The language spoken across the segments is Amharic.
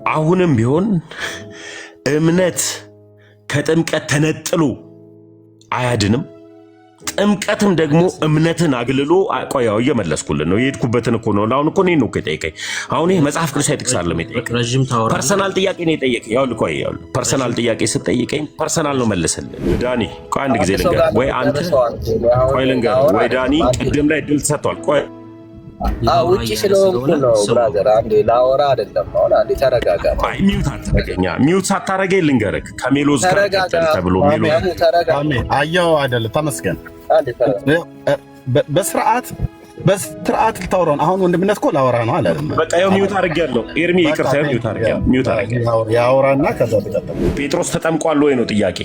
አሁንም ቢሆን እምነት ከጥምቀት ተነጥሎ አያድንም። ጥምቀትም ደግሞ እምነትን አግልሎ ቆያው እየመለስኩልን ነው። የሄድኩበትን እኮ ነው። አሁን እኮ እኔን ነው የጠየቀኝ። አሁን ይሄ መጽሐፍ ቅዱስ አይጥቅስ አይደለም የጠየቀኝ፣ ፐርሰናል ጥያቄ ነው የጠየቀኝ። ያው ልቆይ ያው ፐርሰናል ጥያቄ ስትጠይቀኝ ፐርሰናል ነው መልስልኝ። ዳኒ ቆይ አንድ ጊዜ ልንገር ወይ አንተ ቆይ ልንገር ወይ ዳኒ ቅድም ላይ ድል ተሰጥቷል። ቆይ ውጪ ስለሆንኩ ነው ብራዘር፣ አንዴ ላወራ አይደለም። አሁን አንዴ ተረጋጋ። አይ ሚውት አታረገኛ። ሚውት ሳታረገኝ ልንገርህ ከሜሎዝ ጋር ተብሎ ሜሎዝ አየው አይደለ? ተመስገን። በስርዓት ልታወራው። አሁን ወንድምነት እኮ ላወራ ነው አለ። በቃ ያው ሚውት አድርጌያለሁ። ኤርሚ ይቅርታ፣ ሚውት አድርጌያለሁ። ያወራና ከዛ ተቀጥታ ጴጥሮስ ተጠምቋል ወይ ነው ጥያቄ።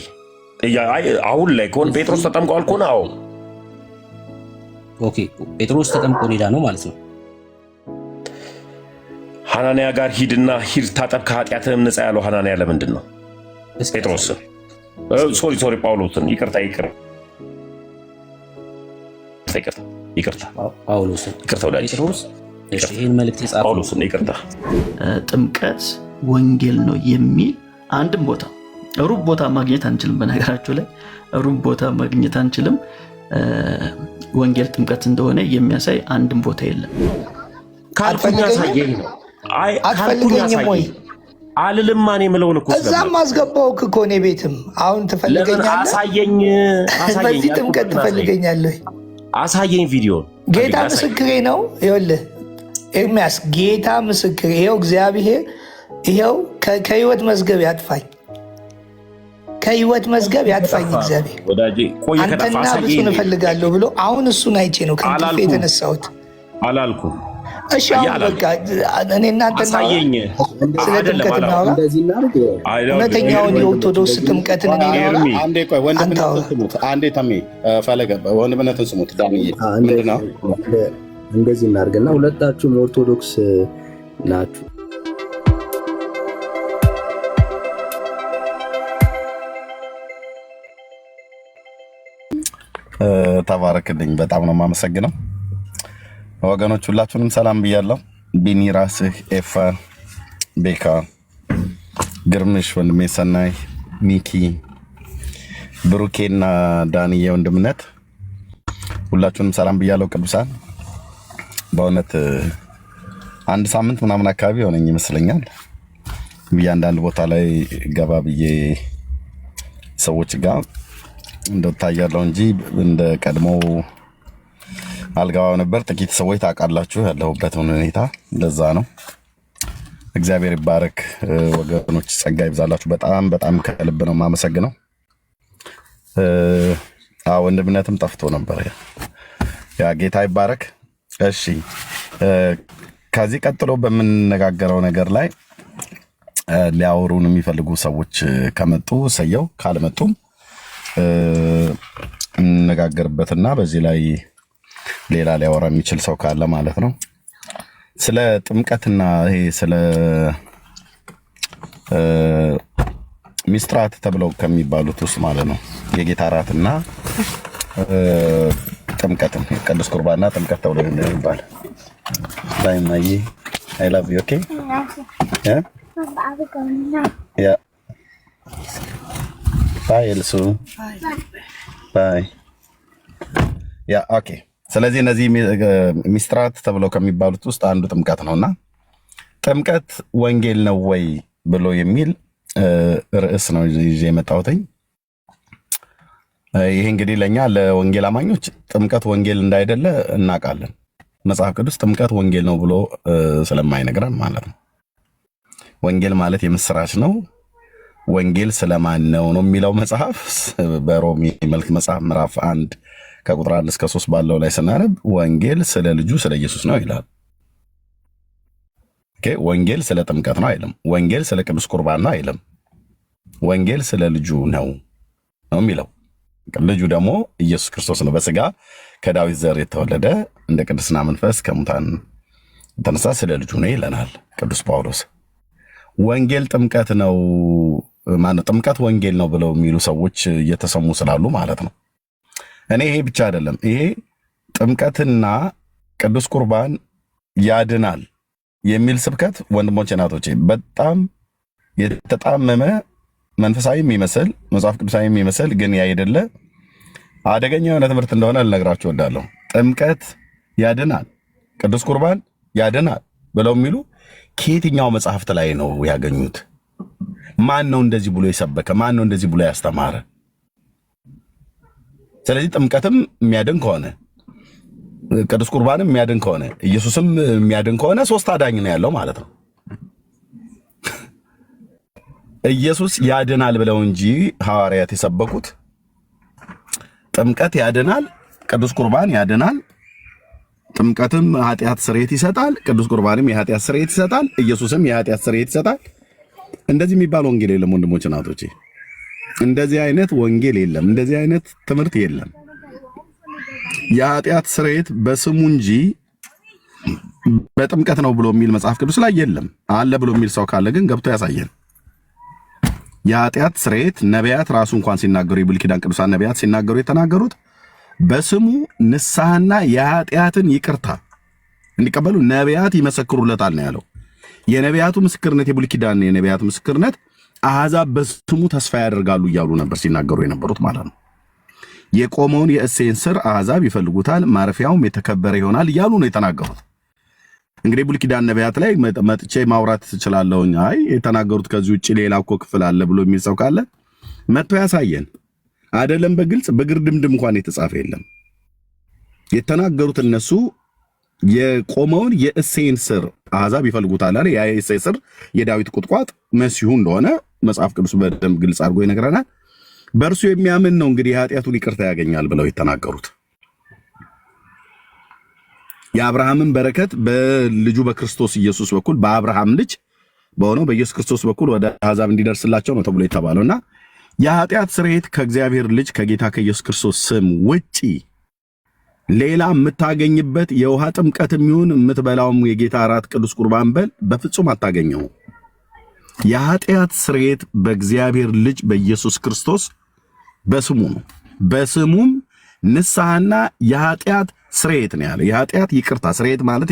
አሁን ላይ ከሆነ ጴጥሮስ ተጠምቋል ከሆነ አዎ ኦኬ፣ ጴጥሮስ ተጠምቆ ሌላ ነው ማለት ነው። ሐናንያ ጋር ሂድና ሂድ ታጠብ ከኃጢአትህም ነፃ ያለው ሐናንያ ለምንድን ነው? ጴጥሮስ ሶሪ ጳውሎስን ይቅርታ ጳውሎስን ይህን መልእክት የጻፈው ጳውሎስን ይቅርታ። ጥምቀት ወንጌል ነው የሚል አንድም ቦታ ሩብ ቦታ ማግኘት አንችልም። በነገራችሁ ላይ ሩብ ቦታ ማግኘት አንችልም። ወንጌል ጥምቀት እንደሆነ የሚያሳይ አንድም ቦታ የለም። ካልኩኝ ያሳየኝ ነው። አይ አትፈልገኝም ወይ አልልም። ማን የምለውን እኮ እዛም አስገባው እኮ እኔ ቤትም አሁን ትፈልገኛለህ? አሳየኝ። በዚህ ጥምቀት ትፈልገኛለህ? አሳየኝ ቪዲዮ። ጌታ ምስክሬ ነው። ይኸውልህ ኤርሚያስ፣ ጌታ ምስክሬ፣ ይኸው እግዚአብሔር፣ ይኸው ከህይወት መዝገብ ያጥፋኝ፣ ከህይወት መዝገብ ያጥፋኝ እግዚአብሔር። አንተና ብዙን እፈልጋለሁ ብሎ አሁን እሱን አይቼ ነው ከእንቅልፌ የተነሳሁት። አላልኩም። እሺ አሁን በቃ እኔ እናንተ ስለ ጥምቀት እናውራ። እውነተኛውን የኦርቶዶክስ ጥምቀትን እኔ እናውራ። አንዴ ቆይ፣ ወንድምነትን ስሙት። አንዴ ተሜ ፈለገ ወንድምነትን ስሙት። ምንድን ነው እንደዚህ እናድርግና ሁለታችሁም ኦርቶዶክስ ናችሁ። ተባረክልኝ። በጣም ነው የማመሰግነው። ወገኖች ሁላችሁንም ሰላም ብያለሁ። ቢኒ ራስህ፣ ኤፋ፣ ቤካ፣ ግርምሽ፣ ወንድሜ ሰናይ፣ ሚኪ፣ ብሩኬና ዳንዬ ወንድምነት ሁላችሁንም ሰላም ብያለሁ። ቅዱሳን በእውነት አንድ ሳምንት ምናምን አካባቢ ሆነኝ ይመስለኛል አንዳንድ ቦታ ላይ ገባ ብዬ ሰዎች ጋር እንደታያለው እንጂ እንደ ቀድሞ አልገባው ነበር። ጥቂት ሰዎች ታውቃላችሁ ያለሁበትን ሁኔታ፣ እንደዛ ነው። እግዚአብሔር ይባረክ ወገኖች፣ ጸጋ ይብዛላችሁ። በጣም በጣም ከልብ ነው የማመሰግነው። ወንድምነትም ጠፍቶ ነበር። ያ ጌታ ይባረክ። እሺ ከዚህ ቀጥሎ በምንነጋገረው ነገር ላይ ሊያወሩን የሚፈልጉ ሰዎች ከመጡ ሰየው፣ ካልመጡም እንነጋገርበትና በዚህ ላይ ሌላ ሊያወራ የሚችል ሰው ካለ ማለት ነው። ስለ ጥምቀትና ይሄ ስለ ሚስጥራት ተብለው ከሚባሉት ውስጥ ማለት ነው የጌታ እራትና ጥምቀትን ቅዱስ ቁርባንና ጥምቀት ተብሎ የሚባል ባይማይ አይ ላቭ ዩ ኦኬ ያ ባይ ኤልሱ ባይ ያ ኦኬ። ስለዚህ እነዚህ ሚስጥራት ተብለው ከሚባሉት ውስጥ አንዱ ጥምቀት ነውና ጥምቀት ወንጌል ነው ወይ ብሎ የሚል ርዕስ ነው ይዤ የመጣሁትኝ። ይሄ እንግዲህ ለኛ ለወንጌል አማኞች ጥምቀት ወንጌል እንዳይደለ እናውቃለን። መጽሐፍ ቅዱስ ጥምቀት ወንጌል ነው ብሎ ስለማይነግረን ማለት ነው። ወንጌል ማለት የምስራች ነው። ወንጌል ስለማን ነው የሚለው መጽሐፍ በሮሜ መልክ መጽሐፍ ምዕራፍ 1 ከቁጥር 1 እስከ 3 ባለው ላይ ስናነብ ወንጌል ስለ ልጁ ስለ ኢየሱስ ነው ይላል። ኦኬ፣ ወንጌል ስለ ጥምቀት ነው አይልም። ወንጌል ስለ ቅዱስ ቁርባን ነው አይልም። ወንጌል ስለ ልጁ ነው የሚለው። ልጁ ደግሞ ኢየሱስ ክርስቶስ ነው። በስጋ ከዳዊት ዘር የተወለደ እንደ ቅድስና መንፈስ ከሙታን ተነሳ ስለ ልጁ ነው ይለናል ቅዱስ ጳውሎስ። ወንጌል ጥምቀት ነው ማለት ጥምቀት ወንጌል ነው ብለው የሚሉ ሰዎች እየተሰሙ ስላሉ ማለት ነው። እኔ ይሄ ብቻ አይደለም፣ ይሄ ጥምቀትና ቅዱስ ቁርባን ያድናል የሚል ስብከት ወንድሞቼ እናቶቼ በጣም የተጣመመ መንፈሳዊ የሚመስል መጽሐፍ ቅዱሳዊ የሚመስል ግን ያይደለ አደገኛ የሆነ ትምህርት እንደሆነ ልነግራችሁ እወዳለሁ። ጥምቀት ያድናል፣ ቅዱስ ቁርባን ያድናል ብለው የሚሉ ከየትኛው መጽሐፍት ላይ ነው ያገኙት? ማን ነው እንደዚህ ብሎ የሰበከ? ማን ነው እንደዚህ ብሎ ያስተማረ? ስለዚህ ጥምቀትም የሚያድን ከሆነ ቅዱስ ቁርባንም የሚያድን ከሆነ ኢየሱስም የሚያድን ከሆነ ሶስት አዳኝ ነው ያለው ማለት ነው። ኢየሱስ ያድናል ብለው እንጂ ሐዋርያት የሰበኩት ጥምቀት ያድናል፣ ቅዱስ ቁርባን ያድናል፣ ጥምቀትም ኃጢአት ስርየት ይሰጣል፣ ቅዱስ ቁርባንም የኃጢአት ስርየት ይሰጣል፣ ኢየሱስም የኃጢአት ስርየት ይሰጣል። እንደዚህ የሚባል ወንጌል የለም ወንድሞች እናቶቼ። እንደዚህ አይነት ወንጌል የለም። እንደዚህ አይነት ትምህርት የለም። የኃጢአት ስርየት በስሙ እንጂ በጥምቀት ነው ብሎ የሚል መጽሐፍ ቅዱስ ላይ የለም። አለ ብሎ የሚል ሰው ካለ ግን ገብቶ ያሳየን። የኃጢአት ስርየት ነቢያት ራሱ እንኳን ሲናገሩ የብሉይ ኪዳን ቅዱሳን ነቢያት ሲናገሩ የተናገሩት በስሙ ንስሐና የኃጢአትን ይቅርታ እንዲቀበሉ ነቢያት ይመሰክሩለታል ነው ያለው። የነቢያቱ ምስክርነት የብሉይ ኪዳን የነቢያቱ ምስክርነት አሕዛብ በስሙ ተስፋ ያደርጋሉ እያሉ ነበር ሲናገሩ የነበሩት ማለት ነው። የቆመውን የእሴይን ሥር አሕዛብ ይፈልጉታል፣ ማረፊያውም የተከበረ ይሆናል እያሉ ነው የተናገሩት። እንግዲህ ብሉይ ኪዳን ነቢያት ላይ መጥቼ ማውራት እችላለሁኝ። አይ የተናገሩት ከዚህ ውጭ ሌላ እኮ ክፍል አለ ብሎ የሚል ሰው ካለ መጥቶ ያሳየን። አይደለም በግልጽ በግርድምድም እንኳን የተጻፈ የለም። የተናገሩት እነሱ የቆመውን የእሴይን ሥር አሕዛብ ይፈልጉታል አለ። ያ የእሴይ ሥር የዳዊት ቁጥቋጥ መሲሁ እንደሆነ መጽሐፍ ቅዱስ በደንብ ግልጽ አድርጎ ይነግረናል። በእርሱ የሚያምን ነው እንግዲህ የኃጢአቱን ይቅርታ ያገኛል ብለው የተናገሩት። የአብርሃምን በረከት በልጁ በክርስቶስ ኢየሱስ በኩል በአብርሃም ልጅ በሆነው በኢየሱስ ክርስቶስ በኩል ወደ አሕዛብ እንዲደርስላቸው ነው ተብሎ የተባለውና የኃጢአት ስርየት ከእግዚአብሔር ልጅ ከጌታ ከኢየሱስ ክርስቶስ ስም ውጪ ሌላ የምታገኝበት የውሃ ጥምቀት የሚሆን የምትበላውም የጌታ እራት ቅዱስ ቁርባን በል በፍጹም አታገኘው። የኃጢአት ስርየት በእግዚአብሔር ልጅ በኢየሱስ ክርስቶስ በስሙ ነው። በስሙም ንስሐና የኃጢአት ስርየት ነው ያለ። የኃጢአት ይቅርታ ስርየት ማለት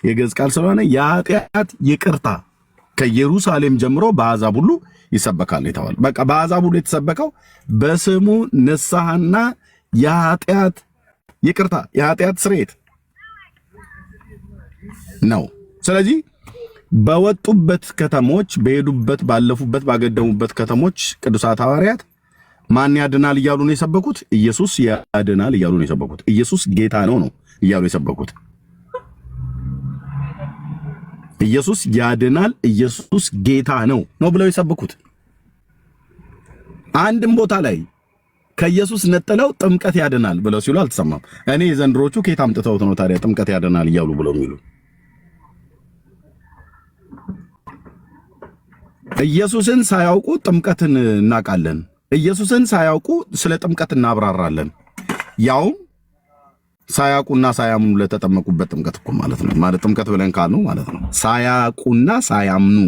የግዕዝ ቃል ስለሆነ የኃጢአት ይቅርታ ከኢየሩሳሌም ጀምሮ በአሕዛብ ሁሉ ይሰበካል የተባለ። በቃ በአሕዛብ ሁሉ የተሰበከው በስሙ ንስሐና የኃጢአት ይቅርታ የኃጢአት ስርየት ነው። ስለዚህ በወጡበት ከተሞች በሄዱበት ባለፉበት ባገደሙበት ከተሞች ቅዱሳት ሐዋርያት ማን ያድናል እያሉ ነው የሰበኩት? ኢየሱስ ያድናል እያሉ ነው የሰበኩት። ኢየሱስ ጌታ ነው እያሉ የሰበኩት። ኢየሱስ ያድናል፣ ኢየሱስ ጌታ ነው ብለው የሰበኩት። አንድም ቦታ ላይ ከኢየሱስ ነጥለው ጥምቀት ያድናል ብለው ሲሉ አልተሰማም። እኔ የዘንድሮቹ ከየት አምጥተውት ነው ታዲያ ጥምቀት ያድናል እያሉ ብለው የሚሉ? ኢየሱስን ሳያውቁ ጥምቀትን እናውቃለን፣ ኢየሱስን ሳያውቁ ስለ ጥምቀት እናብራራለን። ያውም ሳያውቁና ሳያምኑ ለተጠመቁበት ጥምቀት እኮ ማለት ነው። ማለት ጥምቀት ብለን ካልነው ማለት ነው ሳያውቁና ሳያምኑ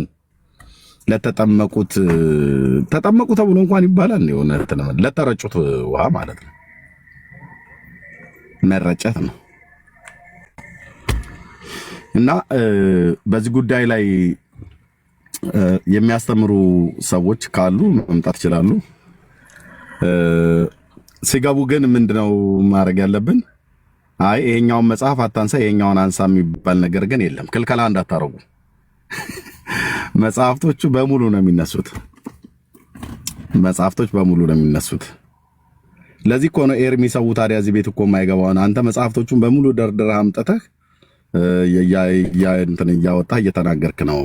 ለተጠመቁት ተጠመቁ ተብሎ እንኳን ይባላል። የሆነ ለተረጩት ውሃ ማለት ነው መረጨት ነው። እና በዚህ ጉዳይ ላይ የሚያስተምሩ ሰዎች ካሉ መምጣት ይችላሉ። ሲገቡ ግን ምንድነው ማድረግ ያለብን? አይ ይሄኛውን መጽሐፍ አታንሳ ይሄኛውን አንሳ የሚባል ነገር ግን የለም። ክልከላ እንዳታረጉ። መጽሐፍቶቹ በሙሉ ነው የሚነሱት። መጽሐፍቶች በሙሉ ነው የሚነሱት። ለዚህ እኮ ነው ኤርሚ ሰው ታዲያ እዚህ ቤት እኮ የማይገባው። አንተ መጽሐፍቶቹን በሙሉ ደርድረህ አምጥተህ እንትን እያወጣህ እየተናገርክ ነው።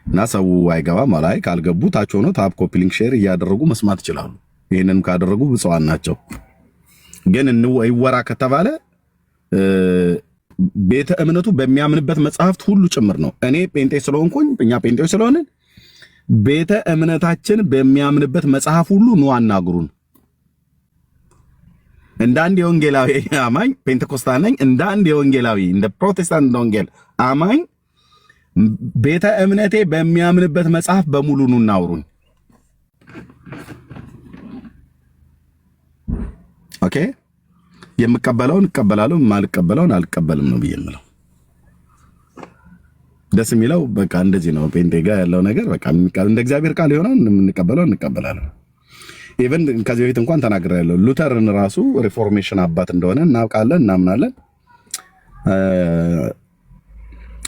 እና ሰው አይገባም። ላይ ካልገቡ ታች ሆኖ ታፕ ኮፒ ሊንክ ሼር እያደረጉ መስማት ይችላሉ። ይሄንንም ካደረጉ ብፁዓን ናቸው። ግን ይወራ ከተባለ ቤተ እምነቱ በሚያምንበት መጽሐፍት ሁሉ ጭምር ነው። እኔ ጴንጤ ስለሆንኩኝ እኛ ጴንጤዎች ስለሆንን ቤተ እምነታችን በሚያምንበት መጽሐፍ ሁሉ ነው አናግሩን። እንደ አንድ የወንጌላዊ አማኝ ፔንቴኮስታል ነኝ፣ እንደ አንድ የወንጌላዊ እንደ ፕሮቴስታንት ወንጌል አማኝ ቤተ እምነቴ በሚያምንበት መጽሐፍ በሙሉ ነው እናውሩን። ኦኬ የምቀበለውን እቀበላለሁ፣ የማልቀበለውን አልቀበልም ነው ብዬ የምለው። ደስ የሚለው በቃ እንደዚህ ነው። ጴንጤ ጋር ያለው ነገር በቃ እንደ እግዚአብሔር ቃል የሆነውን የምንቀበለው እንቀበላለን። ኢቨን ከዚህ በፊት እንኳን ተናግሬያለሁ። ሉተርን ራሱ ሪፎርሜሽን አባት እንደሆነ እናውቃለን፣ እናምናለን።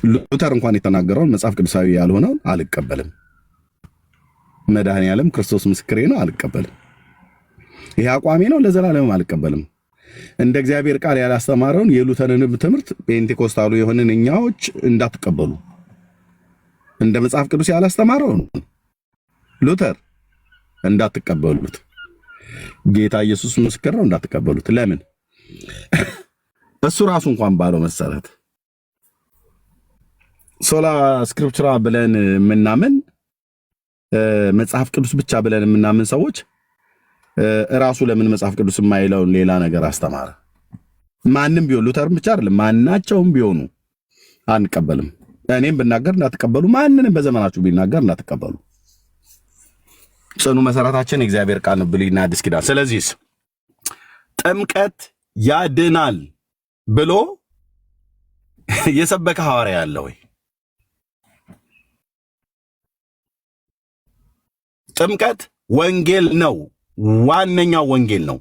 ሉተር እንኳን የተናገረውን መጽሐፍ ቅዱሳዊ ያልሆነውን አልቀበልም። መድኃኔዓለም ክርስቶስ ምስክሬ ነው፣ አልቀበልም። ይሄ አቋሜ ነው፣ ለዘላለምም አልቀበልም። እንደ እግዚአብሔር ቃል ያላስተማረውን የሉተርን ትምህርት ፔንቴኮስታሉ የሆንን እኛዎች እንዳትቀበሉ። እንደ መጽሐፍ ቅዱስ ያላስተማረውን ሉተር እንዳትቀበሉት። ጌታ ኢየሱስ ምስክር ነው፣ እንዳትቀበሉት። ለምን? እሱ ራሱ እንኳን ባለው መሰረት ሶላ ስክሪፕቹራ ብለን የምናምን መጽሐፍ ቅዱስ ብቻ ብለን የምናምን ሰዎች ራሱ ለምን መጽሐፍ ቅዱስ የማይለውን ሌላ ነገር አስተማረ? ማንም ቢሆን ሉተርም ብቻ አይደለም፣ ማናቸውም ቢሆኑ አንቀበልም። እኔም ብናገር እንዳትቀበሉ፣ ማንንም በዘመናችሁ ቢናገር እንዳትቀበሉ። ጽኑ መሰረታችን የእግዚአብሔር ቃል ነው፣ ብሉይና አዲስ ኪዳን። ስለዚህ ጥምቀት ያድናል ብሎ የሰበከ ሐዋርያ ያለ ወይ? ጥምቀት ወንጌል ነው፣ ዋነኛው ወንጌል ነው።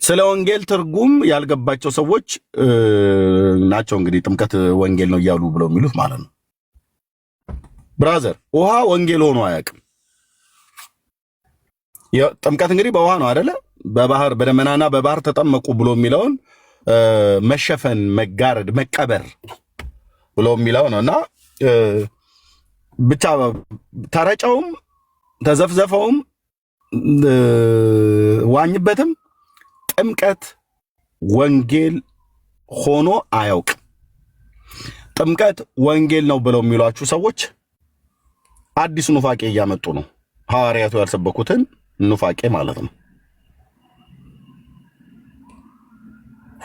ስለ ወንጌል ትርጉም ያልገባቸው ሰዎች ናቸው እንግዲህ ጥምቀት ወንጌል ነው እያሉ ብለው የሚሉት ማለት ነው። ብራዘር ውሃ ወንጌል ሆኖ አያውቅም። ጥምቀት እንግዲህ በውሃ ነው አይደለ? በባህር በደመናና በባህር ተጠመቁ ብሎ የሚለውን መሸፈን፣ መጋረድ፣ መቀበር ብሎ የሚለው ነውና ብቻ ተረጨውም ተዘፍዘፈውም ዋኝበትም ጥምቀት ወንጌል ሆኖ አያውቅም። ጥምቀት ወንጌል ነው ብለው የሚሏችሁ ሰዎች አዲስ ኑፋቄ እያመጡ ነው። ሐዋርያቱ ያልሰበኩትን ኑፋቄ ማለት ነው።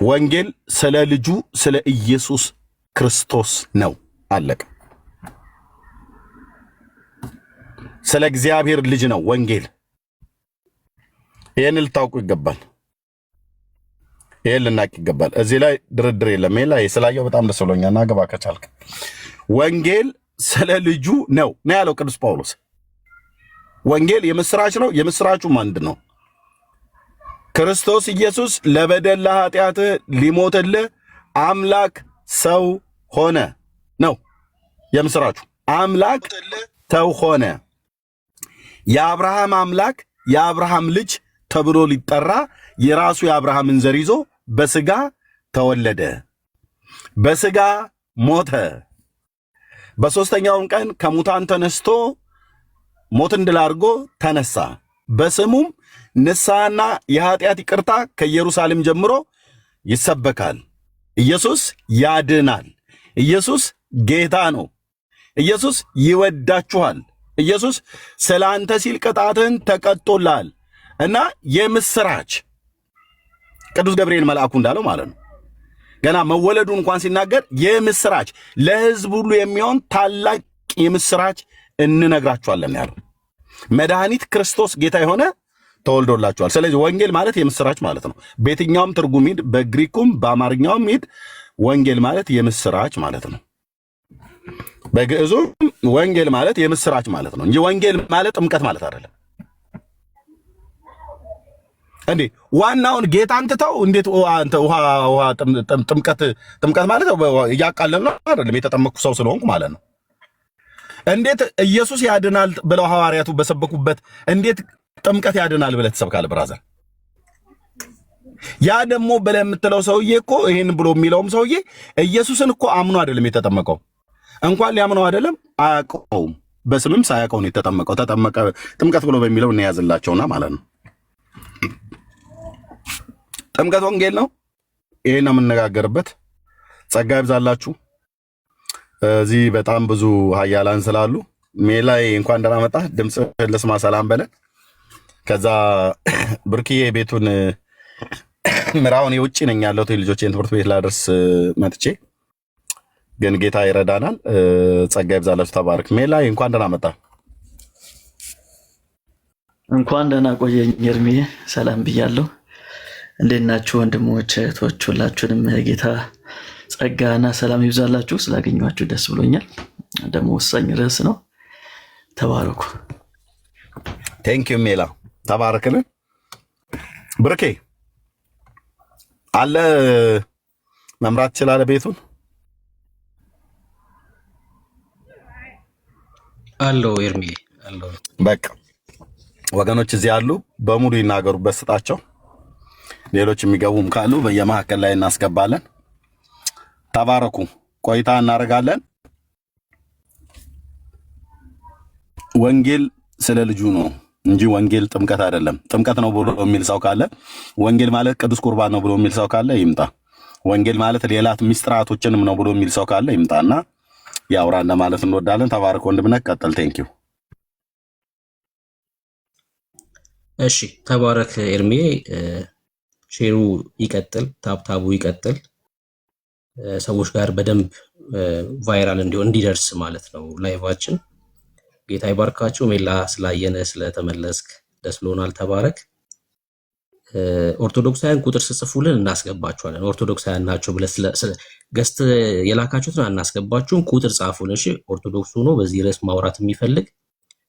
ወንጌል ስለ ልጁ ስለ ኢየሱስ ክርስቶስ ነው፣ አለቀ። ስለ እግዚአብሔር ልጅ ነው ወንጌል። ይህን ልታውቁ ይገባል። ይህን ልናቅ ይገባል። እዚህ ላይ ድርድር የለም። ይሄ ላይ ስላየው በጣም ደስ ብሎኛል። ና ግባ ከቻልክ። ወንጌል ስለ ልጁ ነው ነው ያለው ቅዱስ ጳውሎስ። ወንጌል የምስራች ነው። የምስራቹም አንድ ነው። ክርስቶስ ኢየሱስ ለበደል ለኃጢአትህ ሊሞትልህ አምላክ ሰው ሆነ ነው የምስራቹ። አምላክ ሰው ሆነ። የአብርሃም አምላክ የአብርሃም ልጅ ተብሎ ሊጠራ የራሱ የአብርሃምን ዘር ይዞ በስጋ ተወለደ፣ በስጋ ሞተ፣ በሦስተኛውም ቀን ከሙታን ተነስቶ ሞትን ድል አድርጎ ተነሳ። በስሙም ንስሐና የኃጢአት ይቅርታ ከኢየሩሳሌም ጀምሮ ይሰበካል። ኢየሱስ ያድናል። ኢየሱስ ጌታ ነው። ኢየሱስ ይወዳችኋል። ኢየሱስ ስለ አንተ ሲል ቅጣትህን ተቀጦልሃል እና የምስራች ቅዱስ ገብርኤል መልአኩ እንዳለው ማለት ነው። ገና መወለዱን እንኳን ሲናገር የምስራች ለሕዝብ ሁሉ የሚሆን ታላቅ የምስራች እንነግራችኋለን ያለው። መድኃኒት ክርስቶስ ጌታ የሆነ ተወልዶላችኋል። ስለዚህ ወንጌል ማለት የምስራች ማለት ነው። በየትኛውም ትርጉም ሂድ፣ በግሪኩም በአማርኛውም ሂድ፣ ወንጌል ማለት የምስራች ማለት ነው። በግዕዙ ወንጌል ማለት የምስራች ማለት ነው እንጂ ወንጌል ማለት ጥምቀት ማለት አይደለም። እንዴ ዋናውን ጌታን ትተው እንዴት አንተ ውሃ ጥምቀት ማለት እያቃለል ነው አይደለም? የተጠመቅኩ ሰው ስለሆንኩ ማለት ነው። እንዴት ኢየሱስ ያድናል ብለው ሐዋርያቱ በሰበኩበት እንዴት ጥምቀት ያድናል ብለህ ትሰብካለህ? ብራዘር ያ ደግሞ ብለህ የምትለው ሰውዬ እኮ ይሄን ብሎ የሚለውም ሰውዬ ኢየሱስን እኮ አምኖ አይደለም የተጠመቀው። እንኳን ሊያምነው አይደለም አያውቀውም። በስምም ሳያውቀው ነው የተጠመቀው። ተጠመቀ ጥምቀት ብሎ በሚለው እንያዝላቸውና ማለት ነው። ጥምቀት ወንጌል ነው። ይሄን ነው የምንነጋገርበት። ጸጋ ይብዛላችሁ። እዚህ በጣም ብዙ ሀያላን ስላሉ ሜላይ እንኳን ደህና መጣህ። ድምጽ ልስማ፣ ሰላም በለ። ከዛ ብርክዬ ቤቱን ምራውን የውጭ ነኝ ያለሁት ልጆቼን ትምህርት ቤት ላደርስ መጥቼ ግን ጌታ ይረዳናል። ጸጋ ይብዛላችሁ። ተባረክ። ሜላይ እንኳን ደህና መጣህ። እንኳን ደህና ቆየኝ ኤርሚ። ሰላም ብያለሁ። እንዴት ናችሁ ወንድሞች እህቶች? ሁላችሁንም ጌታ ጸጋና ሰላም ይብዛላችሁ። ስላገኘኋችሁ ደስ ብሎኛል። ደግሞ ወሳኝ ርዕስ ነው። ተባረኩ። ቴንኪዩ ሜላ ተባረክልን። ብርኬ አለ መምራት ትችላለህ ቤቱን? አለው ኤርሚ አለው። በቃ ወገኖች እዚህ ያሉ በሙሉ ይናገሩበት ስጣቸው። ሌሎች የሚገቡም ካሉ በየመካከል ላይ እናስገባለን። ተባረኩ። ቆይታ እናደርጋለን። ወንጌል ስለ ልጁ ነው እንጂ ወንጌል ጥምቀት አይደለም። ጥምቀት ነው ብሎ የሚል ሰው ካለ፣ ወንጌል ማለት ቅዱስ ቁርባን ነው ብሎ የሚል ሰው ካለ ይምጣ። ወንጌል ማለት ሌላት ሚስጥራቶችንም ነው ብሎ የሚል ሰው ካለ ይምጣና ያውራን ለማለት እንወዳለን። ተባረክ ወንድምነት፣ ቀጥል። ቴንኪዩ። እሺ ተባረክ ኤርሚ። ሼሩ ይቀጥል፣ ታብታቡ ይቀጥል፣ ሰዎች ጋር በደንብ ቫይራል እንዲሆን እንዲደርስ ማለት ነው ላይቫችን። ጌታ ይባርካችሁ። ሜላ ስላየነ ስለተመለስክ ደስ ብሎናል። ተባረክ። ኦርቶዶክሳውያን ቁጥር ስጽፉልን እናስገባችኋለን። ኦርቶዶክሳውያን ናቸው ብለ ገስት የላካችሁትን አናስገባችሁም። ቁጥር ጻፉን። እሺ ኦርቶዶክስ ሆኖ በዚህ ርዕስ ማውራት የሚፈልግ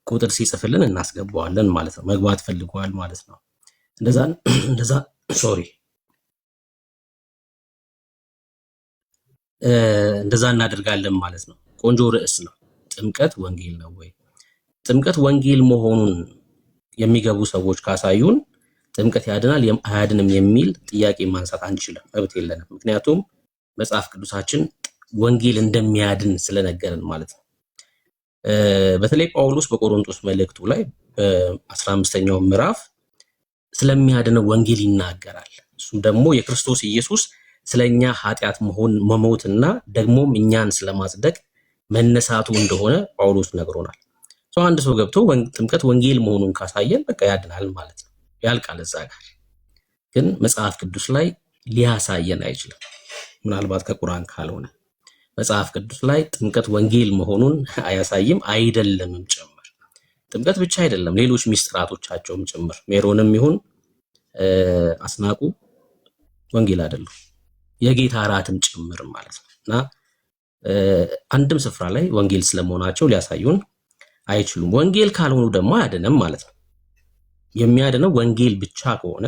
ቁጥር ሲጽፍልን እናስገባዋለን ማለት ነው። መግባት ፈልገዋል ማለት ነው። እንደዛ ሶሪ እንደዛ እናደርጋለን ማለት ነው። ቆንጆ ርዕስ ነው። ጥምቀት ወንጌል ነው ወይ? ጥምቀት ወንጌል መሆኑን የሚገቡ ሰዎች ካሳዩን ጥምቀት ያድናል አያድንም የሚል ጥያቄ ማንሳት አንችልም፣ መብት የለንም። ምክንያቱም መጽሐፍ ቅዱሳችን ወንጌል እንደሚያድን ስለነገረን ማለት ነው። በተለይ ጳውሎስ በቆሮንቶስ መልእክቱ ላይ በ15ኛው ምዕራፍ ስለሚያድነው ወንጌል ይናገራል። እሱም ደግሞ የክርስቶስ ኢየሱስ ስለኛ ኃጢአት መሞትና ደግሞም እኛን ስለማጽደቅ መነሳቱ እንደሆነ ጳውሎስ ነግሮናል። አንድ ሰው ገብቶ ጥምቀት ወንጌል መሆኑን ካሳየን በቃ ያድናል ማለት ነው፣ ያልቃል እዛ ጋር። ግን መጽሐፍ ቅዱስ ላይ ሊያሳየን አይችልም፣ ምናልባት ከቁርአን ካልሆነ። መጽሐፍ ቅዱስ ላይ ጥምቀት ወንጌል መሆኑን አያሳይም፣ አይደለምም ጭምር። ጥምቀት ብቻ አይደለም፣ ሌሎች ሚስጥራቶቻቸውም ጭምር ሜሮንም ይሁን አስናቁ ወንጌል አይደሉም፣ የጌታ እራትም ጭምር ማለት ነው። እና አንድም ስፍራ ላይ ወንጌል ስለመሆናቸው ሊያሳዩን አይችሉም። ወንጌል ካልሆኑ ደግሞ አያድንም ማለት ነው። የሚያድነው ወንጌል ብቻ ከሆነ፣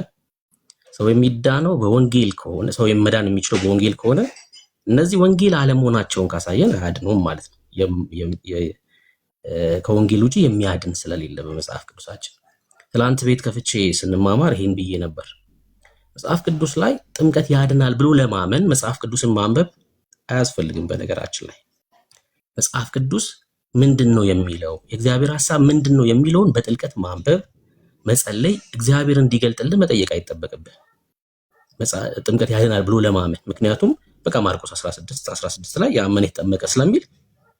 ሰው የሚዳነው በወንጌል ከሆነ፣ ሰው የመዳን የሚችለው በወንጌል ከሆነ፣ እነዚህ ወንጌል አለመሆናቸውን ካሳየን አያድኑም ማለት ነው። ከወንጌል ውጪ የሚያድን ስለሌለ በመጽሐፍ ቅዱሳችን። ትላንት ቤት ከፍቼ ስንማማር ይሄን ብዬ ነበር። መጽሐፍ ቅዱስ ላይ ጥምቀት ያድናል ብሎ ለማመን መጽሐፍ ቅዱስን ማንበብ አያስፈልግም። በነገራችን ላይ መጽሐፍ ቅዱስ ምንድን ነው የሚለው፣ የእግዚአብሔር ሐሳብ ምንድን ነው የሚለውን በጥልቀት ማንበብ፣ መጸለይ፣ እግዚአብሔር እንዲገልጥልን መጠየቅ አይጠበቅብህ ጥምቀት ያድናል ብሎ ለማመን። ምክንያቱም በቃ ማርቆስ 16 ላይ ያመነ የተጠመቀ ስለሚል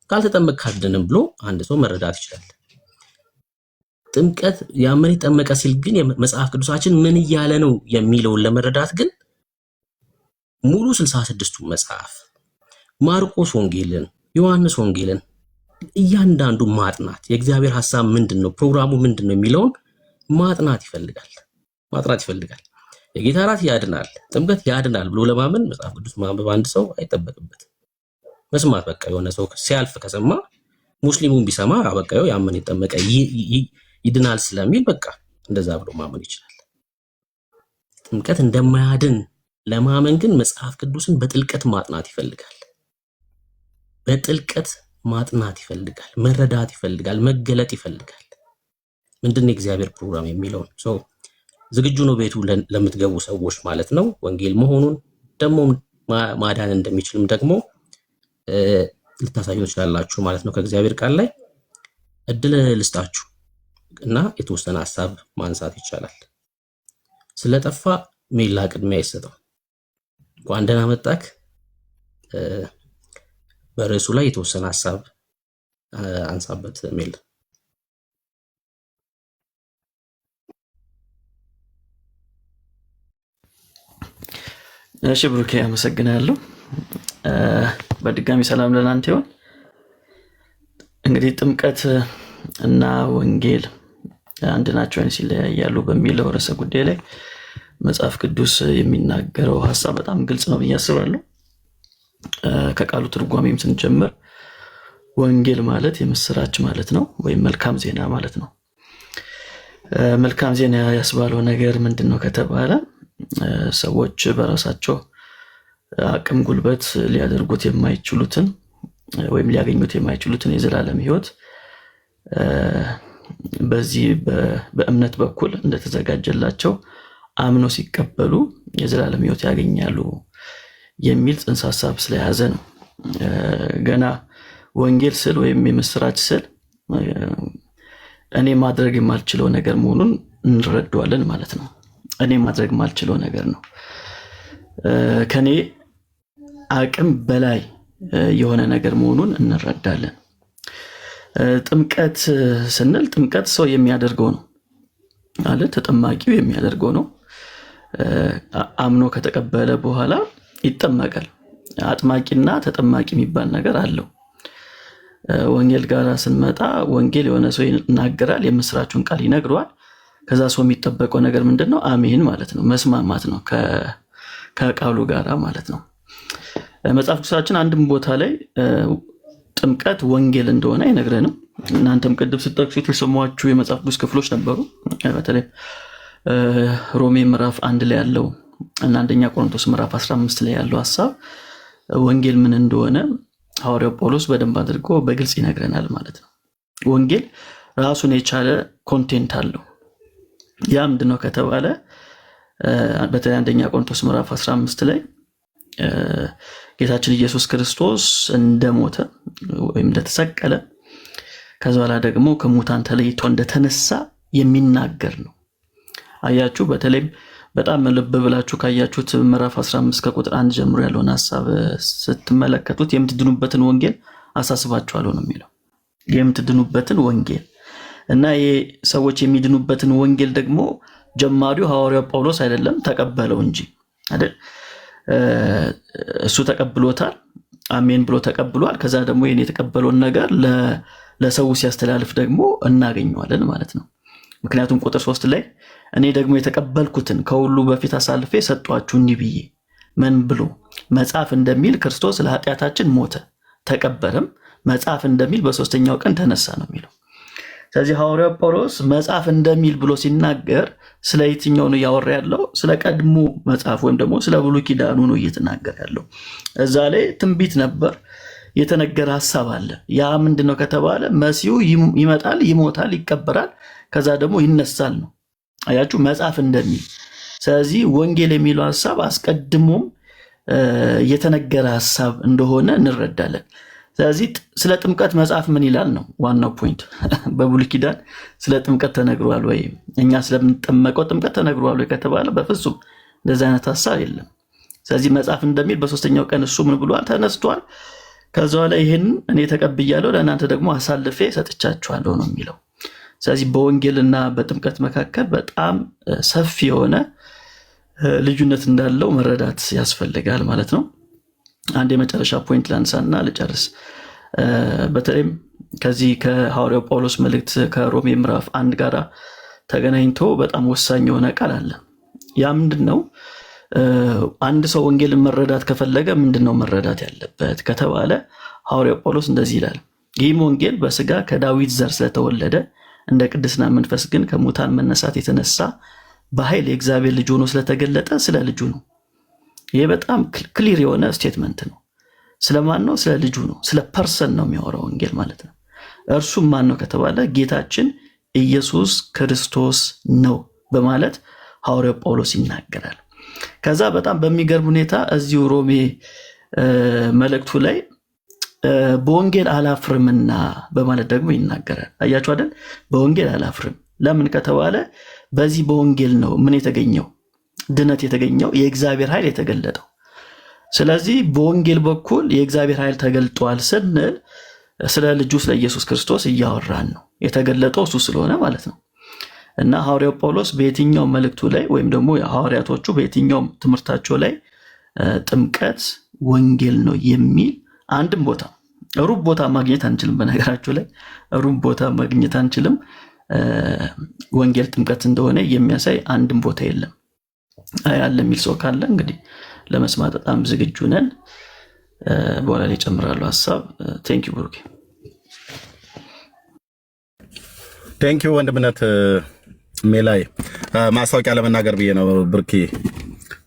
ካልተጠመቀ አትድንም ብሎ አንድ ሰው መረዳት ይችላል። ጥምቀት ያመነ የተጠመቀ ሲል ግን መጽሐፍ ቅዱሳችን ምን እያለ ነው የሚለውን ለመረዳት ግን ሙሉ 66ቱ መጽሐፍ ማርቆስ ወንጌልን፣ ዮሐንስ ወንጌልን እያንዳንዱ ማጥናት፣ የእግዚአብሔር ሐሳብ ምንድነው፣ ፕሮግራሙ ምንድነው የሚለውን ማጥናት ይፈልጋል። የጌታ እራት ያድናል፣ ጥምቀት ያድናል ብሎ ለማመን መጽሐፍ ቅዱስ ማንበብ አንድ ሰው አይጠበቅበትም። መስማት በቃ የሆነ ሰው ሲያልፍ ከሰማ ሙስሊሙን ቢሰማ በቃ ያመነ የተጠመቀ ይድናል ስለሚል በቃ እንደዛ ብሎ ማመን ይችላል። ጥምቀት እንደማያድን ለማመን ግን መጽሐፍ ቅዱስን በጥልቀት ማጥናት ይፈልጋል። መረዳት ይፈልጋል፣ መገለጥ ይፈልጋል። ምንድን ነው የእግዚአብሔር ፕሮግራም የሚለውን ሰው ዝግጁ ነው ቤቱ ለምትገቡ ሰዎች ማለት ነው። ወንጌል መሆኑን ደግሞ ማዳን እንደሚችልም ደግሞ ልታሳዩ ትችላላችሁ ማለት ነው። ከእግዚአብሔር ቃል ላይ እድል ልስጣችሁ እና የተወሰነ ሐሳብ ማንሳት ይቻላል። ስለጠፋ ሜላ ቅድሚያ ይሰጠው። እንኳን ደህና መጣክ። በርዕሱ ላይ የተወሰነ ሐሳብ አንሳበት ሜላ። እሺ ብሩኬ አመሰግናለሁ። በድጋሚ ሰላም ለናንተ ይሁን። እንግዲህ ጥምቀት እና ወንጌል አንድ ናቸው ሲለያያሉ በሚለው ርዕሰ ጉዳይ ላይ መጽሐፍ ቅዱስ የሚናገረው ሐሳብ በጣም ግልጽ ነው ብዬ አስባለሁ። ከቃሉ ትርጓሜም ስንጀምር ወንጌል ማለት የምስራች ማለት ነው፣ ወይም መልካም ዜና ማለት ነው። መልካም ዜና ያስባለው ነገር ምንድን ነው ከተባለ ሰዎች በራሳቸው አቅም ጉልበት ሊያደርጉት የማይችሉትን ወይም ሊያገኙት የማይችሉትን የዘላለም ሕይወት በዚህ በእምነት በኩል እንደተዘጋጀላቸው አምኖ ሲቀበሉ የዘላለም ሕይወት ያገኛሉ የሚል ጽንሰ ሐሳብ ስለያዘ ነው። ገና ወንጌል ስል ወይም የምስራች ስል እኔ ማድረግ የማልችለው ነገር መሆኑን እንረዳዋለን ማለት ነው። እኔ ማድረግ የማልችለው ነገር ነው። ከኔ አቅም በላይ የሆነ ነገር መሆኑን እንረዳለን። ጥምቀት ስንል ጥምቀት ሰው የሚያደርገው ነው ማለት ተጠማቂው የሚያደርገው ነው። አምኖ ከተቀበለ በኋላ ይጠመቃል። አጥማቂና ተጠማቂ የሚባል ነገር አለው። ወንጌል ጋር ስንመጣ ወንጌል የሆነ ሰው ይናገራል፣ የምስራቹን ቃል ይነግረዋል። ከዛ ሰው የሚጠበቀው ነገር ምንድን ነው? አሜን ማለት ነው፣ መስማማት ነው ከቃሉ ጋር ማለት ነው። መጽሐፍ ቅዱሳችን አንድም ቦታ ላይ ጥምቀት ወንጌል እንደሆነ አይነግረንም። እናንተም ቅድም ስጠቅሱት የሰሟችሁ የመጽሐፍ ቅዱስ ክፍሎች ነበሩ። በተለይ ሮሜ ምዕራፍ 1 ላይ ያለው እና አንደኛ ቆሮንቶስ ምዕራፍ 15 ላይ ያለው ሐሳብ ወንጌል ምን እንደሆነ ሐዋርያው ጳውሎስ በደንብ አድርጎ በግልጽ ይነግረናል ማለት ነው። ወንጌል ራሱን የቻለ ኮንቴንት አለው። ያ ምንድነው ከተባለ በተለይ አንደኛ ቆሮንቶስ ምዕራፍ 15 ላይ ጌታችን ኢየሱስ ክርስቶስ እንደሞተ ወይም እንደተሰቀለ ከዛ በኋላ ደግሞ ከሙታን ተለይቶ እንደተነሳ የሚናገር ነው። አያችሁ፣ በተለይ በጣም ልብ ብላችሁ ካያችሁት ምዕራፍ 15 ከቁጥር 1 ጀምሮ ያለውን ሐሳብ ስትመለከቱት የምትድኑበትን ወንጌል አሳስባችኋለሁ ነው የሚለው። የምትድኑበትን ወንጌል እና ሰዎች የሚድኑበትን ወንጌል ደግሞ ጀማሪው ሐዋርያው ጳውሎስ አይደለም፣ ተቀበለው እንጂ አይደል? እሱ ተቀብሎታል፣ አሜን ብሎ ተቀብሏል። ከዛ ደግሞ ይሄን የተቀበለውን ነገር ለሰው ሲያስተላልፍ ደግሞ እናገኘዋለን ማለት ነው። ምክንያቱም ቁጥር 3 ላይ እኔ ደግሞ የተቀበልኩትን ከሁሉ በፊት አሳልፌ ሰጧችሁ እንዲህ ብዬ ምን ብሎ መጽሐፍ እንደሚል ክርስቶስ ለኃጢአታችን ሞተ ተቀበረም፣ መጽሐፍ እንደሚል በሶስተኛው ቀን ተነሳ ነው የሚለው። ስለዚህ ሐዋርያው ጳውሎስ መጽሐፍ እንደሚል ብሎ ሲናገር ስለ የትኛው ነው ያወራ ያለው? ስለ ቀድሞ መጽሐፍ ወይም ደግሞ ስለ ብሉይ ኪዳኑ ነው እየተናገረ ያለው። እዛ ላይ ትንቢት ነበር፣ የተነገረ ሐሳብ አለ። ያ ምንድነው ከተባለ መሲሁ ይመጣል፣ ይሞታል፣ ይቀበራል፣ ከዛ ደግሞ ይነሳል ነው። አያችሁ፣ መጽሐፍ እንደሚል። ስለዚህ ወንጌል የሚለው ሐሳብ አስቀድሞም የተነገረ ሐሳብ እንደሆነ እንረዳለን። ስለዚህ ስለ ጥምቀት መጽሐፍ ምን ይላል ነው ዋናው ፖይንት። በብሉይ ኪዳን ስለ ጥምቀት ተነግሯል ወይ? እኛ ስለምንጠመቀው ጥምቀት ተነግሯል ወይ ከተባለ በፍጹም እንደዚህ አይነት ሐሳብ የለም። ስለዚህ መጽሐፍ እንደሚል በሶስተኛው ቀን እሱ ምን ብሏል? ተነስቷል። ከዛ ላይ ይህን እኔ ተቀብያለሁ፣ ለእናንተ ደግሞ አሳልፌ ሰጥቻችኋለሁ ነው የሚለው። ስለዚህ በወንጌልና በጥምቀት መካከል በጣም ሰፊ የሆነ ልዩነት እንዳለው መረዳት ያስፈልጋል ማለት ነው። አንድ የመጨረሻ ፖይንት ላንሳና ልጨርስ። በተለይም ከዚህ ከሐዋርያው ጳውሎስ መልእክት ከሮሜ ምዕራፍ 1 ጋር ተገናኝቶ በጣም ወሳኝ የሆነ ቃል አለ። ያ ምንድነው? አንድ ሰው ወንጌልን መረዳት ከፈለገ ምንድነው መረዳት ያለበት ከተባለ ሐዋርያው ጳውሎስ እንደዚህ ይላል፣ ይህም ወንጌል በስጋ ከዳዊት ዘር ስለተወለደ እንደ ቅድስና መንፈስ ግን ከሙታን መነሳት የተነሳ በኃይል የእግዚአብሔር ልጅ ሆኖ ስለተገለጠ ስለ ልጁ ነው። ይሄ በጣም ክሊር የሆነ ስቴትመንት ነው። ስለማን ነው? ስለ ልጁ ነው። ስለ ፐርሰን ነው የሚያወራው ወንጌል ማለት ነው። እርሱም ማን ነው ከተባለ ጌታችን ኢየሱስ ክርስቶስ ነው በማለት ሐዋርያው ጳውሎስ ይናገራል። ከዛ በጣም በሚገርም ሁኔታ እዚሁ ሮሜ መልእክቱ ላይ በወንጌል አላፍርምና በማለት ደግሞ ይናገራል። አያችሁ አይደል? በወንጌል አላፍርም። ለምን ከተባለ በዚህ በወንጌል ነው ምን የተገኘው? ድነት የተገኘው፣ የእግዚአብሔር ኃይል የተገለጠው። ስለዚህ በወንጌል በኩል የእግዚአብሔር ኃይል ተገልጧል ስንል ስለ ልጁ ስለ ኢየሱስ ክርስቶስ እያወራን ነው። የተገለጠው እሱ ስለሆነ ማለት ነው። እና ሐዋርያው ጳውሎስ በየትኛው መልእክቱ ላይ ወይም ደግሞ ሐዋርያቶቹ በየትኛው ትምህርታቸው ላይ ጥምቀት ወንጌል ነው የሚል አንድም ቦታ ሩብ ቦታ ማግኘት አንችልም። በነገራችሁ ላይ ሩብ ቦታ ማግኘት አንችልም። ወንጌል ጥምቀት እንደሆነ የሚያሳይ አንድም ቦታ የለም። አለ የሚል ሰው ካለ እንግዲህ ለመስማት በጣም ዝግጁ ነን። በኋላ ላይ ጨምራለሁ ሀሳብ። ቴንክ ዩ ብሩኬ። ቴንክ ዩ ወንድምነት ሜላይ። ማስታወቂያ ለመናገር ብዬ ነው ብርኪ፣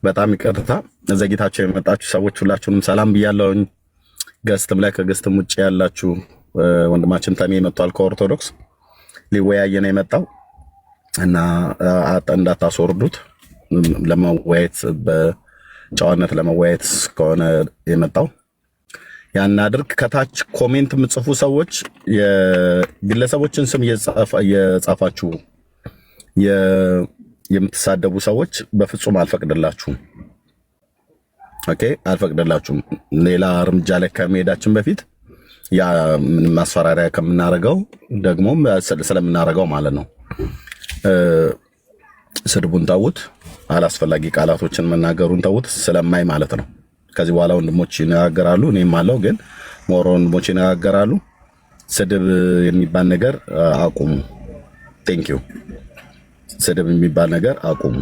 በጣም ይቅርታ ዘግይታችሁ የመጣችሁ ሰዎች ሁላችሁንም ሰላም ብያለሁኝ። ገስትም ላይ ከገስትም ውጭ ያላችሁ ወንድማችን ተሜ መጥቷል ከኦርቶዶክስ ሊወያየ ነው የመጣው እና እንዳታስወርዱት፣ ለመወያየት በጨዋነት ለመወያየት ከሆነ የመጣው ያን አድርግ። ከታች ኮሜንት የምጽፉ ሰዎች የግለሰቦችን ስም እየጻፋችሁ የምትሳደቡ ሰዎች በፍጹም አልፈቅድላችሁም። ኦኬ፣ አልፈቅድላችሁም። ሌላ እርምጃ ላይ ከመሄዳችን በፊት ያ ምንም ማስፈራሪያ ከምናረገው ደግሞ ስለምናረገው ማለት ነው። ስድቡን ተውት፣ አላስፈላጊ ቃላቶችን መናገሩን ተውት፣ ስለማይ ማለት ነው። ከዚህ በኋላ ወንድሞች ይነጋገራሉ፣ እኔም አለው፣ ግን ሞሮ ወንድሞች ይነጋገራሉ። ስድብ የሚባል ነገር አቁሙ። ቴንክ ዩ። ስድብ የሚባል ነገር አቁሙ።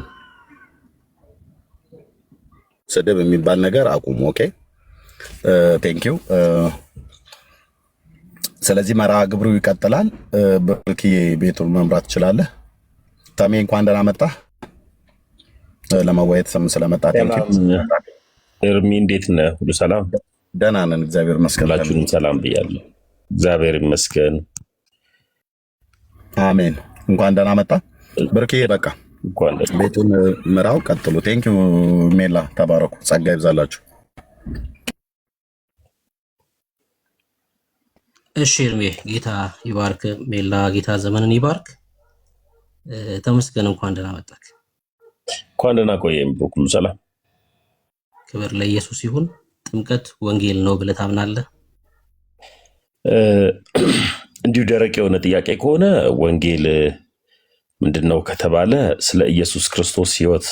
ስድብ የሚባል ነገር አቁሙ። ኦኬ፣ ቴንክ ዩ። ስለዚህ መርሃ ግብሩ ይቀጥላል። ብርክዬ ቤቱን መምራት ትችላለህ። ተሜ እንኳን ደህና መጣ። ለመወያየት ስለመጣ ቴንክ ዩ። እርሚ እንዴት ነህ? ሁሉ ሰላም? ደህና ነን፣ እግዚአብሔር ይመስገን። ሁላችሁንም ሰላም ብያለሁ። እግዚአብሔር ይመስገን። አሜን። እንኳን ደህና መጣ ብርክዬ። በቃ እንኳን ቤቱን ምራው፣ ቀጥሉ። ቴንክ ዩ ሜላ፣ ተባረኩ፣ ጸጋ ይብዛላችሁ። እሺ እርሜ፣ ጌታ ይባርክ። ሜላ፣ ጌታ ዘመንን ይባርክ። ተመስገን። እንኳን ደህና መጣክ። እንኳን ደህና ቆየኝ። ሁሉ ሰላም። ክብር ለኢየሱስ ይሁን። ጥምቀት ወንጌል ነው ብለህ ታምናለህ? እንዲሁ ደረቅ የሆነ ጥያቄ ከሆነ ወንጌል ምንድን ነው ከተባለ ስለ ኢየሱስ ክርስቶስ ሕይወት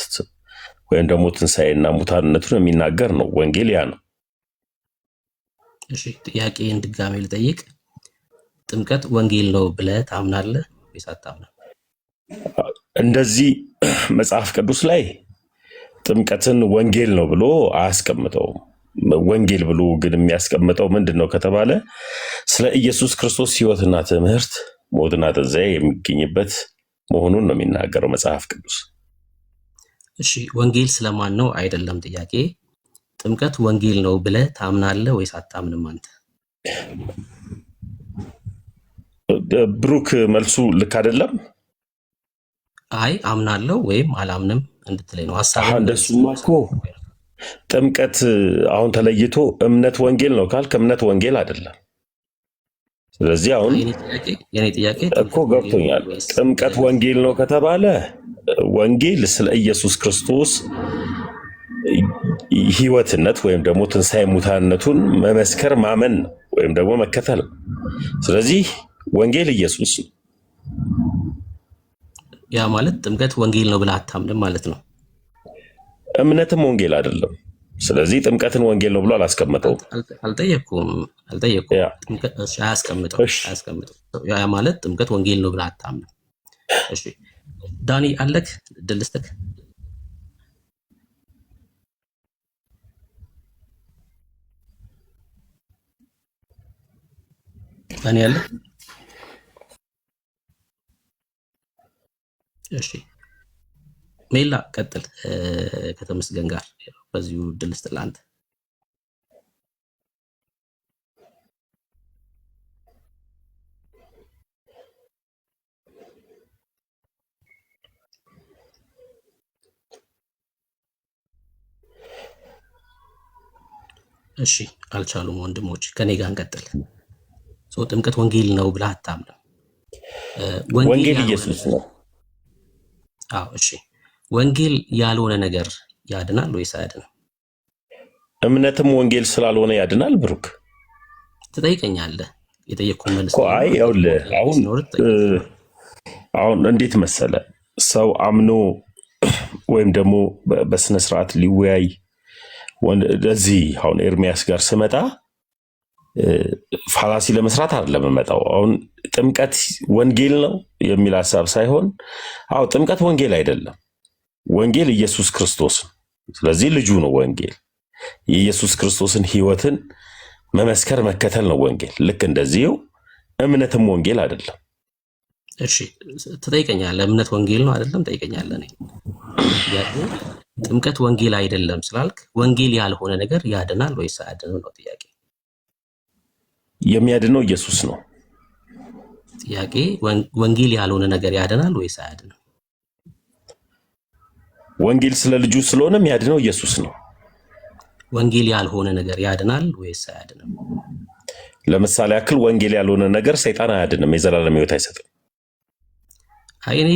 ወይም ደግሞ ትንሣኤና ሙታንነቱን የሚናገር ነው። ወንጌል ያ ነው። እሺ፣ ጥያቄን ድጋሜ ልጠይቅ። ጥምቀት ወንጌል ነው ብለህ ታምናለህ ወይስ አታምንም? እንደዚህ መጽሐፍ ቅዱስ ላይ ጥምቀትን ወንጌል ነው ብሎ አያስቀምጠውም። ወንጌል ብሎ ግን የሚያስቀምጠው ምንድን ነው ከተባለ ስለ ኢየሱስ ክርስቶስ ሕይወትና ትምህርት፣ ሞትና ትንሣኤ የሚገኝበት መሆኑን ነው የሚናገረው መጽሐፍ ቅዱስ። እሺ፣ ወንጌል ስለማን ነው አይደለም ጥያቄ። ጥምቀት ወንጌል ነው ብለህ ታምናለህ ወይስ አታምንም አንተ? ብሩክ መልሱ ልክ አይደለም። አይ አምናለሁ ወይም አላምንም እንድትለኝ ነው ሐሳብ። እንደሱማ እኮ ጥምቀት አሁን ተለይቶ እምነት ወንጌል ነው ካልክ እምነት ወንጌል አይደለም። ስለዚህ አሁን የኔ ጥያቄ እኮ ገብቶኛል። ጥምቀት ወንጌል ነው ከተባለ ወንጌል ስለ ኢየሱስ ክርስቶስ ሕይወትነት ወይም ደግሞ ትንሣኤ ሙታንነቱን መመስከር ማመን ነው ወይም ደግሞ መከተል ነው። ስለዚህ ወንጌል ኢየሱስ ነው። ያ ማለት ጥምቀት ወንጌል ነው ብለህ አታምንም ማለት ነው። እምነትም ወንጌል አይደለም። ስለዚህ ጥምቀትን ወንጌል ነው ብሎ አላስቀመጠውም። አልጠየቅኩም። አያስቀምጠው። ያ ማለት ጥምቀት ወንጌል ነው ብለህ አታምንም። እሺ ዳኒ አለክ እድል ልስጥክ። ዳኒ አለ? እሺ ሜላ ቀጥል። ከተመስገን ጋር በዚሁ እድል ስጥ ለአንተ። እሺ አልቻሉም ወንድሞች፣ ከኔ ጋር እንቀጥል። ጥምቀት ወንጌል ነው ብለህ አታምንም? ወንጌል ኢየሱስ ነው። አዎ እሺ፣ ወንጌል ያልሆነ ነገር ያድናል ወይስ አያድንም? እምነትም ወንጌል ስላልሆነ ያድናል። ብሩክ ትጠይቀኛለህ። የጠየቅኩህን መልስ። አይ ይኸውልህ፣ አሁን እንዴት መሰለ ሰው አምኖ ወይም ደግሞ በስነ ስርዓት ሊወያይ እዚህ አሁን ኤርሚያስ ጋር ስመጣ ፋላሲ ለመስራት አይደለም የምመጣው። አሁን ጥምቀት ወንጌል ነው የሚል ሀሳብ ሳይሆን፣ አዎ ጥምቀት ወንጌል አይደለም። ወንጌል ኢየሱስ ክርስቶስን፣ ስለዚህ ልጁ ነው ወንጌል። የኢየሱስ ክርስቶስን ሕይወትን መመስከር መከተል ነው ወንጌል። ልክ እንደዚሁ እምነትም ወንጌል አይደለም። እሺ ትጠይቀኛለህ፣ እምነት ወንጌል ነው አይደለም? ጠይቀኛለህ። እኔ ጥያቄ ጥምቀት ወንጌል አይደለም ስላልክ ወንጌል ያልሆነ ነገር ያድናል ወይስ አያድንም ነው ጥያቄ። የሚያድነው ኢየሱስ ነው። ጥያቄ ወንጌል ያልሆነ ነገር ያድናል ወይስ አያድንም? ወንጌል ስለ ልጁ ስለሆነ የሚያድነው ኢየሱስ ነው። ወንጌል ያልሆነ ነገር ያድናል ወይስ አያድንም? ለምሳሌ ያክል ወንጌል ያልሆነ ነገር ሰይጣን አያድንም፣ የዘላለም ሕይወት አይሰጥም። አይ እኔ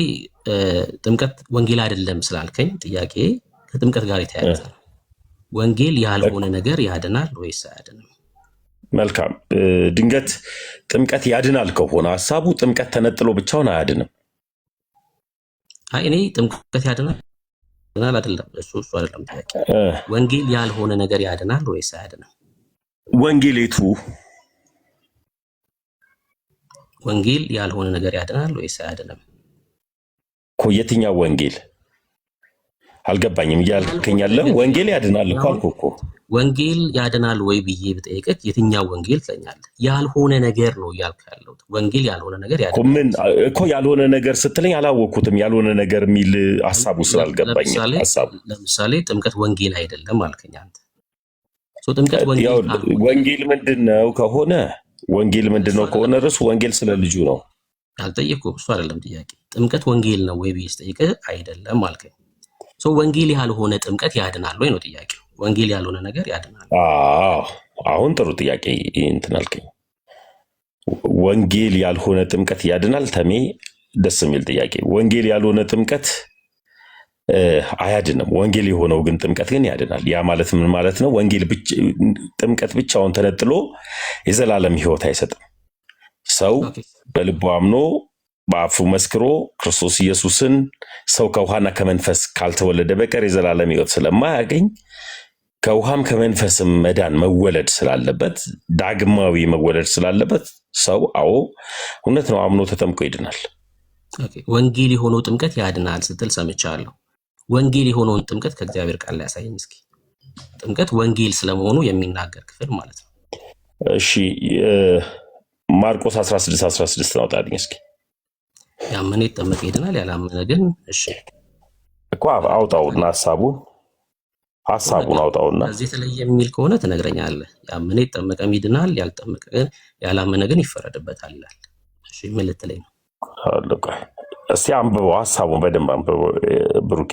ጥምቀት ወንጌል አይደለም ስላልከኝ ጥያቄ ከጥምቀት ጋር የተያያዘ ነው። ወንጌል ያልሆነ ነገር ያድናል ወይስ አያድንም? መልካም። ድንገት ጥምቀት ያድናል ከሆነ ሀሳቡ ጥምቀት ተነጥሎ ብቻውን አያድንም። አይ እኔ ጥምቀት ያድናል አይደለም፣ እሱ አይደለም ጥያቄ። ወንጌል ያልሆነ ነገር ያድናል ወይስ አያድንም? ወንጌሌቱ ወንጌል ያልሆነ ነገር ያድናል ወይስ አያድንም? እኮ የትኛው ወንጌል አልገባኝም እያልከኝ ያለ። ወንጌል ያድናል እኮ አልኩህ እኮ። ወንጌል ያድናል ወይ ብዬ ብጠይቅህ የትኛው ወንጌል ትለኛለህ? ያልሆነ ነገር ነው እያልኩ ያለሁት። ወንጌል ያልሆነ ነገር ያድናል ምን እኮ ያልሆነ ነገር ስትለኝ አላወቅኩትም። ያልሆነ ነገር የሚል ሀሳቡ ስላልገባኝ ሀሳቡ ለምሳሌ ጥምቀት ወንጌል አይደለም አልከኝ አንተ። ጥምቀት ወንጌል ምንድን ነው ከሆነ ወንጌል ምንድን ነው ከሆነ ርዕሱ ወንጌል ስለ ልጁ ነው። አልጠየቅኩም፣ እሱ አይደለም ጥያቄ። ጥምቀት ወንጌል ነው ወይ ብዬ ስጠይቅህ አይደለም አልከኝ። ወንጌል ያልሆነ ጥምቀት ያድናል ወይ ነው ጥያቄው። ወንጌል ያልሆነ ነገር ያድናል። አሁን ጥሩ ጥያቄ እንትን አልከኝ። ወንጌል ያልሆነ ጥምቀት ያድናል። ተሜ ደስ የሚል ጥያቄ። ወንጌል ያልሆነ ጥምቀት አያድንም። ወንጌል የሆነው ግን ጥምቀት ግን ያድናል። ያ ማለት ምን ማለት ነው? ወንጌል ጥምቀት ብቻውን ተነጥሎ የዘላለም ሕይወት አይሰጥም። ሰው በልቡ አምኖ በአፉ መስክሮ ክርስቶስ ኢየሱስን ሰው ከውሃና ከመንፈስ ካልተወለደ በቀር የዘላለም ሕይወት ስለማያገኝ ከውሃም ከመንፈስም መዳን መወለድ ስላለበት ዳግማዊ መወለድ ስላለበት ሰው እውነት ነው አምኖ ተጠምቆ ይድናል። ወንጌል የሆነው ጥምቀት ያድናል ስትል ሰምቻለሁ። ወንጌል የሆነውን ጥምቀት ከእግዚአብሔር ቃል ላይ ያሳየኝ እስኪ። ጥምቀት ወንጌል ስለመሆኑ የሚናገር ክፍል ማለት ነው። እሺ ማርቆስ 16:16 አውጣልኝ እስኪ። ያመነ ይጠመቅ ይድናል፣ ያላመነ ግን እሺ እኮ አውጣውና ሐሳቡን አውጣውና ከዚህ የተለየ የሚል ከሆነ ትነግረኛለህ። ያመነ ይጠመቅም ይድናል፣ ያላመነ ግን ይፈረድበታል ይላል። እሺ ምን ልትለኝ ነው? እስቲ አንብበው፣ ሐሳቡን በደንብ አንብበው ብሩኬ።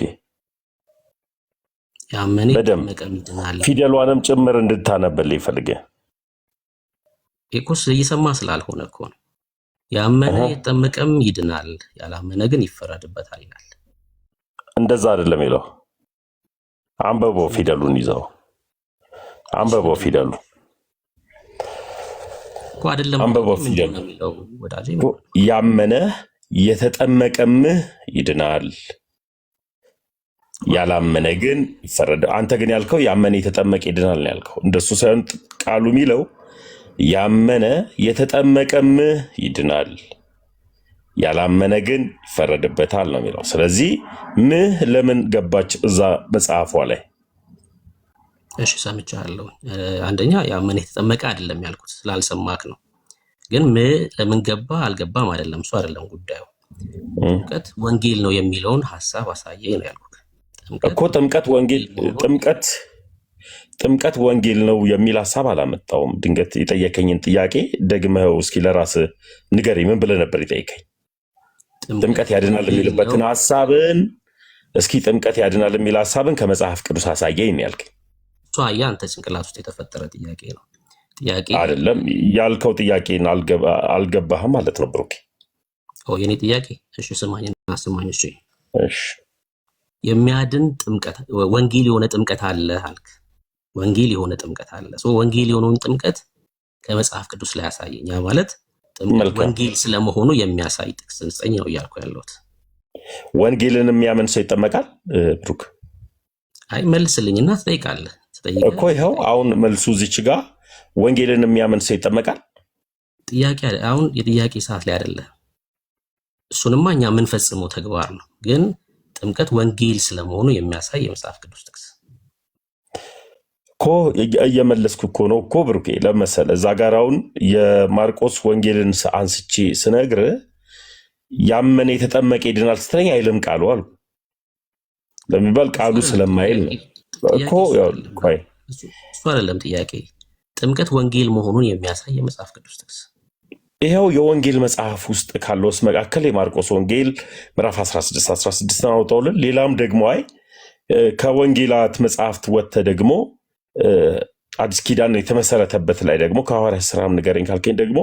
ያመነ ይጠመቅም ይድናል፣ ፊደሏንም ጭምር እንድታነበልኝ ፈልጌ እኮ እየሰማ ስላልሆነ እኮ ነው። ያመነ ይጠመቅም ይድናል፣ ያላመነ ግን ይፈረድበታል ይላል። እንደዛ አይደለም ይለው። አንብበው፣ ፊደሉን ይዘው አንብበው። ፊደሉ እኮ አይደለም አንብበው። ፊደሉ የሚለው ወዳጄ ያመነ የተጠመቀም ይድናል፣ ያላመነ ግን ይፈረድ። አንተ ግን ያልከው ያመነ የተጠመቀ ይድናል ነው ያልከው። እንደሱ ሳይሆን ቃሉ የሚለው ያመነ የተጠመቀም ይድናል፣ ያላመነ ግን ይፈረድበታል ነው የሚለው። ስለዚህ ለምን ገባች እዛ መጽሐፏ ላይ? እሺ ሰምቻለሁ። አንደኛ ያመነ የተጠመቀ አይደለም ያልኩት ስላልሰማክ ነው። ግን ለምን ገባ አልገባም አይደለም፣ እሱ አይደለም ጉዳዩ። ጥምቀት ወንጌል ነው የሚለውን ሐሳብ አሳየኝ ነው ያልኩት እኮ። ጥምቀት ወንጌል ነው የሚል ሐሳብ አላመጣውም። ድንገት የጠየከኝን ጥያቄ ደግመው እስኪ ለራስህ ንገረኝ። ምን ብለህ ነበር የጠየከኝ? ጥምቀት ያድናል የሚልበትን ሐሳብን እስኪ ጥምቀት ያድናል የሚል ሐሳብን ከመጽሐፍ ቅዱስ አሳየኝ ያልከኝ። እሱ አንተ ጭንቅላት ውስጥ የተፈጠረ ጥያቄ ነው። ጥያቄ አይደለም ያልከው ጥያቄን አልገባህም ማለት ነው ብሩኬ። የኔ ጥያቄ እሺ ስማኝ። እሺ እሺ የሚያድን ጥምቀት ወንጌል የሆነ ጥምቀት አለ አልክ። ወንጌል የሆነ ጥምቀት አለ። ወንጌል የሆነውን ጥምቀት ከመጽሐፍ ቅዱስ ላይ ያሳየኝ። ያ ማለት ጥምቀት ወንጌል ስለመሆኑ የሚያሳይ ጥቅስ ስጠኝ ነው እያልኩ ያለሁት። ወንጌልን የሚያምን ሰው ይጠመቃል ብሩክ? አይ መልስልኝና ትጠይቃለህ እኮ። ይኸው አሁን መልሱ እዚች ጋር ወንጌልን የሚያምን ሰው ይጠመቃል። ጥያቄ አሁን የጥያቄ ሰዓት ላይ አይደለም። እሱንማ እኛ የምንፈጽመው ተግባር ነው። ግን ጥምቀት ወንጌል ስለመሆኑ የሚያሳይ የመጽሐፍ ቅዱስ ጥቅስ እኮ እየመለስኩ እኮ ነው እኮ ብሩኬ። ለመሰለ እዛ ጋር አሁን የማርቆስ ወንጌልን አንስቼ ስነግር ያመነ የተጠመቀ ይድናል ስትለኝ አይልም ቃሉ አሉ ለሚባል ቃሉ ስለማይል ነው እኮ። እሱ አይደለም ጥያቄ። ጥምቀት ወንጌል መሆኑን የሚያሳይ የመጽሐፍ ቅዱስ ጥቅስ ይኸው የወንጌል መጽሐፍ ውስጥ ካለውስ መካከል የማርቆስ ወንጌል ምዕራፍ 16 አውጣውልን። ሌላም ደግሞ ከወንጌላት መጽሐፍት ወጥተ ደግሞ አዲስ ኪዳን የተመሰረተበት ላይ ደግሞ ከሐዋርያት ሥራ ንገረኝ ካልከኝ ደግሞ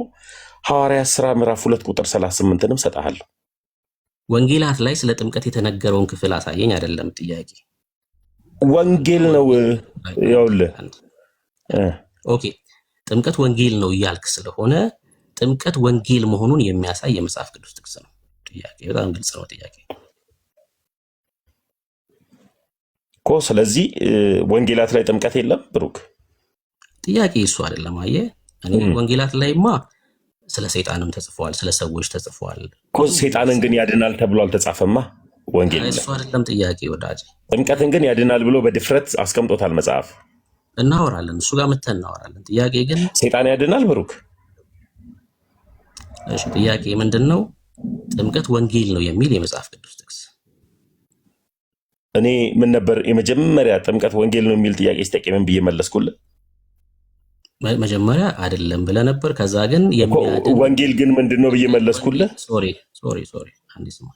ሐዋርያት ሥራ ምዕራፍ 2 ቁጥር 38ንም ሰጣለሁ። ወንጌላት ላይ ስለ ጥምቀት የተነገረውን ክፍል አሳየኝ አይደለም ጥያቄ። ወንጌል ነው ይኸውልህ። ኦኬ ጥምቀት ወንጌል ነው እያልክ ስለሆነ ጥምቀት ወንጌል መሆኑን የሚያሳይ የመጽሐፍ ቅዱስ ጥቅስ ነው። ጥያቄ በጣም ግልጽ ነው ጥያቄ እኮ። ስለዚህ ወንጌላት ላይ ጥምቀት የለም ብሩክ። ጥያቄ እሱ አይደለም። አየህ እኔ ወንጌላት ላይማ ስለ ሰይጣንም ተጽፏል፣ ስለ ሰዎች ተጽፏል እኮ። ሰይጣንን ግን ያድናል ተብሎ አልተጻፈማ ወንጌል ላይ። እሱ አይደለም ጥያቄ ወዳጅ። ጥምቀትን ግን ያድናል ብሎ በድፍረት አስቀምጦታል መጽሐፍ። እናወራለን፣ እሱ ጋር መተን እናወራለን። ጥያቄ ግን ሰይጣን ያድናል ብሩክ? እሺ ጥያቄ ምንድነው? ጥምቀት ወንጌል ነው የሚል የመጽሐፍ ቅዱስ ጥቅስ። እኔ ምን ነበር የመጀመሪያ ጥምቀት ወንጌል ነው የሚል ጥያቄ ስጠይቅ ምን ብዬ መለስኩልህ? መጀመሪያ አይደለም ብለህ ነበር። ከዛ ግን ወንጌል ግን ምንድነው ብዬ መለስኩልህ? ሶሪ አንዴ ስማ።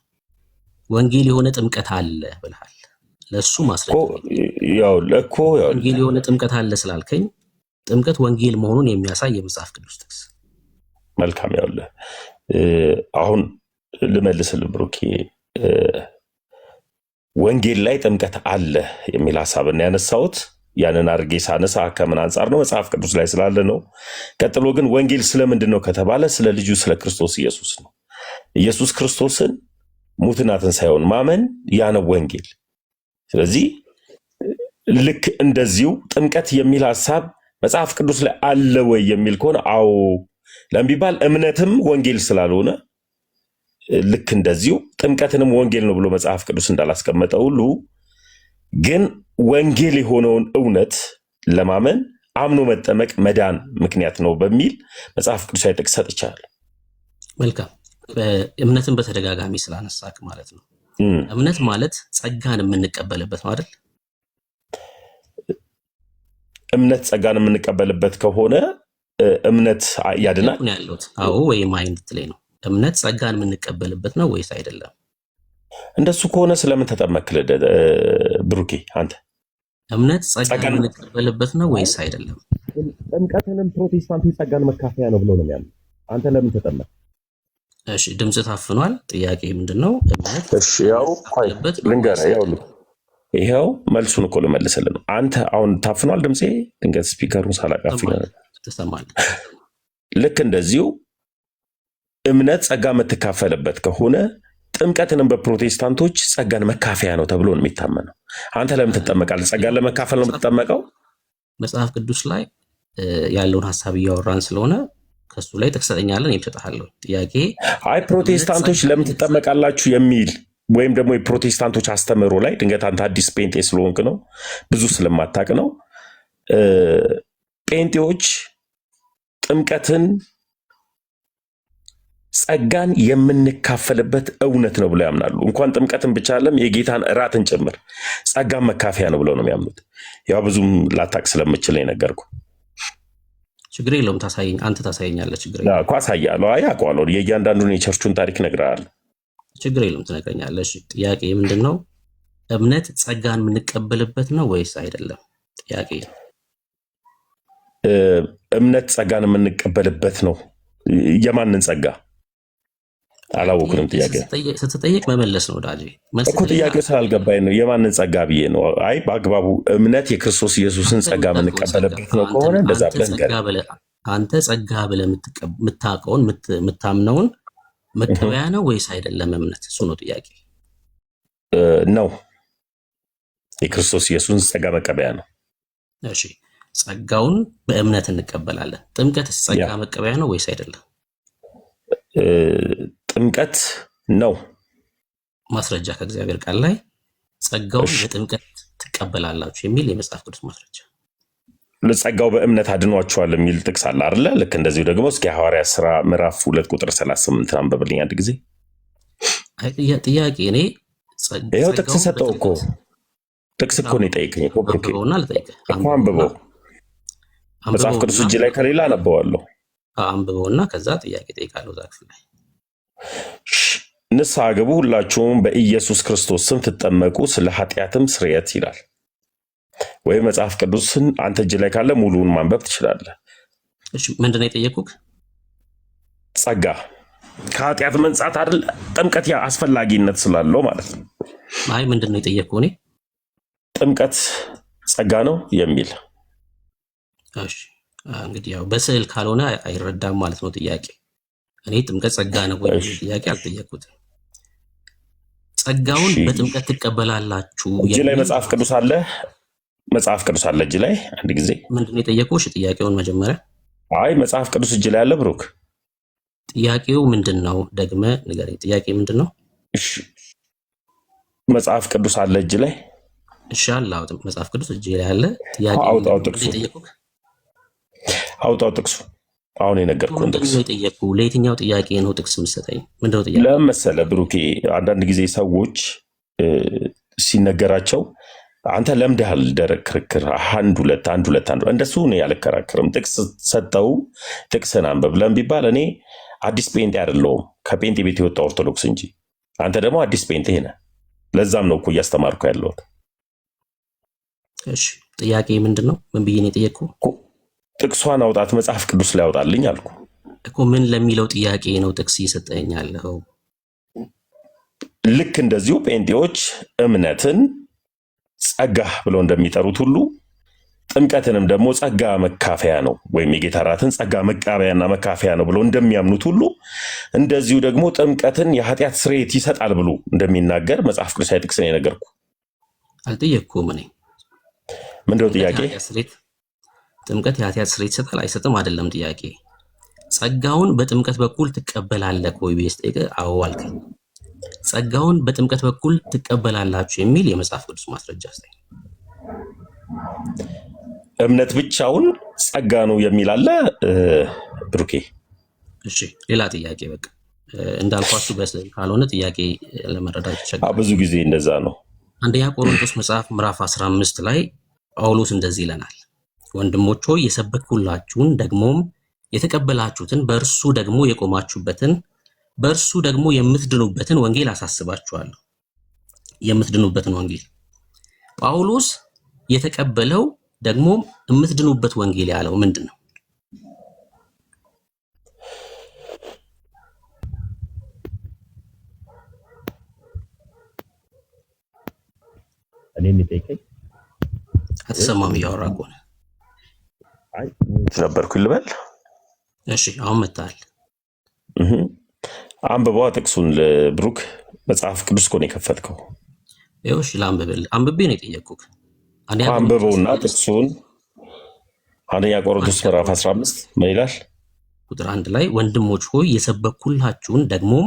ወንጌል የሆነ ጥምቀት አለ ብለሃል። ለሱ ማስረጃ ወንጌል የሆነ ጥምቀት አለ ስላልከኝ ጥምቀት ወንጌል መሆኑን የሚያሳይ የመጽሐፍ ቅዱስ ጥቅስ። መልካም ያውልህ። አሁን ልመልስልህ ብሩኬ። ወንጌል ላይ ጥምቀት አለ የሚል ሐሳብን ያነሳሁት ያንን አድርጌ ሳነሳ ከምን አንጻር ነው? መጽሐፍ ቅዱስ ላይ ስላለ ነው። ቀጥሎ ግን ወንጌል ስለምንድን ነው ከተባለ ስለ ልጁ ስለ ክርስቶስ ኢየሱስ ነው። ኢየሱስ ክርስቶስን ሙትና ትንሣኤውን ማመን ያ ነው ወንጌል። ስለዚህ ልክ እንደዚሁ ጥምቀት የሚል ሐሳብ መጽሐፍ ቅዱስ ላይ አለ ወይ የሚል ከሆነ አዎ ለሚባል እምነትም ወንጌል ስላልሆነ ልክ እንደዚሁ ጥምቀትንም ወንጌል ነው ብሎ መጽሐፍ ቅዱስ እንዳላስቀመጠ ሁሉ ግን ወንጌል የሆነውን እውነት ለማመን አምኖ መጠመቅ መዳን ምክንያት ነው በሚል መጽሐፍ ቅዱሳዊ ጥቅስ ሰጥቻለሁ። መልካም። እምነትን በተደጋጋሚ ስላነሳክ ማለት ነው። እምነት ማለት ጸጋን የምንቀበልበት ነው አይደል? እምነት ጸጋን የምንቀበልበት ከሆነ እምነት ያድናል ያሉት? አዎ ወይም አይ እንድትለኝ ነው። እምነት ጸጋን የምንቀበልበት ነው ወይስ አይደለም? እንደሱ ከሆነ ስለምን ተጠመቅክ ብሩኬ? አንተ እምነት ጸጋን የምንቀበልበት ነው ወይስ አይደለም? ጥምቀትንም ፕሮቴስታንቶች ጸጋን መካፈያ ነው ብሎ ነው የሚያምኑ። አንተ ለምን ተጠመቅ? እሺ ድምጽ ታፍኗል። ጥያቄ ምንድነው? እምነት እሺ ያው ልንገርህ፣ ይኸው መልሱን እኮ ልመልስልህ ነው። አንተ አሁን ታፍኗል ድምጼ፣ ድንገት ስፒከሩን ሳላቃፍ ተሰማል። ልክ እንደዚሁ እምነት ጸጋ የምትካፈልበት ከሆነ ጥምቀትንም በፕሮቴስታንቶች ጸጋን መካፈያ ነው ተብሎ ነው የሚታመነው። አንተ ለምን ትጠመቃለህ? ጸጋን ለመካፈል ነው የምትጠመቀው? መጽሐፍ ቅዱስ ላይ ያለውን ሐሳብ እያወራን ስለሆነ ከሱ ላይ ተሰጠኛለን ይምሰጣለሁ። ጥያቄ አይ ፕሮቴስታንቶች ለምን ትጠመቃላችሁ የሚል ወይም ደግሞ የፕሮቴስታንቶች አስተምህሮ ላይ ድንገት አንተ አዲስ ጴንጤ ስለሆንክ ነው ብዙ ስለማታውቅ ነው። ጴንጤዎች ጥምቀትን ጸጋን የምንካፈልበት እውነት ነው ብለው ያምናሉ። እንኳን ጥምቀትን ብቻ አይደለም የጌታን እራትን ጭምር ጸጋን መካፈያ ነው ብለው ነው የሚያምኑት። ያው ብዙም ላታውቅ ስለምችል ነገርኩ። ችግር የለውም ታሳየኝ፣ አንተ ታሳየኛለህ። ችግር የለውም እኮ አሳያለሁ። አይ አውቀዋለሁ፣ የእያንዳንዱን የቸርቹን ታሪክ እነግርሃለሁ። ችግር የለውም ትነግረኛለህ። እሺ ጥያቄ ምንድነው? እምነት ጸጋን የምንቀበልበት ነው ወይስ አይደለም? ጥያቄ እምነት ጸጋን የምንቀበልበት ነው። የማንን ጸጋ አላወኩንም። ጥያቄ ስትጠይቅ መመለስ ነው ዳጄ እኮ። ጥያቄው ስላልገባኝ ነው የማንን ጸጋ ብዬ ነው። አይ በአግባቡ እምነት የክርስቶስ ኢየሱስን ጸጋ የምንቀበልበት ነው ከሆነ እንደዛ ብለን አንተ ጸጋ ብለህ የምታውቀውን የምታምነውን መቀበያ ነው ወይስ አይደለም? እምነት እሱ ነው ጥያቄ። ነው የክርስቶስ ኢየሱስን ጸጋ መቀበያ ነው። እሺ ጸጋውን በእምነት እንቀበላለን። ጥምቀትስ ጸጋ መቀበያ ነው ወይስ አይደለም? ጥምቀት ነው ማስረጃ ከእግዚአብሔር ቃል ላይ ጸጋውን በጥምቀት ትቀበላላችሁ የሚል የመጽሐፍ ቅዱስ ማስረጃ። ለጸጋው በእምነት አድኗቸዋል የሚል ጥቅስ አለ አይደለ? ልክ እንደዚሁ ደግሞ እስኪ ሐዋርያት ሥራ ምዕራፍ 2 ቁጥር 38 አንብብልኝ አንድ ጊዜ። ጥያቄ እኔ ይኸው ጥቅስ ሰጠው እኮ ጥቅስ እኮ ነው የጠየቀኝ እኮ ብሩኬ። አንብበው መጽሐፍ ቅዱስ እጅ ላይ ከሌላ አነበዋለሁ። አንብበውና ከዛ ጥያቄ ጠይቃለሁ። እዛ ክፍል ላይ ንስሐ ግቡ ሁላችሁም በኢየሱስ ክርስቶስ ስም ትጠመቁ ስለ ኃጢአትም ስርየት ይላል። ወይ መጽሐፍ ቅዱስን አንተ እጅ ላይ ካለ ሙሉውን ማንበብ ትችላለህ። እሺ ምንድነው የጠየቁክ? ጸጋ ከኃጢአት መንጻት አይደል? ጥምቀት ያ አስፈላጊነት ስላለው ማለት ነው። አይ ምንድነው የጠየቁህ? እኔ ጥምቀት ጸጋ ነው የሚል። እሺ እንግዲህ ያው በስዕል ካልሆነ አይረዳም ማለት ነው ጥያቄ። እኔ ጥምቀት ጸጋ ነው ወይ ጥያቄ አልጠየቁትም። ጸጋውን በጥምቀት ትቀበላላችሁ እጅ ላይ መጽሐፍ ቅዱስ አለ? መጽሐፍ ቅዱስ አለ እጅ ላይ? አንድ ጊዜ ምንድነው የጠየቁህ? እሺ ጥያቄውን መጀመሪያ። አይ መጽሐፍ ቅዱስ እጅ ላይ አለ ብሩክ? ጥያቄው ምንድነው? ደግመህ ንገረኝ። ጥያቄ ምንድነው? እሺ መጽሐፍ ቅዱስ አለ እጅ ላይ? እሺ አለ። መጽሐፍ ቅዱስ እጅ ላይ አለ። ጥያቄ አውጣው ጥቅሱ። አውጣው ጥቅሱ። አሁን የነገርኩህን ጥቅስ የጠየቁህ ለየትኛው ጥያቄ ነው ጥቅስ የምትሰጠኝ? ምንድነው ጥያቄ? ለምን መሰለህ ብሩኬ፣ አንዳንድ ጊዜ ሰዎች ሲነገራቸው አንተ ለምደሃል ደረቅ ክርክር፣ አንድ ሁለት እንደሱ ነው ያልከራከርም። ጥቅስ ሰጠው ጥቅስን አንብብ ለምን ቢባል እኔ አዲስ ጴንጤ አይደለሁም ከጴንጤ ቤት የወጣ ኦርቶዶክስ እንጂ፣ አንተ ደግሞ አዲስ ጴንጤ ነህ። ለዛም ነው እኮ እያስተማርኩ ያለሁት። እሺ ጥያቄ ምንድነው? ምን ብዬ ነው የጠየቅኩህ? ጥቅሷን አውጣት መጽሐፍ ቅዱስ ላይ አውጣልኝ አልኩ እኮ። ምን ለሚለው ጥያቄ ነው ጥቅስ እየሰጠኸኝ ያለኸው? ልክ እንደዚሁ ጴንጤዎች እምነትን ጸጋ ብለው እንደሚጠሩት ሁሉ ጥምቀትንም ደግሞ ጸጋ መካፈያ ነው ወይም የጌታ እራትን ጸጋ መቃበያና መካፈያ ነው ብለው እንደሚያምኑት ሁሉ እንደዚሁ ደግሞ ጥምቀትን የኃጢአት ስርየት ይሰጣል ብሎ እንደሚናገር መጽሐፍ ቅዱሳዊ ጥቅስ ነው የነገርኩህ። አልጠየቅኩም እኔ። ምንድነው ጥያቄ? ጥምቀት የኃጢአት ስርየት ይሰጣል አይሰጥም አይደለም ጥያቄ። ጸጋውን በጥምቀት በኩል ትቀበላለህ ወይ ብዬ ስጠይቅህ አዎ አልከኝ። ጸጋውን በጥምቀት በኩል ትቀበላላችሁ የሚል የመጽሐፍ ቅዱስ ማስረጃ አስተኝ። እምነት ብቻውን ጸጋ ነው የሚል አለ ብሩኬ? እሺ ሌላ ጥያቄ። በቃ እንዳልኳችሁ በስዕል ካልሆነ ጥያቄ ለመረዳት ይቸግራል። ብዙ ጊዜ እንደዛ ነው። አንደኛ ቆሮንቶስ መጽሐፍ ምዕራፍ 15 ላይ ጳውሎስ እንደዚህ ይለናል፣ ወንድሞች ሆይ የሰበክሁላችሁን ደግሞም የተቀበላችሁትን በእርሱ ደግሞ የቆማችሁበትን በእርሱ ደግሞ የምትድኑበትን ወንጌል አሳስባችኋለሁ። የምትድኑበትን ወንጌል ጳውሎስ የተቀበለው ደግሞ የምትድኑበት ወንጌል ያለው ምንድን ነው? እኔ የሚጠይቀኝ አትሰማም እያወራ ከሆነ ነበርኩ ልበል። እሺ አሁን መጣል አንብበዋ ጥቅሱን ብሩክ። መጽሐፍ ቅዱስ እኮ ነው የከፈትከው። ይኸው እሺ ላንብብልህ። አንብቤ ነው የጠየቅኩህ። አንብበውና ጥቅሱን አንደኛ ቆሮንቶስ ምዕራፍ 15 ምን ይላል? ቁጥር 1 ላይ ወንድሞች ሆይ የሰበኩላችሁን ደግሞም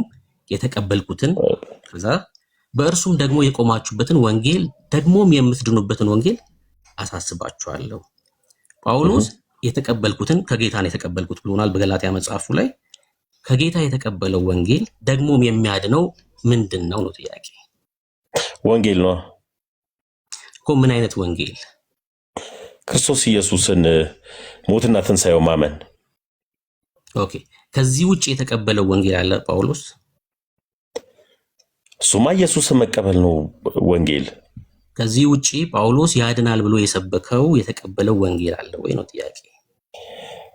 የተቀበልኩትን ከዛ በእርሱም ደግሞ የቆማችሁበትን ወንጌል ደግሞም የምትድኑበትን ወንጌል አሳስባችኋለሁ። ጳውሎስ የተቀበልኩትን ከጌታ ነው የተቀበልኩት ብሎናል በገላትያ መጽሐፉ ላይ። ከጌታ የተቀበለው ወንጌል ደግሞም የሚያድነው ምንድን ነው ነው ጥያቄ። ወንጌል ነው እኮ። ምን አይነት ወንጌል? ክርስቶስ ኢየሱስን ሞትና ትንሣኤው ማመን። ኦኬ። ከዚህ ውጭ የተቀበለው ወንጌል አለ ጳውሎስ? እሱማ ኢየሱስን መቀበል ነው ወንጌል። ከዚህ ውጭ ጳውሎስ ያድናል ብሎ የሰበከው የተቀበለው ወንጌል አለ ወይ ነው ጥያቄ።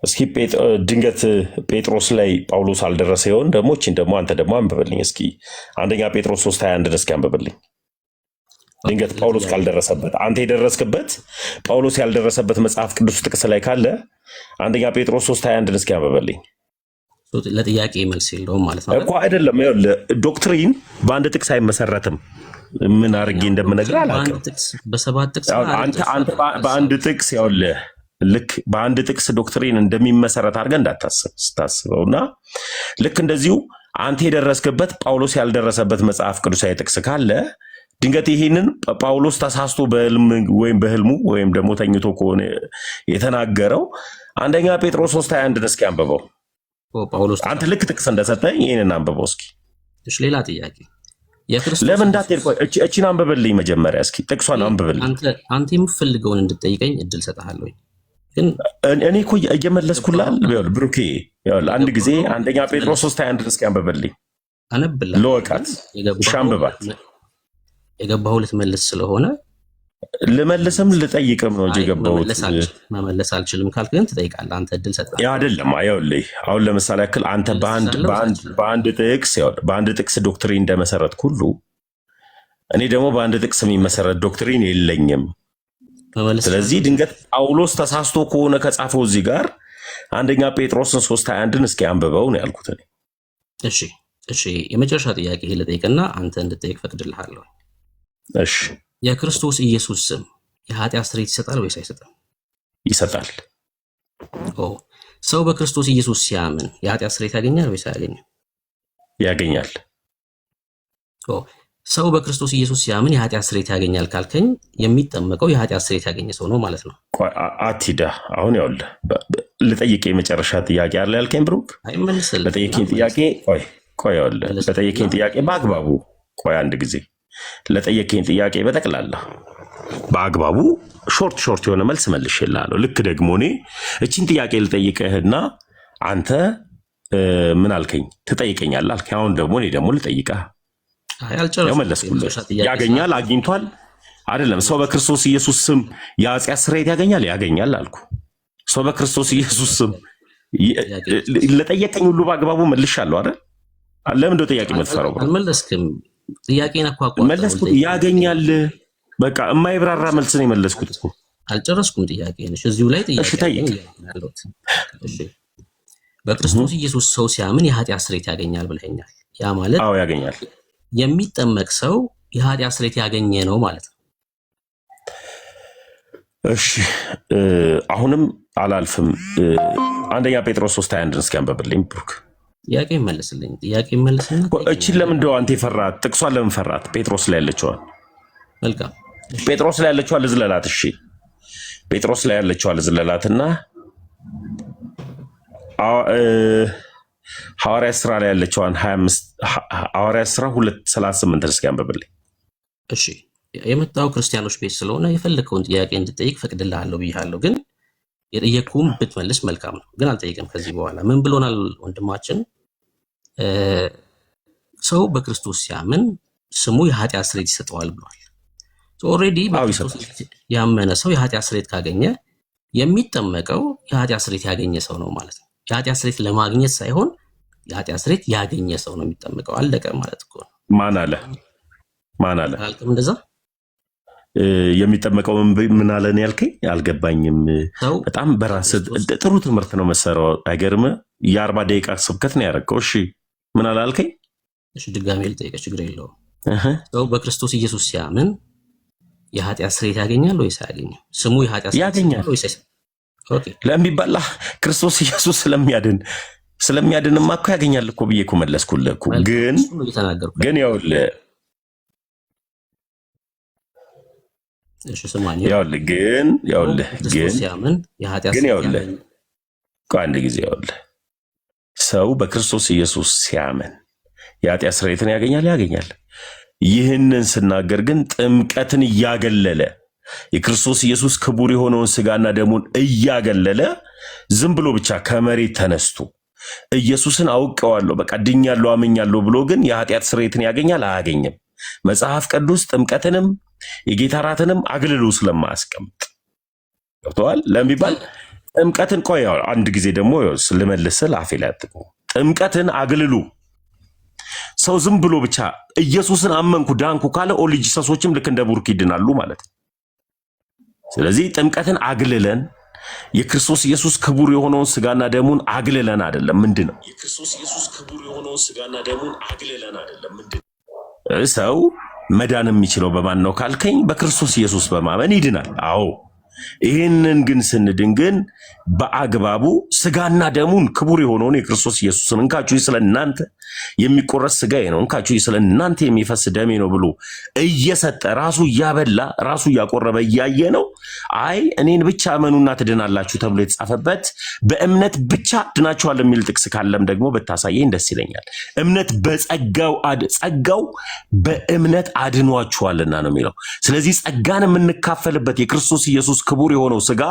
እስኪ ድንገት ጴጥሮስ ላይ ጳውሎስ አልደረሰ ይሆን? ደግሞ እቺን ደግሞ አንተ ደግሞ አንብብልኝ እስኪ አንደኛ ጴጥሮስ 3:21 እስኪ አንብብልኝ። ድንገት ጳውሎስ ካልደረሰበት አንተ የደረስክበት ጳውሎስ ያልደረሰበት መጽሐፍ ቅዱስ ጥቅስ ላይ ካለ አንደኛ ጴጥሮስ 3:21 እስኪ አንብብልኝ። ለጥያቄ መልስ የለውም ማለት ነው እኮ አይደለም። ዶክትሪን በአንድ ጥቅስ አይመሰረትም። ምን አድርጌ እንደምነግርህ አላውቅም። በሰባት ጥቅስ አንተ በአንድ ጥቅስ ያውልህ ልክ በአንድ ጥቅስ ዶክትሪን እንደሚመሰረት አድርገህ እንዳታስብ ስታስበውና ልክ እንደዚሁ አንተ የደረስክበት ጳውሎስ ያልደረሰበት መጽሐፍ ቅዱሳዊ ጥቅስ ካለ ድንገት ይሄንን ጳውሎስ ተሳስቶ በህልም ወይም በህልሙ ወይም ደግሞ ተኝቶ ከሆነ የተናገረው አንደኛ ጴጥሮስ 3:21 እስኪ አንብበው። ጳውሎስ አንተ ልክ ጥቅስ እንደሰጠኝ ይሄንን አንብበው እስኪ። እሺ ሌላ ጥያቄ የክርስቶስ ለምን እንዳትሄድ ቆይ እቺን አንብብልኝ መጀመሪያ እስኪ ጥቅሷን አንብብልኝ። አንተ የምትፈልገውን እንድጠይቀኝ እድል ሰጥሃለሁ። ግን እኔ እኮ እየመለስኩላል ብሩኬ። አንድ ጊዜ አንደኛ ጴጥሮስ 3:21 እስኪ አንብብልኝ አነብልህ ለወቃት ሻምብባት የገባው ልትመልስ ስለሆነ ልመልስም ልጠይቅም ነው እንጂ የገባሁት መመለስ አልችልም ካልክ ግን ትጠይቃለህ። አንተ እድል ሰጥሃለሁ። ያ አይደለም አይውልህ። አሁን ለምሳሌ ያክል አንተ በአንድ ጥቅስ ዶክትሪን እንደመሰረት ሁሉ እኔ ደግሞ በአንድ ጥቅስ የሚመሰረት ዶክትሪን የለኝም። ስለዚህ ድንገት ጳውሎስ ተሳስቶ ከሆነ ከጻፈው እዚህ ጋር አንደኛ ጴጥሮስን 3:21 እስኪ አንብበው ነው ያልኩት እኔ። እሺ የመጨረሻ ጥያቄ ይሄ ልጠይቅና አንተ እንድጠይቅ ፈቅድልሃለሁ። እሺ የክርስቶስ ኢየሱስ ስም የኃጢአት ስርየት ይሰጣል ወይስ አይሰጥም? ይሰጣል። ሰው በክርስቶስ ኢየሱስ ሲያምን የኃጢአት ስርየት ያገኛል ወይስ አያገኝም? ያገኛል። ሰው በክርስቶስ ኢየሱስ ሲያምን የኃጢአት ስርየት ያገኛል ካልከኝ የሚጠመቀው የኃጢአት ስርየት ያገኘ ሰው ነው ማለት ነው። አቲዳ አሁን ያውልህ ልጠይቅ የመጨረሻ ጥያቄ አለ ያልከኝ ብሩክ። አይመልስልህ። ለጠየቀኝ ጥያቄ ቆይ ያውልህ ለጠየቀኝ ጥያቄ በአግባቡ ቆይ አንድ ጊዜ ለጠየቀኝ ጥያቄ በጠቅላላ በአግባቡ ሾርት የሆነ መልስ መልሼልሃለሁ። ልክ ደግሞ እኔ እቺን ጥያቄ ልጠይቅህና አንተ ምን አልከኝ ትጠይቀኛለህ አልከኝ። አሁን ደግሞ እኔ ደግሞ ልጠይቅህ መለስኩልህ። ያገኛል አግኝቷል አይደለም። ሰው በክርስቶስ ኢየሱስ ስም የኃጢአት ስርየት ያገኛል አልኩ። ሰው በክርስቶስ ኢየሱስ ስም ለጠየቀኝ ሁሉ በአግባቡ መልሻለሁ አይደል? ለምን እንደው ጥያቄ የምትፈራው? አልመለስክም። ጥያቄን መለስኩት። ያገኛል በቃ የማይብራራ መልስ ነው የመለስኩት እኮ። አልጨረስኩም ጥያቄን። እዚሁ ላይ ጥያቄ በክርስቶስ ኢየሱስ ሰው ሲያምን የኃጢአት ስርየት ያገኛል ብለኸኛል። ያ ማለት አዎ ያገኛል። የሚጠመቅ ሰው የኃጢአት ስርየት ያገኘ ነው ማለት ነው። እሺ አሁንም አላልፍም። አንደኛ ጴጥሮስ 3:21 እስኪ አንብብልኝ ብሩክ። ጥያቄ መልስልኝ። ጥያቄ መልስና እቺን ለምን እንደው አንተ ፈራት? ጥቅሷን ለምን ፈራት? ጴጥሮስ ላይ ያለችዋል። መልካም ጴጥሮስ ላይ ያለችዋል ዝለላት። እሺ ጴጥሮስ ላይ ያለችዋል ዝለላትና ሐዋርያት ሥራ ላይ ያለችዋን 25 ሐዋርያት ሥራ 2:38 እስኪ አንብብልኝ። እሺ የመጣው ክርስቲያኖች ቤት ስለሆነ የፈለከውን ጥያቄ እንድጠይቅ ፈቅድልሃለሁ ብያለሁ። ግን የጠየቅኩም ብትመልስ መልካም ነው። ግን አልጠይቅም ከዚህ በኋላ። ምን ብሎናል ወንድማችን? ሰው በክርስቶስ ሲያምን ስሙ የኃጢአት ስርየት ይሰጠዋል ብሏል። ኦልሬዲ በክርስቶስ ያመነ ሰው የኃጢአት ስርየት ካገኘ የሚጠመቀው የኃጢአት ስርየት ያገኘ ሰው ነው ማለት ነው። የኃጢአት ስርየት ለማግኘት ሳይሆን የኃጢአት ስርየት ያገኘ ሰው ነው የሚጠመቀው። አለቀ ማለት እኮ ነው። ማን አለ አልክም? እንደዛ የሚጠመቀው ምን አለ ነው ያልከኝ? አልገባኝም። በጣም በራስህ ጥሩ ትምህርት ነው መሰራው። አይገርም? የ40 ደቂቃ ስብከት ነው ያደረገው። እሺ ምን አለ አልከኝ? እሺ ድጋሜ ልጠይቅህ፣ ችግር የለውም። ሰው በክርስቶስ ኢየሱስ ሲያምን የኃጢአት ስርየት ያገኛል ወይስ አያገኝም? ስሙ የኃጢአት ስርየት ያገኛል ወይስ? ኦኬ ለሚባላ ክርስቶስ ኢየሱስ ስለሚያድንማ እኮ ያገኛል እኮ ብዬ እኮ መለስኩልህ እኮ። ግን ያውልህ አንድ ጊዜ ሰው በክርስቶስ ኢየሱስ ሲያምን የኃጢአት ስርየትን ያገኛል። ይህንን ስናገር ግን ጥምቀትን እያገለለ የክርስቶስ ኢየሱስ ክቡር የሆነውን ስጋና ደሙን እያገለለ ዝም ብሎ ብቻ ከመሬት ተነስቶ ኢየሱስን አውቀዋለሁ በቃ ድኛለሁ አምኛለሁ ብሎ ግን የኃጢአት ስርየትን ያገኛል አያገኝም? መጽሐፍ ቅዱስ ጥምቀትንም የጌታ እራትንም አግልሎ ስለማያስቀምጥ ገብቶሃል ለሚባል ጥምቀትን ቆይ አንድ ጊዜ ደግሞ ልመልስ አፌ ላይ አጥቆ ጥምቀትን አግልሎ ሰው ዝም ብሎ ብቻ ኢየሱስን አመንኩ ዳንኩ ካለ ኦል ጂሰሶችም ልክ እንደ ቡርክ ይድናሉ ማለት ነው። ስለዚህ ጥምቀትን አግልለን የክርስቶስ ኢየሱስ ክቡር የሆነውን ስጋና ደሙን አግልለን አይደለም። ምንድነው የክርስቶስ ኢየሱስ ክቡር የሆነውን ስጋና ደሙን አግልለን አይደለም። ምንድነው ሰው መዳን የሚችለው በማን ነው ካልከኝ በክርስቶስ ኢየሱስ በማመን ይድናል። አዎ ይህንን ግን ስንድን ግን በአግባቡ ስጋና ደሙን ክቡር የሆነውን የክርስቶስ ኢየሱስን እንካችሁ ስለ እናንተ የሚቆረስ ስጋዬ ነው፣ እንካችሁ ስለ እናንተ የሚፈስ ደሜ ነው ብሎ እየሰጠ ራሱ እያበላ ራሱ እያቆረበ እያየ ነው። አይ እኔን ብቻ እመኑና ትድናላችሁ ተብሎ የተጻፈበት በእምነት ብቻ ድናችኋል የሚል ጥቅስ ካለም ደግሞ ብታሳየኝ ደስ ይለኛል። እምነት ጸጋው በእምነት አድኗችኋልና ነው የሚለው። ስለዚህ ጸጋን የምንካፈልበት የክርስቶስ ኢየሱስ ክቡር የሆነው ስጋ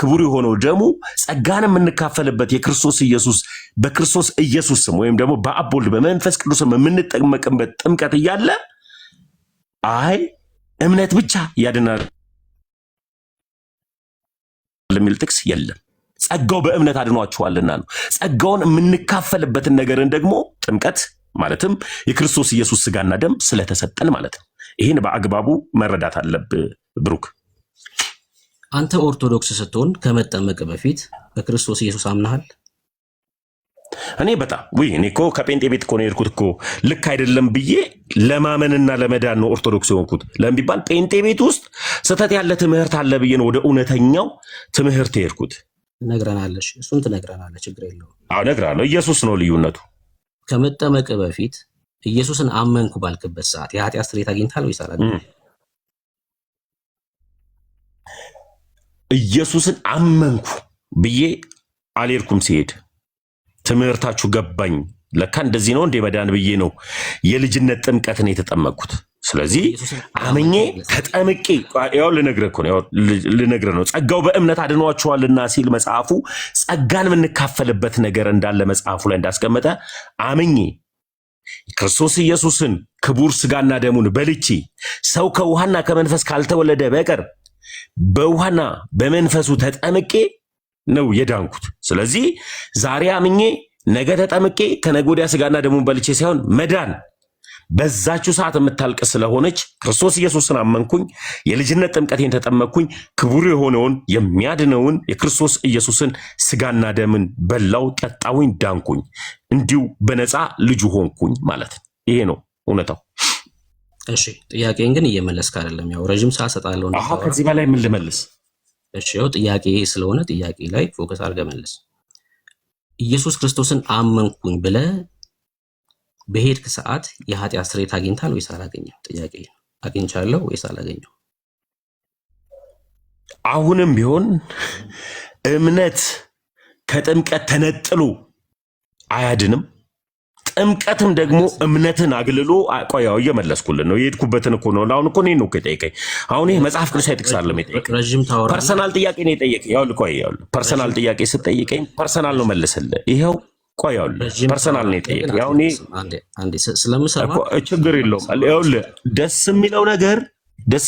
ክቡር የሆነው ደሙ ጸጋን የምንካፈልበት የክርስቶስ ኢየሱስ በክርስቶስ ኢየሱስ ስም ወይም ደግሞ በአብ ወልድ በመንፈስ ቅዱስ የምንጠመቅበት ጥምቀት እያለ አይ እምነት ብቻ ያድናል የሚል ጥቅስ የለም። ጸጋው በእምነት አድኗችኋልና ነው። ጸጋውን የምንካፈልበትን ነገርን ደግሞ ጥምቀት ማለትም የክርስቶስ ኢየሱስ ስጋና ደም ስለተሰጠን ማለት ነው። ይህን በአግባቡ መረዳት አለብህ ብሩክ። አንተ ኦርቶዶክስ ስትሆን ከመጠመቅ በፊት በክርስቶስ ኢየሱስ አምናሃል? እኔ በጣም እኔ እኮ ከጴንጤ ቤት እኮ ነው የሄድኩት እኮ ልክ አይደለም ብዬ ለማመንና ለመዳን ነው ኦርቶዶክስ የሆንኩት። ለምን ቢባል ጴንጤ ቤት ውስጥ ስህተት ያለ ትምህርት አለ ብዬ ነው ወደ እውነተኛው ትምህርት የሄድኩት። ነግረናለሽ፣ እሱን ትነግረናለህ፣ ችግር የለውም። አዎ እነግርሃለሁ። ኢየሱስ ነው ልዩነቱ። ከመጠመቅ በፊት ኢየሱስን አመንኩ ባልክበት ሰዓት የኃጢአት ስርየት አግኝታል ወይስ አላገኘህም? ኢየሱስን አመንኩ ብዬ አልሄድኩም። ሲሄድ ትምህርታችሁ ገባኝ፣ ለካ እንደዚህ ነው እንደ መዳን ብዬ ነው የልጅነት ጥምቀትን የተጠመቅኩት። ስለዚህ አምኜ ተጠምቄ ያው ልነግርህ ነው ጸጋው በእምነት አድኗችኋልና ሲል መጽሐፉ ጸጋን የምንካፈልበት ነገር እንዳለ መጽሐፉ ላይ እንዳስቀመጠ አምኜ ክርስቶስ ኢየሱስን ክቡር ስጋና ደሙን በልቼ ሰው ከውሃና ከመንፈስ ካልተወለደ በቀር በውሃና በመንፈሱ ተጠምቄ ነው የዳንኩት። ስለዚህ ዛሬ አምኜ ነገ ተጠምቄ ከነገ ወዲያ ስጋና ደሙን በልቼ ሳይሆን መዳን በዛችሁ ሰዓት የምታልቅ ስለሆነች ክርስቶስ ኢየሱስን አመንኩኝ፣ የልጅነት ጥምቀቴን ተጠመቅኩኝ፣ ክቡር የሆነውን የሚያድነውን የክርስቶስ ኢየሱስን ስጋና ደምን በላው፣ ጠጣውኝ፣ ዳንኩኝ፣ እንዲሁ በነፃ ልጁ ሆንኩኝ ማለት ነው። ይሄ ነው እውነታው። እሺ ጥያቄን ግን እየመለስክ አይደለም። ያው ረጅም ሰዓት ሰጣለሁ። ከዚህ በላይ ምን ልመልስ? እሺ ያው ጥያቄ ስለሆነ ጥያቄ ላይ ፎከስ አድርገህ መልስ። ኢየሱስ ክርስቶስን አመንኩኝ ብለህ በሄድክ ሰዓት የኃጢአት ስርየት አግኝታል ወይስ አላገኘም? ጥያቄ አግኝቻለሁ ወይስ አላገኘው? አሁንም ቢሆን እምነት ከጥምቀት ተነጥሎ አያድንም። ጥምቀትም ደግሞ እምነትን አግልሎ ቆያው እየመለስኩልን ነው። የሄድኩበትን እኮ ነው። አሁን እኮ ነው የጠየቀኝ። አሁን ይሄ መጽሐፍ ቅዱስ አይተክሳለም የጠየቀኝ ፐርሰናል ጥያቄ ነው የጠየቀኝ። ያው ፐርሰናል ጥያቄ ስትጠይቀኝ ፐርሰናል ነው መልስልህ። ይሄው ቆያው ፐርሰናል ነው የጠየቀኝ። ያው እኔ ስለምሰማ ችግር የለውም። ይኸውልህ ደስ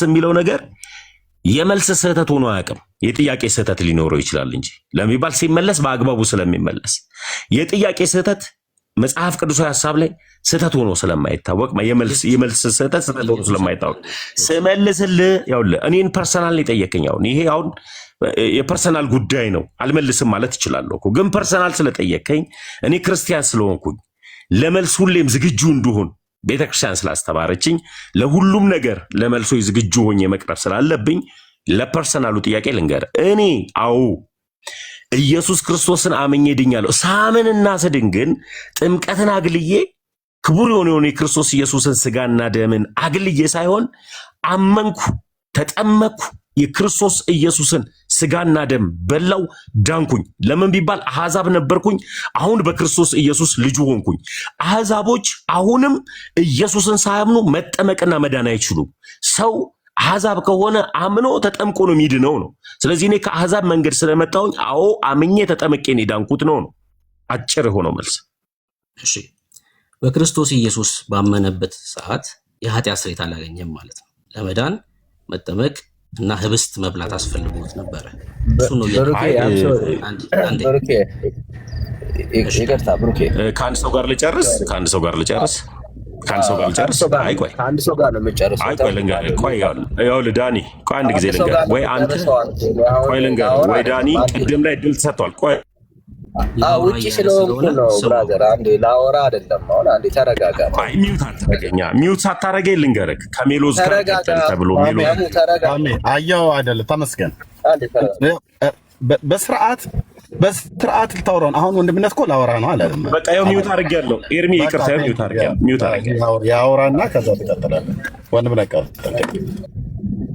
የሚለው ነገር የመልስ ስህተት ሆኖ አያውቅም። የጥያቄ ስህተት ሊኖረው ይችላል እንጂ ለሚባል ሲመለስ በአግባቡ ስለሚመለስ የጥያቄ ስህተት መጽሐፍ ቅዱሳዊ ሐሳብ ላይ ስህተት ሆኖ ስለማይታወቅ የመልስ ስህተት ሆኖ ስለማይታወቅ ስመልስልህ ያውልህ እኔን ፐርሰናል ነው የጠየቀኝ። አሁን ይሄ አሁን የፐርሰናል ጉዳይ ነው አልመልስም ማለት እችላለሁ እኮ ግን ፐርሰናል ስለጠየቀኝ እኔ ክርስቲያን ስለሆንኩኝ ለመልስ ሁሌም ዝግጁ እንድሆን ቤተክርስቲያን ስላስተማረችኝ ለሁሉም ነገር ለመልሶች ዝግጁ ሆኜ መቅረብ ስላለብኝ ለፐርሰናሉ ጥያቄ ልንገር። እኔ ኢየሱስ ክርስቶስን አምኜ ድኛለሁ። ሳምንና ስድን ግን ጥምቀትን አግልዬ ክቡር የሆነውን የክርስቶስ ኢየሱስን ስጋና ደምን አግልዬ ሳይሆን አመንኩ፣ ተጠመኩ፣ የክርስቶስ ኢየሱስን ስጋና ደም በላው፣ ዳንኩኝ። ለምን ቢባል አሕዛብ ነበርኩኝ፣ አሁን በክርስቶስ ኢየሱስ ልጁ ሆንኩኝ። አሕዛቦች አሁንም ኢየሱስን ሳያምኑ መጠመቅና መዳን አይችሉም። ሰው አሕዛብ ከሆነ አምኖ ተጠምቆ ነው የሚድነው ነው። ስለዚህ እኔ ከአሕዛብ መንገድ ስለመጣሁኝ አምኜ ተጠምቄን የዳንኩት ነው። አጭር የሆነው መልስ። እሺ በክርስቶስ ኢየሱስ ባመነበት ሰዓት የኃጢአት ስርየት አላገኘም ማለት ነው። ለመዳን መጠመቅ እና ህብስት መብላት አስፈልጎት ነበረ። እሱ ነው ከአንድ ሰው ጋር ልጨርስ። ከአንድ ሰው ጋር ነው የምጨርሰው። ይኸውልህ ዳኒ፣ ቆይ አንድ ጊዜ ልንገርህ። ወይ አንተ ቆይ ልንገርህ፣ ወይ ዳኒ ቅድም ላይ ድል ተሰጥቷል። ቆይ ውጭ ስለሆንኩ ነው ብራዘር፣ አንዴ ላወራ አይደለም። አሁን አንዴ ተረጋጋ። ቆይ ሚውት ሳታረገኝ ልንገርህ። ከሜሎዝ ጋር ተብሎ ሜሎዝ አየው አይደል? ተመስገን አንዴ ተረጋጋ። በስርዓት ልታወራውን አሁን ወንድምነት እኮ ላወራ ነው አለ። በቃ ያው ሚውት አድርጌያለሁ። ኤርሚ ይቅርታ፣ ሚውት አድርጌያለሁ። ያወራና ከዛ ትቀጥላለህ። ወንድምነት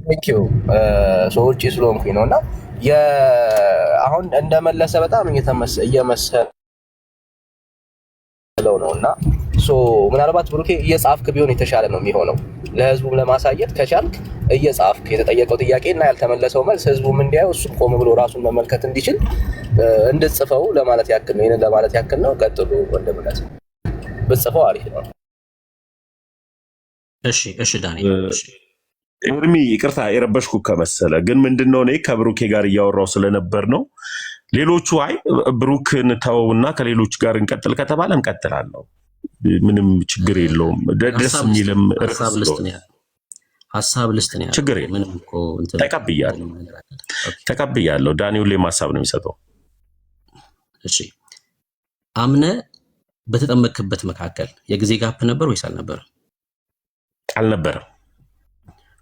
ቴንኪው ሰዎች ስለሆንኩኝ ነው። እና አሁን እንደመለሰ በጣም እየመሰለው ነው። እና ምናልባት ብሩኬ እየጻፍክ ቢሆን የተሻለ ነው የሚሆነው። ለህዝቡም ለማሳየት ከቻልክ እየጻፍክ የተጠየቀው ጥያቄ እና ያልተመለሰው መልስ ህዝቡም እንዲያየው እሱ ቆም ብሎ ራሱን መመልከት እንዲችል እንድጽፈው ለማለት ያክል ነው። ይሄንን ለማለት ያክል ነው። ቀጥሉ ወንድምነት፣ ብጽፈው አሪፍ ነው። እሺ ዳኒ። ኤርሚ ይቅርታ የረበሽኩ ከመሰለ ግን ምንድነው እኔ ከብሩኬ ጋር እያወራው ስለነበር ነው። ሌሎቹ አይ ብሩክን ተወውና ከሌሎች ጋር እንቀጥል ከተባለ እንቀጥላለሁ። ምንም ችግር የለውም። ደስ የሚልም ሀሳብ ልስጥ ነው። ችግር የለም። ተቀብያለሁ። ዳኒ ሁሌም ሀሳብ ነው የሚሰጠው። እሺ አምነ በተጠመቅክበት መካከል የጊዜ ጋፕ ነበር ወይስ አልነበረም? አልነበረም።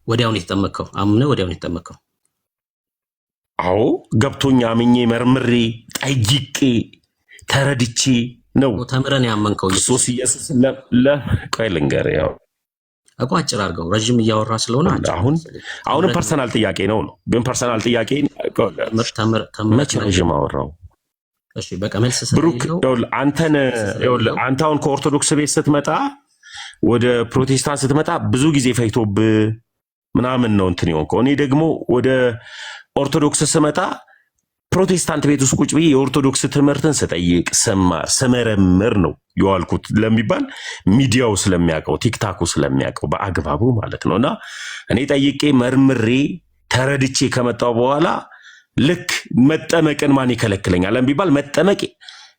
ወዲያውን የተጠመቅከው አምነ ወዲያውን የተጠመቅከው? አዎ ገብቶኛ አምኜ መርምሬ ጠይቄ ተረድቼ ነው። ተምረን ያመንከው ክርስቶስ ኢየሱስ ቆይ ልንገርህ፣ ያው እኮ አጭር አድርገው ረጅም እያወራ ስለሆነ አሁንም ፐርሰናል ጥያቄ ነው። ግን ፐርሰናል ጥያቄ መቼ ረጅም አወራው? እሺ በቃ መልስ ብሩክ፣ አንተ አሁን ከኦርቶዶክስ ቤት ስትመጣ ወደ ፕሮቴስታንት ስትመጣ ብዙ ጊዜ ፈይቶብህ ምናምን ነው እንትን የሆንከው። እኔ ደግሞ ወደ ኦርቶዶክስ ስመጣ ፕሮቴስታንት ቤት ውስጥ ቁጭ ብዬ የኦርቶዶክስ ትምህርትን ስጠይቅ ስማር ስመረምር ነው የዋልኩት ለሚባል ሚዲያው ስለሚያውቀው ቲክታኩ ስለሚያውቀው በአግባቡ ማለት ነው። እና እኔ ጠይቄ መርምሬ ተረድቼ ከመጣው በኋላ ልክ መጠመቅን ማን ይከለክለኛል ለሚባል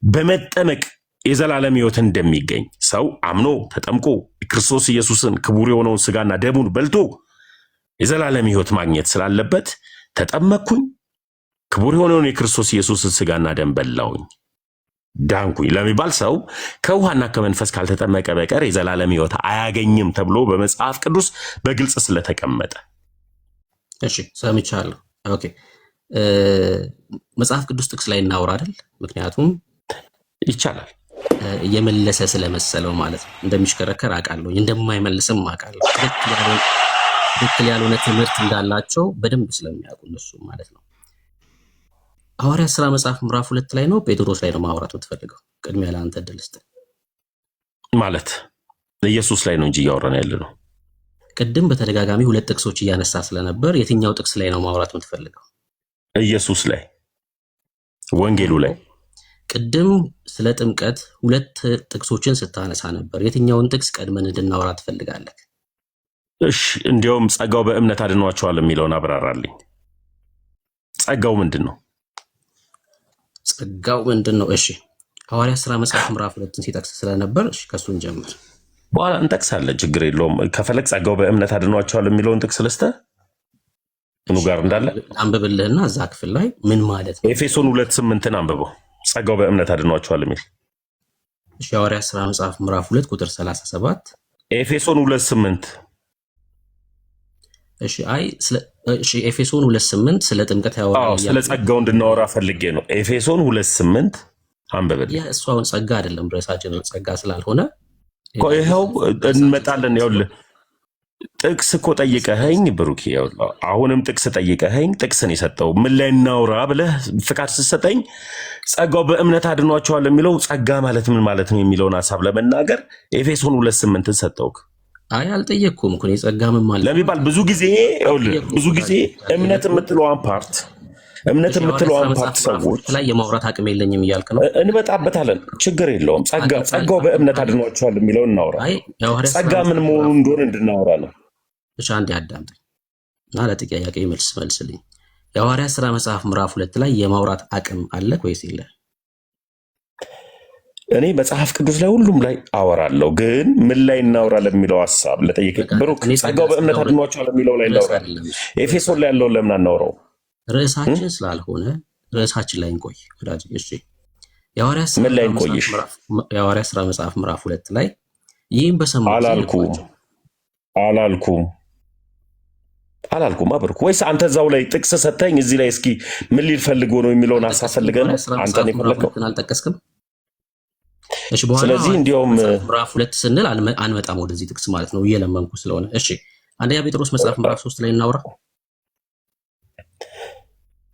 በመጠመቅ የዘላለም ሕይወት እንደሚገኝ ሰው አምኖ ተጠምቆ ክርስቶስ ኢየሱስን ክቡር የሆነውን ስጋና ደሙን በልቶ የዘላለም ሕይወት ማግኘት ስላለበት ተጠመቅኩኝ። ክቡር የሆነውን የክርስቶስ ኢየሱስን ስጋና ደም በላውኝ፣ ዳንኩኝ ለሚባል ሰው ከውሃና ከመንፈስ ካልተጠመቀ በቀር የዘላለም ሕይወት አያገኝም ተብሎ በመጽሐፍ ቅዱስ በግልጽ ስለተቀመጠ። እሺ ሰምቻለሁ። ኦኬ መጽሐፍ ቅዱስ ጥቅስ ላይ እናውራ አይደል? ምክንያቱም ይቻላል እየመለሰ ስለመሰለው ማለት ነው። እንደሚሽከረከር አውቃለሁ፣ እንደማይመልስም አውቃለሁ። ትክክል ያልሆነ ትምህርት እንዳላቸው በደንብ ስለሚያውቁ እነሱ ማለት ነው። ሐዋርያት ሥራ መጽሐፍ ምዕራፍ 2 ላይ ነው ጴጥሮስ ላይ ነው ማውራት የምትፈልገው? ቅድሚያ ለአንተ እድል ስጥ። ማለት ኢየሱስ ላይ ነው እንጂ እያወራን ያለ ነው። ቅድም በተደጋጋሚ 2 ጥቅሶች እያነሳ ስለነበር የትኛው ጥቅስ ላይ ነው ማውራት የምትፈልገው? ኢየሱስ ላይ፣ ወንጌሉ ላይ። ቅድም ስለ ጥምቀት 2 ጥቅሶችን ስታነሳ ነበር። የትኛውን ጥቅስ ቀድመን እንድናወራ ትፈልጋለህ? እሺ እንዲያውም ጸጋው በእምነት አድኗቸዋል የሚለውን አብራራልኝ። ጸጋው ምንድን ነው? ጸጋው ምንድን ነው? እሺ ሐዋርያት ሥራ መጽሐፍ ምዕራፍ 2 ሲጠቅስ ስለነበር እሺ ከሱን ጀምር። በኋላ እንጠቅሳለን፣ ችግር የለውም። ከፈለግ ጸጋው በእምነት አድኗቸዋል የሚለውን ጥቅስ ልስጥህ ምኑ ጋር እንዳለ አንብብልህና እዛ ክፍል ላይ ምን ማለት ነው? ኤፌሶን 2:8 አንብበው። ጸጋው በእምነት አድኗቸዋል የሚል እሺ ሐዋርያት ሥራ መጽሐፍ ምዕራፍ 2 ቁጥር 37 ኤፌሶን 2:8 እሺ ኤፌሶን 2:8 ስለ ጥምቀት ያወራል። ስለ ጸጋው እንድናወራ ፈልጌ ነው። ኤፌሶን 2:8 አንብበል። የእሷውን ጸጋ አይደለም ርዕሳችን፣ ጸጋ ስላልሆነ ይኸው እንመጣለን። ይኸውልህ ጥቅስ እኮ ጠይቀኸኝ ብሩክ፣ አሁንም ጥቅስ ጠይቀኸኝ ጥቅስን የሰጠው ምን ላይ እናውራ ብለህ ፍቃድ ስትሰጠኝ ጸጋው በእምነት አድኗቸዋል የሚለው ጸጋ ማለት ምን ማለት ነው የሚለውን ሀሳብ ለመናገር ኤፌሶን 2:8 ሰጠውክ። አይ አልጠየቅኩም እኮ የጸጋ ምን ማለት ለሚባል ብዙ ጊዜ እምነት የምትለዋን ፓርት ሰዎች ላይ የማውራት አቅም የለኝም እያልክ ነው። እንመጣበታለን፣ ችግር የለውም። ጸጋው በእምነት አድኗቸዋል የሚለውን እናውራ። ጸጋ ምን መሆኑ እንደሆነ እንድናወራ ነው። ብቻ አንዴ አዳምጠኝ እና ለጥያቄ መልስልኝ። የሐዋርያት ሥራ መጽሐፍ ምዕራፍ 2 ላይ የማውራት አቅም አለክ ወይስ የለህ? እኔ መጽሐፍ ቅዱስ ላይ ሁሉም ላይ አወራለሁ፣ ግን ምን ላይ እናውራ ለሚለው ሀሳብ ለጠየቅ ብሩክ፣ ጸጋው በእምነት አድኗቸዋል የሚለው ላይ እናውራ። ኤፌሶን ላይ ያለውን ለምን አናውራው? ርዕሳችን ስላልሆነ ርዕሳችን ላይ እንቆይ ወዳጅ። እሺ የሐዋርያት ሥራ መጽሐፍ ምዕራፍ 2 ላይ ይህም በሰማሁ አላልኩም። አላልኩማ ብሩክ። ወይስ አንተ እዛው ላይ ጥቅስ ሰተኝ እዚህ ላይ እስኪ ምን ሊል ፈልጎ ነው የሚለውን ሀሳብ ፈልገህ ነው አንተ ነው የፈለከው? አልጠቀስክም። እሺ በኋላ ስለዚህ እንዲያውም ምዕራፍ 2 ስንል አንመጣም ወደዚህ ጥቅስ ማለት ነው እየለመንኩ ስለሆነ። እሺ አንደኛ ጴጥሮስ መጽሐፍ ምዕራፍ 3 ላይ እናውራ።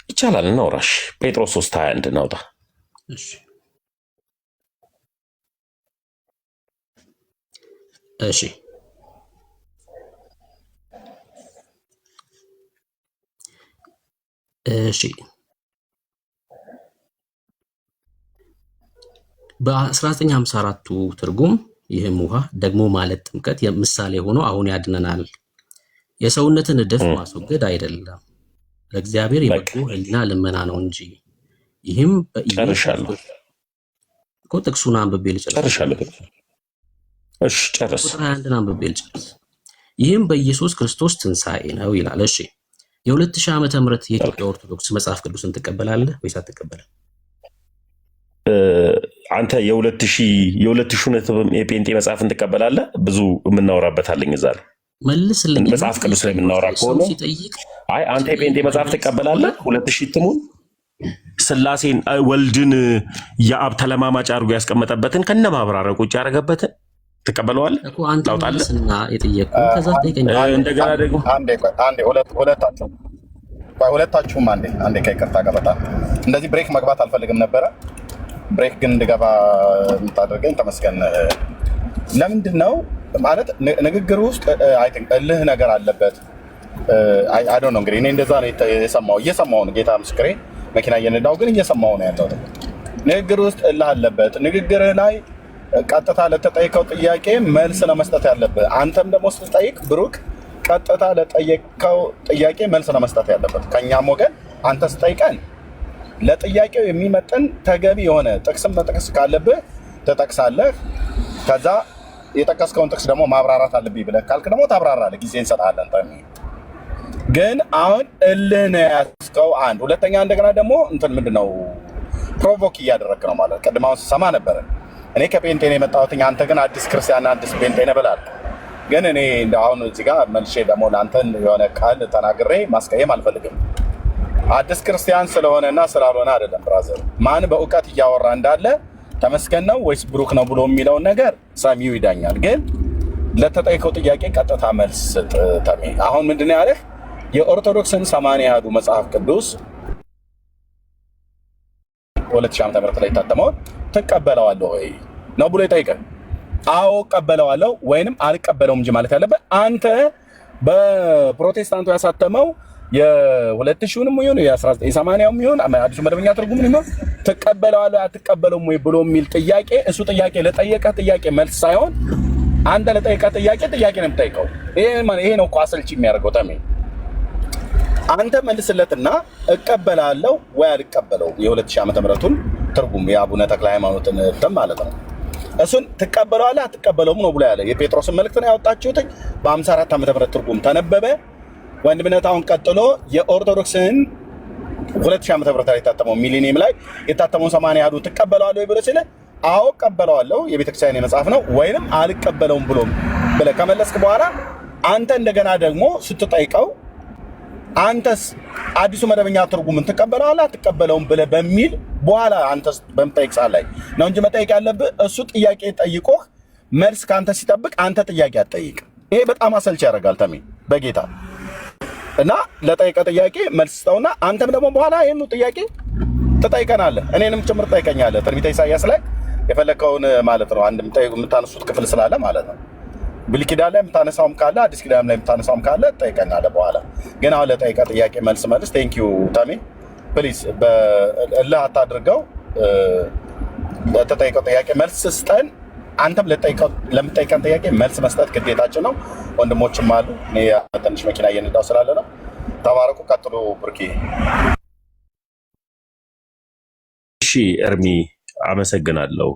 ይቻላል እናውራሽ። ጴጥሮስ 3:21 እናውጣ። እሺ እሺ እሺ በ1954ቱ ትርጉም ይህም ውሃ ደግሞ ማለት ጥምቀት ምሳሌ ሆኖ አሁን ያድነናል። የሰውነትን እድፍ ማስወገድ አይደለም፣ ለእግዚአብሔር የበቁ ሕሊና ልመና ነው እንጂ። ይህም ጨርሻለሁ እኮ ጥቅሱን አንብቤ ልጨርስ። ጨርሻለሁ። እሺ ጨርስ። ቁጥር 21 አንብቤ ልጨርስ። ይህም በኢየሱስ ክርስቶስ ትንሣኤ ነው ይላል። እሺ የ2000 ዓመተ ምህረት የኢትዮጵያ ኦርቶዶክስ መጽሐፍ ቅዱስን ትቀበላለህ ወይስ አትቀበልም? አንተ የ2000 የጴንጤ መጽሐፍን ትቀበላለህ? ብዙ የምናወራበታለኝ እዛ ነው። መልስልኝ። መጽሐፍ ቅዱስ ላይ የምናወራ ከሆነ አይ አንተ የጴንጤ መጽሐፍ ትቀበላለህ? 2000 እትሙን ስላሴን ወልድን የአብ ተለማማጭ አድርጎ ያስቀመጠበትን ከነ ማብራሪያ ቁጭ ያደረገበትን ትቀበለዋለህ? እኮ አንተ መልስና የጠየቅኩህ ከዛ ጠይቀኝ። እንደገና ደግሞ ሁለታችሁም አንዴ ከይቅርታ ጋር በጣም እንደዚህ ብሬክ መግባት አልፈልግም ነበረ። ብሬክ ግን እንድገባ የምታደርገኝ ተመስገን። ለምንድን ነው ማለት ንግግር ውስጥ እልህ ነገር አለበት። አይ ዶንት ኖ እንግዲህ እኔ እንደዛ ነው እየሰማሁ ነው። ጌታ ምስክሬ መኪና እየነዳሁ ግን እየሰማሁ ነው ያለው። ንግግር ውስጥ እልህ አለበት። ንግግርህ ላይ ቀጥታ ለተጠየቀው ጥያቄ መልስ ለመስጠት ያለብህ፣ አንተም ደግሞ ስትጠይቅ ብሩክ ቀጥታ ለጠየቀው ጥያቄ መልስ ለመስጠት ያለበት። ከኛም ወገን አንተ ስጠይቀን ለጥያቄው የሚመጥን ተገቢ የሆነ ጥቅስም መጥቀስ ካለብህ ትጠቅሳለህ። ከዛ የጠቀስከውን ጥቅስ ደግሞ ማብራራት አለብኝ ብለህ ካልክ ደግሞ ታብራራለህ፣ ጊዜ እንሰጥሃለን። ግን አሁን እልህ ነው ያዝከው። አንድ ሁለተኛ እንደገና ደግሞ እንትን ምንድነው ፕሮቮክ እያደረግክ ነው ማለት። ቅድም አሁን ስሰማ ነበረ እኔ ከጴንጤ ነው የመጣሁት፣ አንተ ግን አዲስ ክርስቲያን አዲስ ጴንጤ ነህ ብለሃል። ግን እኔ አሁን እዚህ ጋር መልሼ ደግሞ ለአንተን የሆነ ቃል ተናግሬ ማስቀየም አልፈልግም። አዲስ ክርስቲያን ስለሆነና ስላልሆነ አይደለም ብራዘር። ማን በእውቀት እያወራ እንዳለ ተመስገን ነው ወይስ ብሩክ ነው ብሎ የሚለውን ነገር ሰሚው ይዳኛል። ግን ለተጠየቀው ጥያቄ ቀጥታ መልስ ስጥ። ተሜ አሁን ምንድነው ያለህ? የኦርቶዶክስን 80 ያህሉ መጽሐፍ ቅዱስ 2000 ዓመተ ምህረት ላይ ታተመውን ትቀበለዋለህ ወይ ነው ብሎ ይጠይቀህ። አዎ እቀበለዋለሁ ወይንም አልቀበለውም እንጂ ማለት ያለበት አንተ በፕሮቴስታንቱ ያሳተመው የ2000ንም ይሁን የ1980ም ይሁን አዲሱ መደበኛ ትርጉም ይሁን ትቀበለዋለህ አትቀበለውም ወይ ብሎ የሚል ጥያቄ፣ እሱ ጥያቄ ለጠየቀህ ጥያቄ መልስ ሳይሆን አንተ ለጠየቀህ ጥያቄ ነው የምጠይቀው። ይሄ ነው እኮ አሰልቺ የሚያደርገው። ተሜ አንተ መልስለትና እቀበላለሁ ወይ አልቀበለውም የ2000 ዓመተ ምህረቱን ትርጉም የአቡነ ተክለ ሃይማኖትን እንትን ማለት ነው። እሱን ትቀበለዋለህ አትቀበለውም ነው ብሎ ያለ የጴጥሮስን መልእክት ነው ያወጣችሁት። በ54 ዓመተ ምህረት ትርጉም ተነበበ። ወንድምነት አሁን ቀጥሎ የኦርቶዶክስን 2000 ዓመተ ምህረት ላይ የታተመው ሚሊኒየም ላይ የታተመው 80 ያህሉ ትቀበለዋለህ ወይ ብሎ ሲል አዎ እቀበለዋለሁ የቤተክርስቲያን መጽሐፍ ነው ወይንም አልቀበለውም ብሎ ብለህ ከመለስክ በኋላ አንተ እንደገና ደግሞ ስትጠይቀው አንተስ አዲሱ መደበኛ ትርጉምን ትቀበለዋለህ አትቀበለውም ብለህ በሚል በኋላ አንተ በምጠይቅ ሰዓት ላይ ነው እንጂ መጠየቅ ያለብህ። እሱ ጥያቄ ጠይቆህ መልስ ከአንተ ሲጠብቅ አንተ ጥያቄ አትጠይቅ። ይሄ በጣም አሰልቺ ያደርጋል ተሜ በጌታ እና ለጠይቀ ጥያቄ መልስ ስጠውና አንተም ደግሞ በኋላ ይሄን ጥያቄ ትጠይቀናለህ፣ እኔንም ጭምር ትጠይቀኛለህ። ትንቢተ ኢሳይያስ ላይ የፈለከውን ማለት ነው አንድ የምታነሱት ክፍል ስላለ ማለት ነው። ብሉይ ኪዳን ላይ የምታነሳውም ካለ አዲስ ኪዳን ላይ የምታነሳውም ካለ ትጠይቀናለህ በኋላ። ግን አሁን ለጠይቀ ጥያቄ መልስ መልስ። ቴንክ ዩ ተሜ ፕሊዝ በእልህ አታድርገው። ለተጠይቀው ጥያቄ መልስ ስጠን። አንተም ለምጠይቀን ጥያቄ መልስ መስጠት ግዴታችን ነው። ወንድሞችም አሉ። እኔ ትንሽ መኪና እየነዳሁ ስላለ ነው። ተባረኩ። ቀጥሉ ብርኪ። እሺ እርሚ አመሰግናለሁ።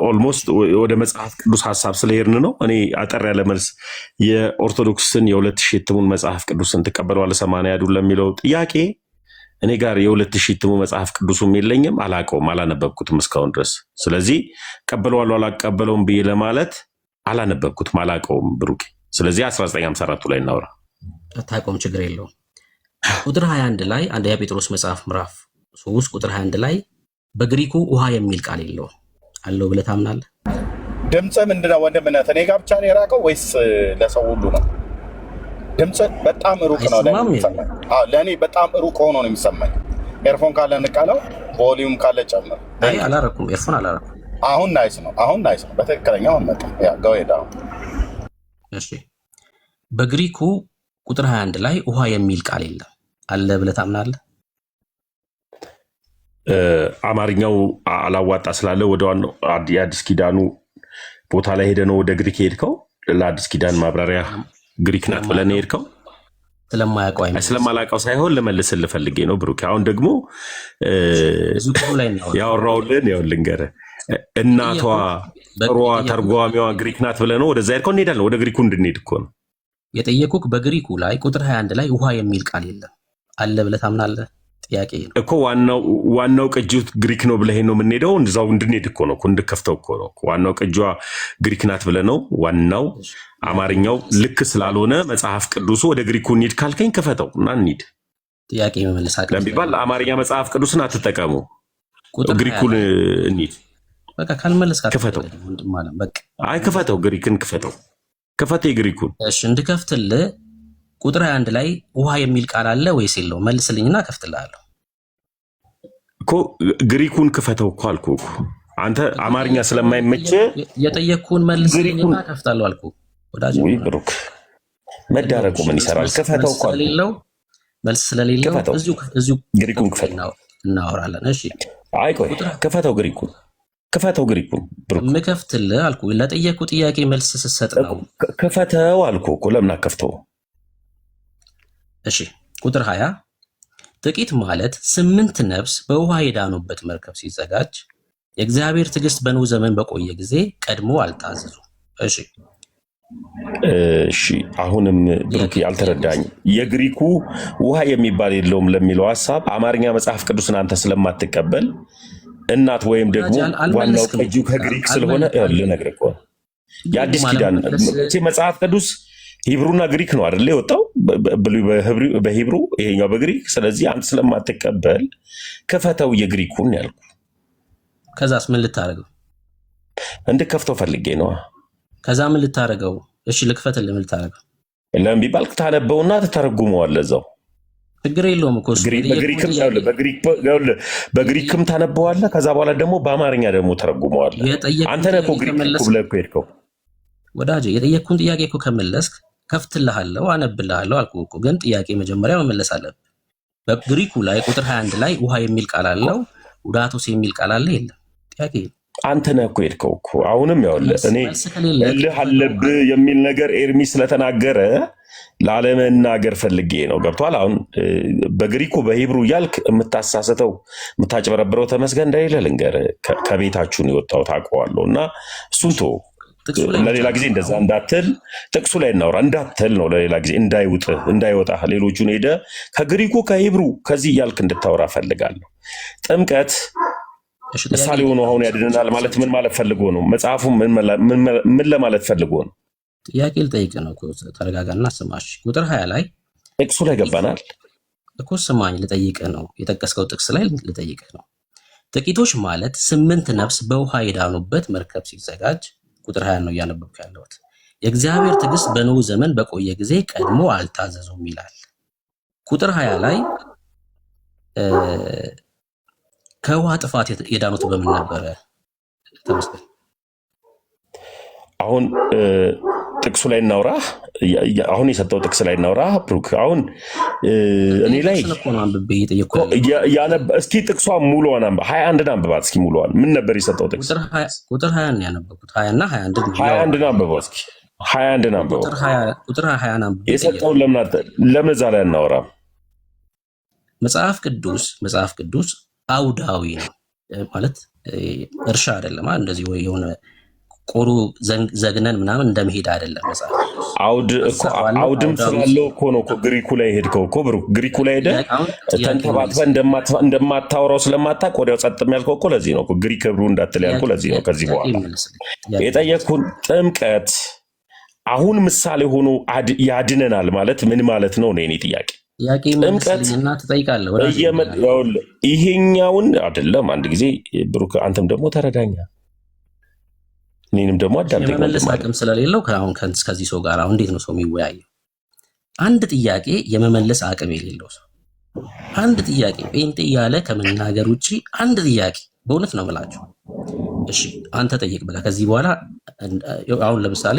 ኦልሞስት ወደ መጽሐፍ ቅዱስ ሀሳብ ስለሄድን ነው። እኔ አጠር ያለ መልስ የኦርቶዶክስን የ2000 እትሙን መጽሐፍ ቅዱስን ትቀበለዋለህ 80 ያህሉ ለሚለው ጥያቄ እኔ ጋር የ2000 እትሙ መጽሐፍ ቅዱሱም የለኝም፣ አላውቀውም፣ አላነበብኩትም እስካሁን ድረስ። ስለዚህ ቀበለዋለሁ አላቀበለውም ብዬ ለማለት አላነበብኩትም፣ አላውቀውም ብሩኬ። ስለዚህ 1954 ላይ እናውራ። ታቆም ችግር የለውም። ቁጥር 21 ላይ አንደኛ ጴጥሮስ መጽሐፍ ምዕራፍ 3 ቁጥር 21 ላይ በግሪኩ ውሃ የሚል ቃል የለውም አለው ብለህ ታምናለህ? ድምፅ ምንድነው ወንድምነት? እኔ ጋር ብቻ ነው የራቀው ወይስ ለሰው ሁሉ ነው? ድምፅ በጣም ሩቅ ነው ለእኔ በጣም ሩቅ ሆኖ ነው የሚሰማኝ። ኤርፎን ካለ እንቃለው፣ ቮሊዩም ካለ ጨምር። አይ አላረኩም፣ ኤርፎን አላረኩም። አሁን ናይስ ነው፣ አሁን ናይስ ነው። በትክክለኛው መጣ። ያ ጋር እሺ፣ በግሪኩ ቁጥር 21 ላይ ውሃ የሚል ቃል የለም አለ ብለህ ታምናለህ? አማርኛው አላዋጣ ስላለ ወደ ዋናው የአዲስ ኪዳኑ ቦታ ላይ ሄደ ነው ወደ ግሪክ ሄድከው። ለአዲስ ኪዳን ማብራሪያ ግሪክ ናት ብለን ሄድከው። ስለማላውቀው ሳይሆን ልመልስልህ ፈልጌ ነው ብሩክ። አሁን ደግሞ ያወራውልን ያው ልንገርህ፣ እናቷ ጥሯ ተርጓሚዋ ግሪክ ናት ብለህ ነው ወደዛ ሄድከው። እንሄዳለን፣ ወደ ግሪኩ እንድንሄድ እኮ ነው የጠየኩህ። በግሪኩ ላይ ቁጥር 21 ላይ ውሃ የሚል ቃል የለም አለ ብለህ ታምናለህ? ጥያቄ ነው እኮ። ዋናው ቅጂው ግሪክ ነው ብለህ ነው የምንሄደው። እንደዛው እንድንሄድ እኮ ነው፣ እንድከፍተው እኮ ነው። ዋናው ቅጂዋ ግሪክ ናት ብለህ ነው። ዋናው አማርኛው ልክ ስላልሆነ መጽሐፍ ቅዱሱ ወደ ግሪኩ እንሂድ ካልከኝ ክፈተው እና እንሂድ። ጥያቄ መመለስ አቅም ለሚባል አማርኛ መጽሐፍ ቅዱስን አትጠቀሙ፣ ግሪኩን እንሂድ። በቃ ካልመለስ ክፈተው። አይ ክፈተው፣ ግሪክን ክፈተው፣ ክፈተው የግሪኩን። እሺ እንድከፍትልህ ቁጥር 21 ላይ ውሃ የሚል ቃል አለ ወይስ የለው? መልስልኝና ከፍትልሃለሁ እኮ። ግሪኩን ክፈተው እኮ አልኩህ እኮ። አንተ አማርኛ ስለማይመች የጠየቅኩህን መልስልኝና ከፍታለሁ አልኩህ። ወዳጅ ወይ ብሩክ መዳረቁ ምን ይሰራል? ክፈተው እኮ አልኩህ። መልስ ስለሌለው እዚሁ ግሪኩን ክፈተው እናወራለን። እሺ አይ ቆይ ክፈተው፣ ግሪኩን ክፈተው፣ ግሪኩን ብሩክ የምከፍትልህ አልኩህ። ለጠየቅኩህ ጥያቄ መልስ ስትሰጥ ነው። ክፈተው አልኩህ እኮ። ለምን አከፍተው? እሺ ቁጥር 20 ጥቂት ማለት 8 ነፍስ በውሃ የዳኑበት መርከብ ሲዘጋጅ የእግዚአብሔር ትዕግስት በኖህ ዘመን በቆየ ጊዜ ቀድሞ አልታዘዙ። እሺ አሁንም ብሩክ ያልተረዳኝ የግሪኩ ውሃ የሚባል የለውም ለሚለው ሐሳብ አማርኛ መጽሐፍ ቅዱስን አንተ ስለማትቀበል እናት ወይም ደግሞ ዋናው ቅጂው ከግሪክ ስለሆነ ልነግርህ እኮ የአዲስ ኪዳን መጽሐፍ ቅዱስ ሂብሩና ግሪክ ነው አይደል የወጣው? በሂብሩ ይሄኛው በግሪክ። ስለዚህ አንተ ስለማትቀበል ክፈተው የግሪኩን ያልኩ። ከዛስ ምን ልታረገው? እንድከፍተው ፈልጌ ነው። ከዛ ምን ልታረገው? እሺ ልክፈትልህ፣ ምን ልታረገው? ለምን ቢባል ታነበውና ትተረጉመዋለህ እዛው። ችግር የለውም እኮ በግሪክም ታነበዋለህ። ከዛ በኋላ ደግሞ በአማርኛ ደግሞ ተረጉመዋለህ። አንተ ነህ እኮ ግሪክ ብለህ እኮ ሄድከው። ወዳጄ የጠየቅኩህን ጥያቄ እኮ ከመለስክ ከፍትልሃለሁ፣ አነብልሃለሁ አልኩህ እኮ። ግን ጥያቄ መጀመሪያ መመለስ አለብህ። በግሪኩ ላይ ቁጥር 21 ላይ ውሃ የሚል ቃል አለው፣ ውዳቶስ የሚል ቃል አለ የለም? ጥያቄ አንተ ነህ እኮ ሄድከው እኮ። አሁንም ያውልህ እኔ እልህ አለብህ የሚል ነገር ኤርሚ ስለተናገረ ላለመናገር ፈልጌ ነው። ገብቷል? አሁን በግሪኩ በሂብሩ እያልክ የምታሳስተው የምታጭበረብረው ተመስገን እንደሌለ ልንገርህ። ከቤታችሁን የወጣው ታውቀዋለሁ። እና እሱን ተወው። ለሌላ ጊዜ እንደዛ እንዳትል፣ ጥቅሱ ላይ እናውራ እንዳትል ነው። ለሌላ ጊዜ እንዳይወጣ ሌሎቹን ሄደ ከግሪኩ ከሂብሩ ከዚህ እያልክ እንድታወራ ፈልጋለሁ። ጥምቀት ምሳሌ ሆኖ አሁን ያድነናል ማለት ምን ማለት ፈልጎ ነው? መጽሐፉ ምን ለማለት ፈልጎ ነው? ጥያቄ ልጠይቅ ነው። ተረጋጋና ስማሽ። ቁጥር 20 ላይ ጥቅሱ ላይ ገባናል እኮ። ስማኝ፣ ልጠይቅ ነው። የጠቀስከው ጥቅስ ላይ ልጠይቅ ነው። ጥቂቶች ማለት 8 ነፍስ በውሃ የዳኑበት መርከብ ሲዘጋጅ ቁጥር 20 ነው እያነበብኩ ያለሁት። የእግዚአብሔር ትዕግስት በኖህ ዘመን በቆየ ጊዜ ቀድሞ አልታዘዙም ይላል። ቁጥር 20 ላይ ከውሃ ጥፋት የዳኑት በምን ነበረ? ተመስገን። አሁን ጥቅሱ ላይ እናውራ። አሁን የሰጠው ጥቅስ ላይ እናውራ ብሩክ። አሁን እኔ ላይ እስኪ ጥቅሷን ሙሉዋን 21 አንብባት እስኪ ሙሉዋን። ምን ነበር የሰጠው ጥቅስ? ቁጥር 20 ያነበብኩት 20 እና 21 አንብበው እስኪ 21 አንብበው። ቁጥር 20 አንብበው የሰጠውን ለምን እዛ ላይ አናወራም? መጽሐፍ ቅዱስ አውዳዊ ነው ማለት እርሻ አይደለም። እንደዚህ ወይ የሆነ ቆሩ ዘግነን ምናምን እንደመሄድ አይደለም። መጽሐፍ አውድም ስላለው እኮ ነው ግሪኩ ላይ ሄድከው እኮ ብሩክ። ግሪኩ ላይ ሄደ ተንተባትበ እንደማታወራው ስለማታውቅ ወዲያው ጸጥም ያልከው እኮ ለዚህ ነው። ግሪክ ብሩ እንዳትል ያልኩህ ለዚህ ነው። ከዚህ በኋላ የጠየቅኩን ጥምቀት አሁን ምሳሌ ሆኖ ያድነናል ማለት ምን ማለት ነው? እኔ ጥያቄ ጥያቄ መልስልኝና ትጠይቃለህ። ይሄኛውን አይደለም። አንድ ጊዜ ብሩክ፣ አንተም ደግሞ ተረዳኛ፣ እኔንም ደግሞ አዳምጠኝ። የመመለስ አቅም ስለሌለው አሁን ከዚህ ሰው ጋር አሁን እንዴት ነው ሰው የሚወያየው? አንድ ጥያቄ የመመለስ አቅም የሌለው ሰው አንድ ጥያቄ ጴንጤ እያለ ከመናገር ውጭ አንድ ጥያቄ በእውነት ነው የምላቸው። እሺ አንተ ጠይቅ በቃ። ከዚህ በኋላ አሁን ለምሳሌ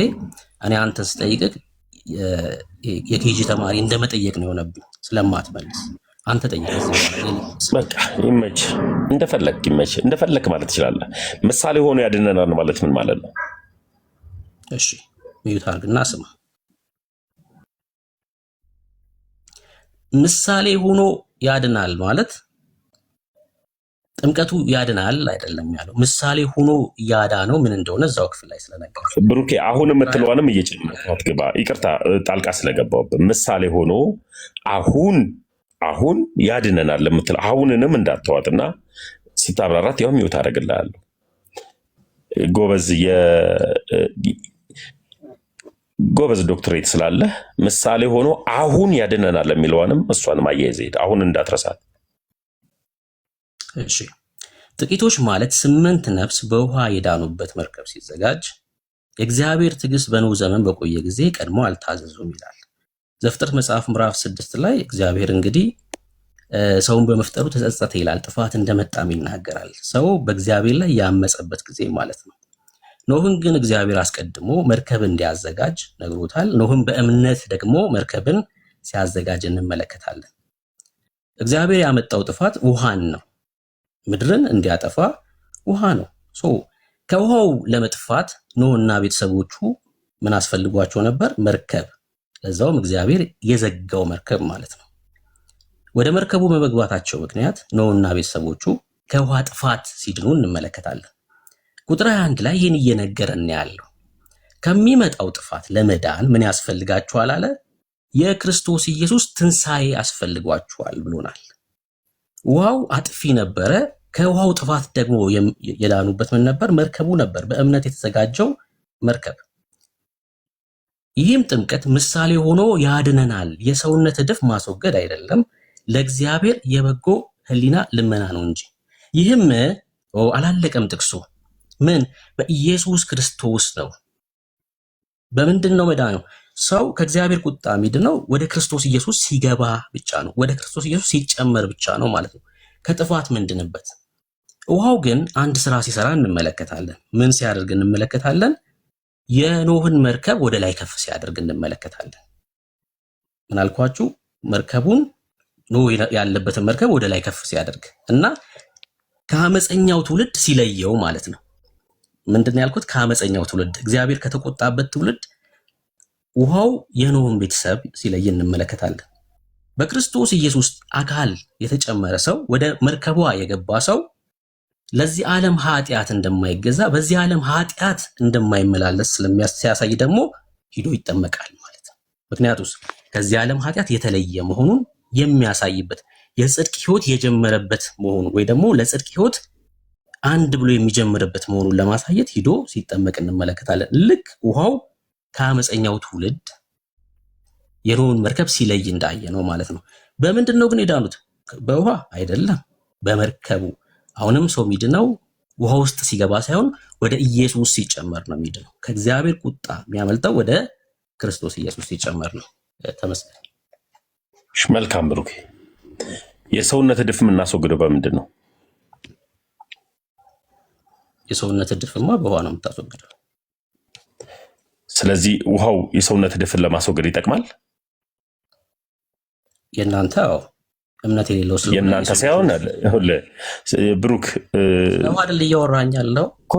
እኔ አንተ ስጠይቅህ የኬጂ ተማሪ እንደመጠየቅ ነው የሆነብኝ ስለማትመልስ አንተ ጠይቅ። በቃ ይመች፣ እንደፈለክ ይመች፣ እንደፈለክ ማለት ትችላለህ። ምሳሌ ሆኖ ያድነናል ማለት ምን ማለት ነው? እሺ ሚዩት አድርግና ስማ። ምሳሌ ሆኖ ያድናል ማለት ጥምቀቱ ያድናል አይደለም ያለው። ምሳሌ ሆኖ ያዳነው ምን እንደሆነ እዛው ክፍል ላይ ስለነገር ብሩኬ፣ አሁን የምትለዋንም እየጨመርካት ግባ። ይቅርታ ጣልቃ ስለገባሁብህ። ምሳሌ ሆኖ አሁን ያድነናል ለምትለው አሁንንም እንዳትዋጥና ስታብራራት ያው ሚውት አደርግልሃለሁ። ጎበዝ ዶክትሬት ስላለ ምሳሌ ሆኖ አሁን ያድነናል የሚለዋንም እሷንም አያይዘህ ሄድ። አሁን እንዳትረሳት። እሺ ጥቂቶች ማለት 8 ነፍስ በውሃ የዳኑበት መርከብ ሲዘጋጅ የእግዚአብሔር ትዕግስት በኖህ ዘመን በቆየ ጊዜ ቀድሞ አልታዘዙም ይላል። ዘፍጥረት መጽሐፍ ምዕራፍ 6 ላይ እግዚአብሔር እንግዲህ ሰውን በመፍጠሩ ተጸጸተ ይላል። ጥፋት እንደመጣም ይናገራል። ሰው በእግዚአብሔር ላይ ያመፀበት ጊዜ ማለት ነው። ኖህን ግን እግዚአብሔር አስቀድሞ መርከብ እንዲያዘጋጅ ነግሮታል። ኖህን በእምነት ደግሞ መርከብን ሲያዘጋጅ እንመለከታለን። እግዚአብሔር ያመጣው ጥፋት ውሃን ነው። ምድርን እንዲያጠፋ ውሃ ነው። ከውሃው ለመጥፋት ኖህና ቤተሰቦቹ ምን አስፈልጓቸው ነበር? መርከብ። ለዛውም እግዚአብሔር የዘጋው መርከብ ማለት ነው። ወደ መርከቡ በመግባታቸው ምክንያት ኖህና ቤተሰቦቹ ከውሃ ጥፋት ሲድኑ እንመለከታለን። ቁጥር 21 ላይ ይህን እየነገረን ያለው ከሚመጣው ጥፋት ለመዳን ምን ያስፈልጋችኋል አለ? የክርስቶስ ኢየሱስ ትንሣኤ ያስፈልጓችኋል ብሎናል። ውሃው አጥፊ ነበረ። ከውሃው ጥፋት ደግሞ የዳኑበት ምን ነበር? መርከቡ ነበር፣ በእምነት የተዘጋጀው መርከብ። ይህም ጥምቀት ምሳሌ ሆኖ ያድነናል። የሰውነት ዕድፍ ማስወገድ አይደለም፣ ለእግዚአብሔር የበጎ ሕሊና ልመና ነው እንጂ። ይህም አላለቀም ጥቅሱ። ምን? በኢየሱስ ክርስቶስ ነው። በምንድን ነው መዳነው? ሰው ከእግዚአብሔር ቁጣ የሚድነው ወደ ክርስቶስ ኢየሱስ ሲገባ ብቻ ነው። ወደ ክርስቶስ ኢየሱስ ሲጨመር ብቻ ነው ማለት ነው። ከጥፋት ምንድንበት። ውሃው ግን አንድ ስራ ሲሰራ እንመለከታለን። ምን ሲያደርግ እንመለከታለን? የኖህን መርከብ ወደ ላይ ከፍ ሲያደርግ እንመለከታለን። ምን አልኳችሁ? መርከቡን ኖህ ያለበትን መርከብ ወደ ላይ ከፍ ሲያደርግ እና ከአመፀኛው ትውልድ ሲለየው ማለት ነው። ምንድን ያልኩት? ከአመፀኛው ትውልድ፣ እግዚአብሔር ከተቆጣበት ትውልድ ውሃው የኖህን ቤተሰብ ሲለይ እንመለከታለን። በክርስቶስ ኢየሱስ አካል የተጨመረ ሰው፣ ወደ መርከቧ የገባ ሰው ለዚህ ዓለም ኃጢአት እንደማይገዛ፣ በዚህ ዓለም ኃጢአት እንደማይመላለስ ሲያሳይ ደግሞ ሂዶ ይጠመቃል ማለት ነው። ምክንያቱስ ከዚህ ዓለም ኃጢአት የተለየ መሆኑን የሚያሳይበት የጽድቅ ሕይወት የጀመረበት መሆኑ ወይ ደግሞ ለጽድቅ ሕይወት አንድ ብሎ የሚጀምርበት መሆኑን ለማሳየት ሂዶ ሲጠመቅ እንመለከታለን። ልክ ውሃው ከአመፀኛው ትውልድ የኖህን መርከብ ሲለይ እንዳየ ነው ማለት ነው። በምንድን ነው ግን የዳኑት? በውሃ አይደለም፣ በመርከቡ። አሁንም ሰው የሚድነው ውሃ ውስጥ ሲገባ ሳይሆን ወደ ኢየሱስ ሲጨመር ነው የሚድነው። ከእግዚአብሔር ቁጣ የሚያመልጠው ወደ ክርስቶስ ኢየሱስ ሲጨመር ነው። ተመስገን። መልካም ብሩክ። የሰውነት ዕድፍ የምናስወግደው በምንድን ነው? የሰውነት ዕድፍማ በውሃ ነው የምታስወግደው። ስለዚህ ውሃው የሰውነት ዕድፍን ለማስወገድ ይጠቅማል። የእናንተ እምነት የሌለው ስለሆነ የእናንተ ሳይሆን ብሩክ ነው አይደል? እያወራኝ ያለው እኮ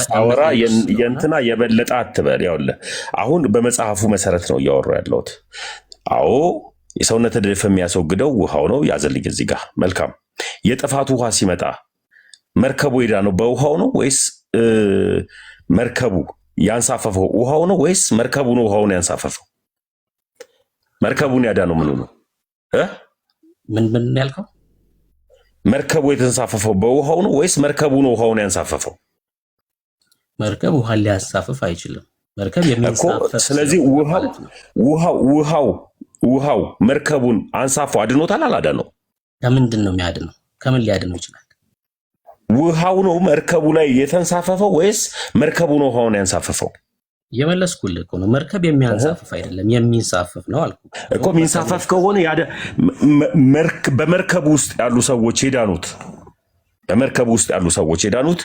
ሳወራ የእንትና የበለጠ አትበል። ያውልህ አሁን በመጽሐፉ መሰረት ነው እያወራ ያለሁት። አዎ የሰውነት ዕድፍ የሚያስወግደው ውሃው ነው። ያዘልኝ እዚህ ጋር መልካም። የጥፋቱ ውሃ ሲመጣ መርከቡ ሄዳ ነው በውሃው ነው ወይስ መርከቡ ያንሳፈፈው ውሃው ነው ወይስ መርከቡ ነው ውሃውን ያንሳፈፈው? መርከቡን ያዳነው ምኑ ነው? ምን ያልከው? መርከቡ የተንሳፈፈው በውሃው ነው ወይስ መርከቡ ነው ውሃውን ያንሳፈፈው? መርከብ ውሃ ሊያሳፍፍ አይችልም። መርከብ እኮ የሚንሳፈፍ ስለዚህ ስለሆነ ማለት ነው። ውሃው መርከቡን አንሳፎ አድኖታል አላዳነው? ከምንድን ነው የሚያድነው? ከምን ሊያድነው ይችላል? ውሃው ነው መርከቡ ላይ የተንሳፈፈው ወይስ መርከቡ ነው ውሃውን ያንሳፈፈው? የመለስኩልህ እኮ ነው። መርከብ የሚያንሳፍፍ አይደለም የሚንሳፈፍ ነው አልኩ እኮ። የሚንሳፈፍ ከሆነ በመርከቡ ውስጥ ያሉ ሰዎች የዳኑት በመርከቡ ውስጥ ያሉ ሰዎች የዳኑት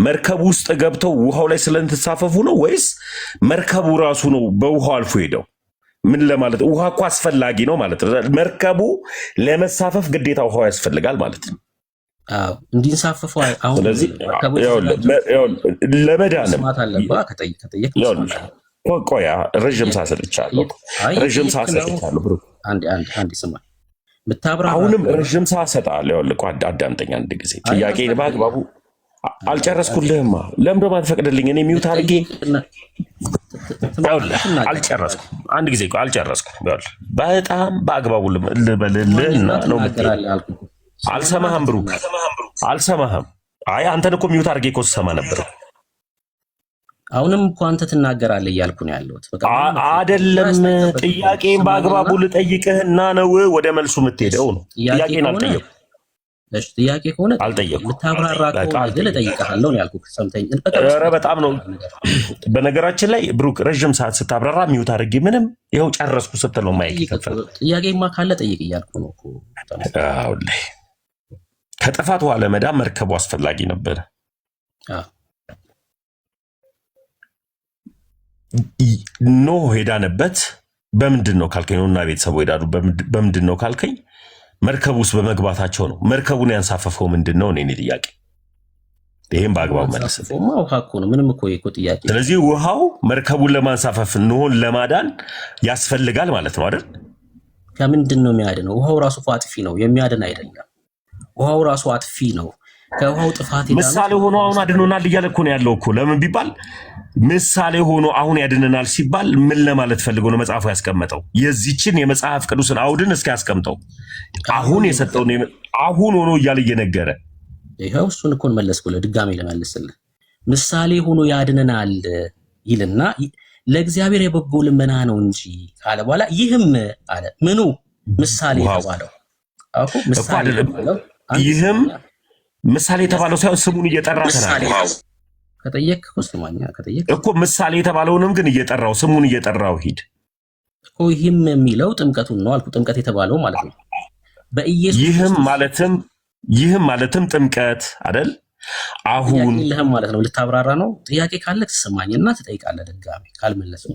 መርከቡ ውስጥ ገብተው ውሃው ላይ ስለተንሳፈፉ ነው ወይስ መርከቡ ራሱ ነው በውሃው አልፎ ሄደው? ምን ለማለት ውሃ እኮ አስፈላጊ ነው ማለት ነው። መርከቡ ለመሳፈፍ ግዴታ ውሃው ያስፈልጋል ማለት ነው። አዎ እንዲንሳፈፉ አሁን ስለዚህ ለመዳንም ቆያ ረዥም ሳሰጥቻለሁ ብሩ አንድ ስማ አሁንም ረዥም ሳሰጣለሁ። አዳምጠኝ አንድ ጊዜ ጥያቄ በአግባቡ አልጨረስኩልህማ። ለምን ማትፈቅድልኝ? እኔ ሚውት አድርጌ አልጨረስኩም። አንድ ጊዜ አልጨረስኩም። በጣም በአግባቡ ልበልልህና ነው። አልሰማህም ብሩክ፣ አልሰማህም። አይ አንተን እኮ ሚውት አድርጌ እኮ ስሰማ ነበር። አሁንም እኮ አንተ ትናገራለህ እያልኩ ነው ያለሁት። አይደለም ጥያቄን በአግባቡ ልጠይቅህና ነው ወደ መልሱ የምትሄደው ነው። ጥያቄን አልጠየኩም። እሺ ጥያቄ ከሆነ አልጠየኩም። ልታብራራ ከሆነ ግን እጠይቅሃለሁ ነው ያልኩህ። ሰምተኝ። ኧረ በጣም ነው። በነገራችን ላይ ብሩክ ረዥም ሰዓት ስታብራራ ሚውት አድርጌ ምንም ይኸው ጨረስኩ ስትል ነው ማይክ ይከፈል። ጥያቄማ ካለ ጠይቅ እያልኩ ነው እኮ። ከጥፋት ውሃ ለመዳን መርከቡ አስፈላጊ ነበረ። ኖህ ሄዳነበት በምንድን ነው ካልከኝ፣ ኖህና ቤተሰቡ ሄዳሉ በምንድን ነው ካልከኝ፣ መርከቡ ውስጥ በመግባታቸው ነው። መርከቡን ያንሳፈፈው ምንድን ነው? እኔ ጥያቄ ይህም በአግባቡ መልስልኝ። ውሃ እኮ ነው፣ ምንም እኮ ጥያቄ። ስለዚህ ውሃው መርከቡን ለማንሳፈፍ ኖህን ለማዳን ያስፈልጋል ማለት ነው አይደል? ከምንድን ነው የሚያድነው? ውሃው ራሱ አጥፊ ነው፣ የሚያድን አይደለም። ውሃው ራሱ አጥፊ ነው። ከውሃው ጥፋት ምሳሌ ሆኖ አሁን አድኖናል እያለ እኮ ነው ያለው እኮ። ለምን ቢባል ምሳሌ ሆኖ አሁን ያድነናል ሲባል ምን ለማለት ፈልጎ ነው መጽሐፉ ያስቀመጠው? የዚችን የመጽሐፍ ቅዱስን አውድን እስኪ ያስቀምጠው። አሁን የሰጠውን አሁን ሆኖ እያለ እየነገረ ይኸው እሱን እኮ መለስኩልህ። ድጋሜ ለመልስልህ ምሳሌ ሆኖ ያድነናል ይልና ለእግዚአብሔር የበጎ ልመና ነው እንጂ ካለ በኋላ ይህም አለ ምኑ ምሳሌ የተባለው አሁን ምሳሌ የተባለው ይህም ምሳሌ የተባለው ሳይሆን ስሙን እየጠራ ተናገረ። ከጠየቅህ ስማኛ ከጠየቅህ እኮ ምሳሌ የተባለውንም ግን እየጠራው ስሙን እየጠራው ሂድ እኮ። ይህም የሚለው ጥምቀቱን ነው አልኩ። ጥምቀት የተባለው ማለት ነው በኢየሱስ ይህም ማለትም ጥምቀት አይደል? አሁን ይልህም ማለት ነው። ልታብራራ ነው። ጥያቄ ካለ ትሰማኝና ትጠይቃለህ። ድጋሚ ካልመለስም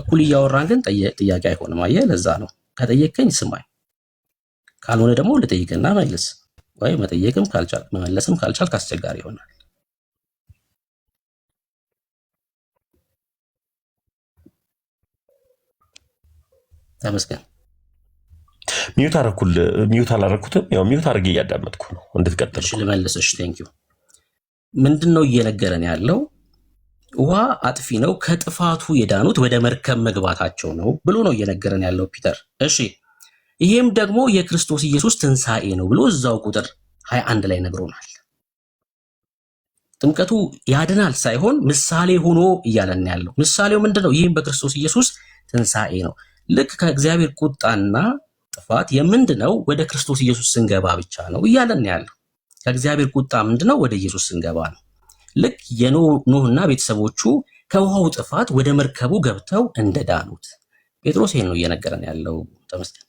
እኩል እያወራን ግን ጥያቄ አይሆንም። አየህ፣ ለዛ ነው ከጠየቀኝ ስማኝ፣ ካልሆነ ደግሞ ልጠይቅና መልስ። ወይ መጠየቅም ካልቻል መመለስም ካልቻል አስቸጋሪ ይሆናል። ተመስገን። ሚውት አላረኩትም። ያው ሚውት አድርጌ እያዳመጥኩ ነው እንድትቀጥል። እሺ ልመልስሽ። ቴንኪው። ምንድነው እየነገረን ያለው? ውሃ አጥፊ ነው፣ ከጥፋቱ የዳኑት ወደ መርከብ መግባታቸው ነው ብሎ ነው እየነገረን ያለው ፒተር። እሺ ይሄም ደግሞ የክርስቶስ ኢየሱስ ትንሣኤ ነው ብሎ እዛው ቁጥር 21 ላይ ነግሮናል። ጥምቀቱ ያድናል ሳይሆን ምሳሌ ሆኖ እያለን ያለው። ምሳሌው ምንድነው? ይህም በክርስቶስ ኢየሱስ ትንሣኤ ነው። ልክ ከእግዚአብሔር ቁጣና ጥፋት የምንድነው ወደ ክርስቶስ ኢየሱስ ስንገባ ብቻ ነው እያለን ያለው። ከእግዚአብሔር ቁጣ ምንድነው? ወደ ኢየሱስ ስንገባ ነው። ልክ የኖህና ቤተሰቦቹ ከውሃው ጥፋት ወደ መርከቡ ገብተው እንደዳኑት ጴጥሮስ ይሄን ነው እየነገረን ያለው። ተመስገን።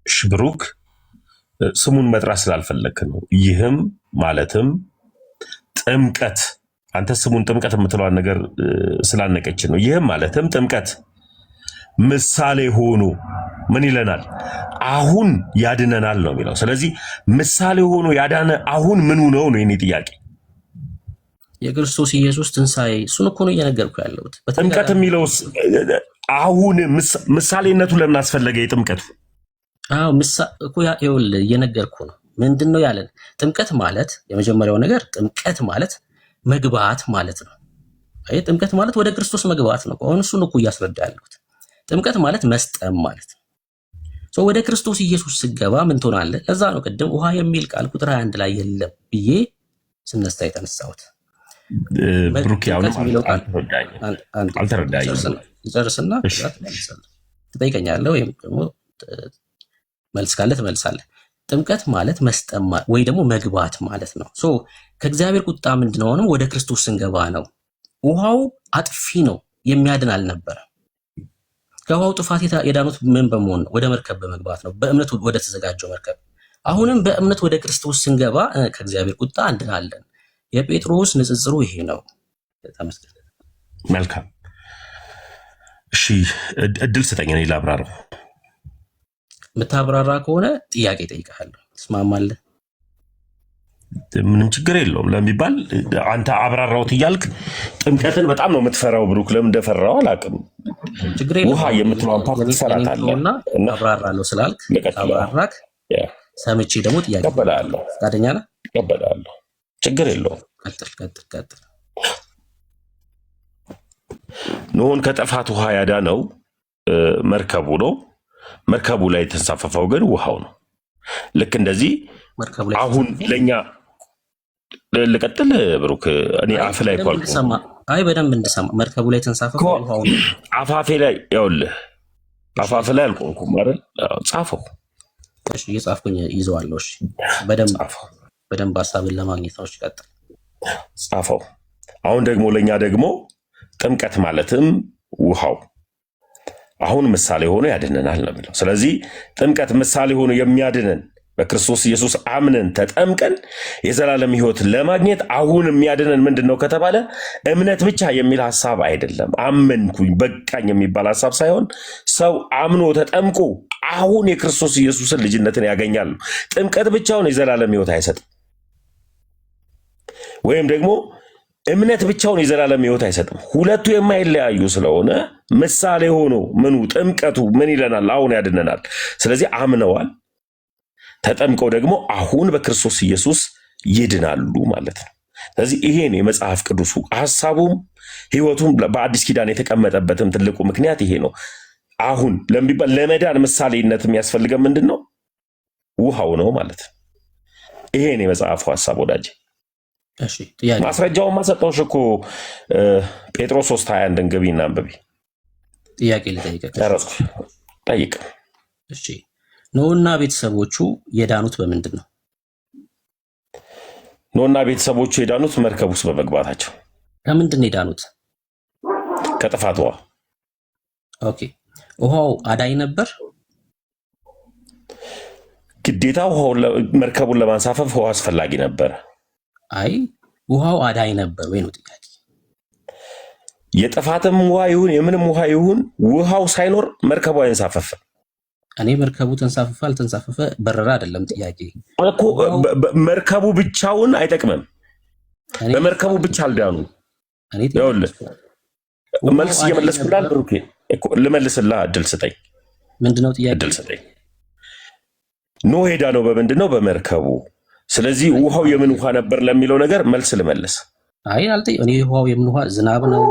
እሺ ብሩክ፣ ስሙን መጥራት ስላልፈለክ ነው። ይህም ማለትም ጥምቀት፣ አንተ ስሙን ጥምቀት የምትለዋን ነገር ስላነቀች ነው። ይህም ማለትም ጥምቀት ምሳሌ ሆኖ ምን ይለናል? አሁን ያድነናል ነው የሚለው። ስለዚህ ምሳሌ ሆኖ ያዳነ አሁን ምኑ ነው ነው የኔ ጥያቄ። የክርስቶስ ኢየሱስ ትንሣኤ፣ እሱን እኮ ነው እየነገርኩ ያለሁት። ጥምቀት የሚለው አሁን ምሳሌነቱ ለምን አስፈለገ? የጥምቀቱ አዎ እኮ ይኸውልህ እየነገርኩ ነው። ምንድን ነው ያለን? ጥምቀት ማለት የመጀመሪያው ነገር ጥምቀት ማለት መግባት ማለት ነው። አይ ጥምቀት ማለት ወደ ክርስቶስ መግባት ነው። አሁን እሱን እኮ እያስረዳ ያለሁት። ጥምቀት ማለት መስጠም ማለት ነው። ወደ ክርስቶስ ኢየሱስ ስገባ ምን ትሆናለህ? ለዛ ነው ቅድም ውሃ የሚል ቃል ቁጥር 21 ላይ የለም ብዬ ስነሳ የተነሳሁት። ብሩክ አሁንም ጥምቀት የሚለው ቃል አልተረዳኝም። ጨርስና ትጠይቀኛለህ ወይም ደግሞ መልስ ካለ ትመልሳለህ። ጥምቀት ማለት መስጠም ወይ ደግሞ መግባት ማለት ነው። ከእግዚአብሔር ቁጣ ምንድነው? ወደ ክርስቶስ ስንገባ ነው። ውሃው አጥፊ ነው፣ የሚያድን አልነበረም። ከውሃው ጥፋት የዳኑት ምን በመሆን ነው? ወደ መርከብ በመግባት ነው፣ በእምነት ወደ ተዘጋጀው መርከብ። አሁንም በእምነት ወደ ክርስቶስ ስንገባ ከእግዚአብሔር ቁጣ እንድናለን። የጴጥሮስ ንጽጽሩ ይሄ ነው። ተመስገን። መልካም። እሺ እድል ስጠኝ፣ እኔ ላብራራው። የምታብራራ ከሆነ ጥያቄ ጠይቀሃለሁ። ትስማማለህ? ምንም ችግር የለውም። ለሚባል አንተ አብራራውት እያልክ ጥምቀትን በጣም ነው የምትፈራው ብሩክ። ለምን እንደፈራው አላውቅም። ውሃ የምትለውን ፓርት ትሰራታለህ እና አብራራለሁ ስላልክ አብራራክ ሰምቼ ደግሞ ጥያቄ እቀበላለሁ። ፈቃደኛ ነህ? እቀበላለሁ። ችግር የለውም። ቀጥል። ኖኅን ከጥፋት ውሃ ያዳነው መርከቡ ነው። መርከቡ ላይ የተንሳፈፈው ግን ውሃው ነው። ልክ እንደዚህ አሁን ለኛ ልቀጥል ብሩክ። እኔ አፍ ላይ በደንብ እንድሰማ መርከቡ ላይ የተንሳፈፈው ውሃው ነው። አፋፌ ላይ ይኸውልህ፣ አፋፍ ላይ አልቆንኩም አይደል? ጻፈው። እሺ እየጻፍኩኝ ይዘዋለሁ። እሺ በደንብ ሀሳብን ለማግኘት ነው። እሺ ቀጥል። ጻፈው። አሁን ደግሞ ለኛ ደግሞ ጥምቀት ማለትም ውሃው አሁን ምሳሌ ሆኖ ያድነናል ነው የሚለው። ስለዚህ ጥምቀት ምሳሌ ሆኖ የሚያድነን በክርስቶስ ኢየሱስ አምነን ተጠምቀን የዘላለም ሕይወት ለማግኘት አሁን የሚያድነን ምንድን ነው ከተባለ እምነት ብቻ የሚል ሐሳብ አይደለም። አመንኩኝ በቃኝ የሚባል ሐሳብ ሳይሆን ሰው አምኖ ተጠምቆ አሁን የክርስቶስ ኢየሱስን ልጅነትን ያገኛል። ጥምቀት ብቻውን የዘላለም ሕይወት አይሰጥም። ወይም ደግሞ እምነት ብቻውን የዘላለም ሕይወት አይሰጥም። ሁለቱ የማይለያዩ ስለሆነ ምሳሌ ሆኖ ምኑ ጥምቀቱ ምን ይለናል? አሁን ያድነናል። ስለዚህ አምነዋል፣ ተጠምቀው ደግሞ አሁን በክርስቶስ ኢየሱስ ይድናሉ ማለት ነው። ስለዚህ ይሄን የመጽሐፍ ቅዱሱ ሐሳቡም ሕይወቱም በአዲስ ኪዳን የተቀመጠበትም ትልቁ ምክንያት ይሄ ነው። አሁን ለሚባል ለመዳን ምሳሌነት የሚያስፈልገን ምንድን ነው? ውሃው ነው ማለት ነው። ይሄን የመጽሐፉ ሐሳብ ወዳጅ። ማስረጃውን ማሰጠውሽ እኮ ጴጥሮስ 3:21 ግቢና አንብቢ። ጥያቄ ልጠይቅህ። ጨረስኩ። ጠይቅ። እሺ ኖኅና ቤተሰቦቹ የዳኑት በምንድን ነው? ኖኅና ቤተሰቦቹ የዳኑት መርከብ ውስጥ በመግባታቸው። ከምንድን ነው የዳኑት? ከጥፋት ውሃ። ኦኬ። ውሃው አዳኝ ነበር? ግዴታ መርከቡን ለማንሳፈፍ ውሃ አስፈላጊ ነበር። አይ ውሃው አዳኝ ነበር ወይ ነው ጥያቄ። የጥፋትም ውሃ ይሁን የምንም ውሃ ይሁን ውሃው ሳይኖር መርከቡ አይንሳፈፍም። እኔ መርከቡ ተንሳፈፈ አልተንሳፈፈ በረራ አይደለም ጥያቄ እኮ። መርከቡ ብቻውን አይጠቅምም። በመርከቡ ብቻ አልዳኑ። ይኸውልህ መልስ እየመለስኩልህ ብሩኬ እኮ ልመልስልህ። እድል ስጠኝ። ምንድነው ጥያቄ? እድል ስጠኝ። ኖኅ የዳነው በምንድን ነው? በመርከቡ። ስለዚህ ውሃው የምን ውሃ ነበር ለሚለው ነገር መልስ ልመልስ። አይ እኔ ውሃው የምን ውሃ ዝናብ ነው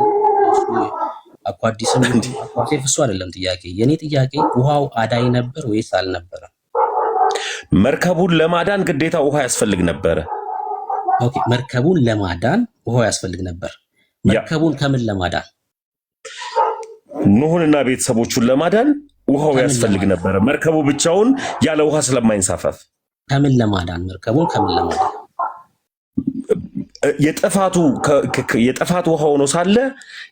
አኳዲስም አኳሴፍ እሱ አይደለም ጥያቄ። የኔ ጥያቄ ውሃው አዳኝ ነበር ወይስ አልነበረም? መርከቡን ለማዳን ግዴታ ውሃ ያስፈልግ ነበረ። ኦኬ፣ መርከቡን ለማዳን ውሃው ያስፈልግ ነበር። መርከቡን ከምን ለማዳን? ኖኅንና ቤተሰቦቹን ለማዳን ውሃው ያስፈልግ ነበረ። መርከቡ ብቻውን ያለ ውሃ ስለማይንሳፈፍ። ከምን ለማዳን? መርከቡን ከምን ለማዳን? የጥፋቱ ውሃ ሆኖ ሳለ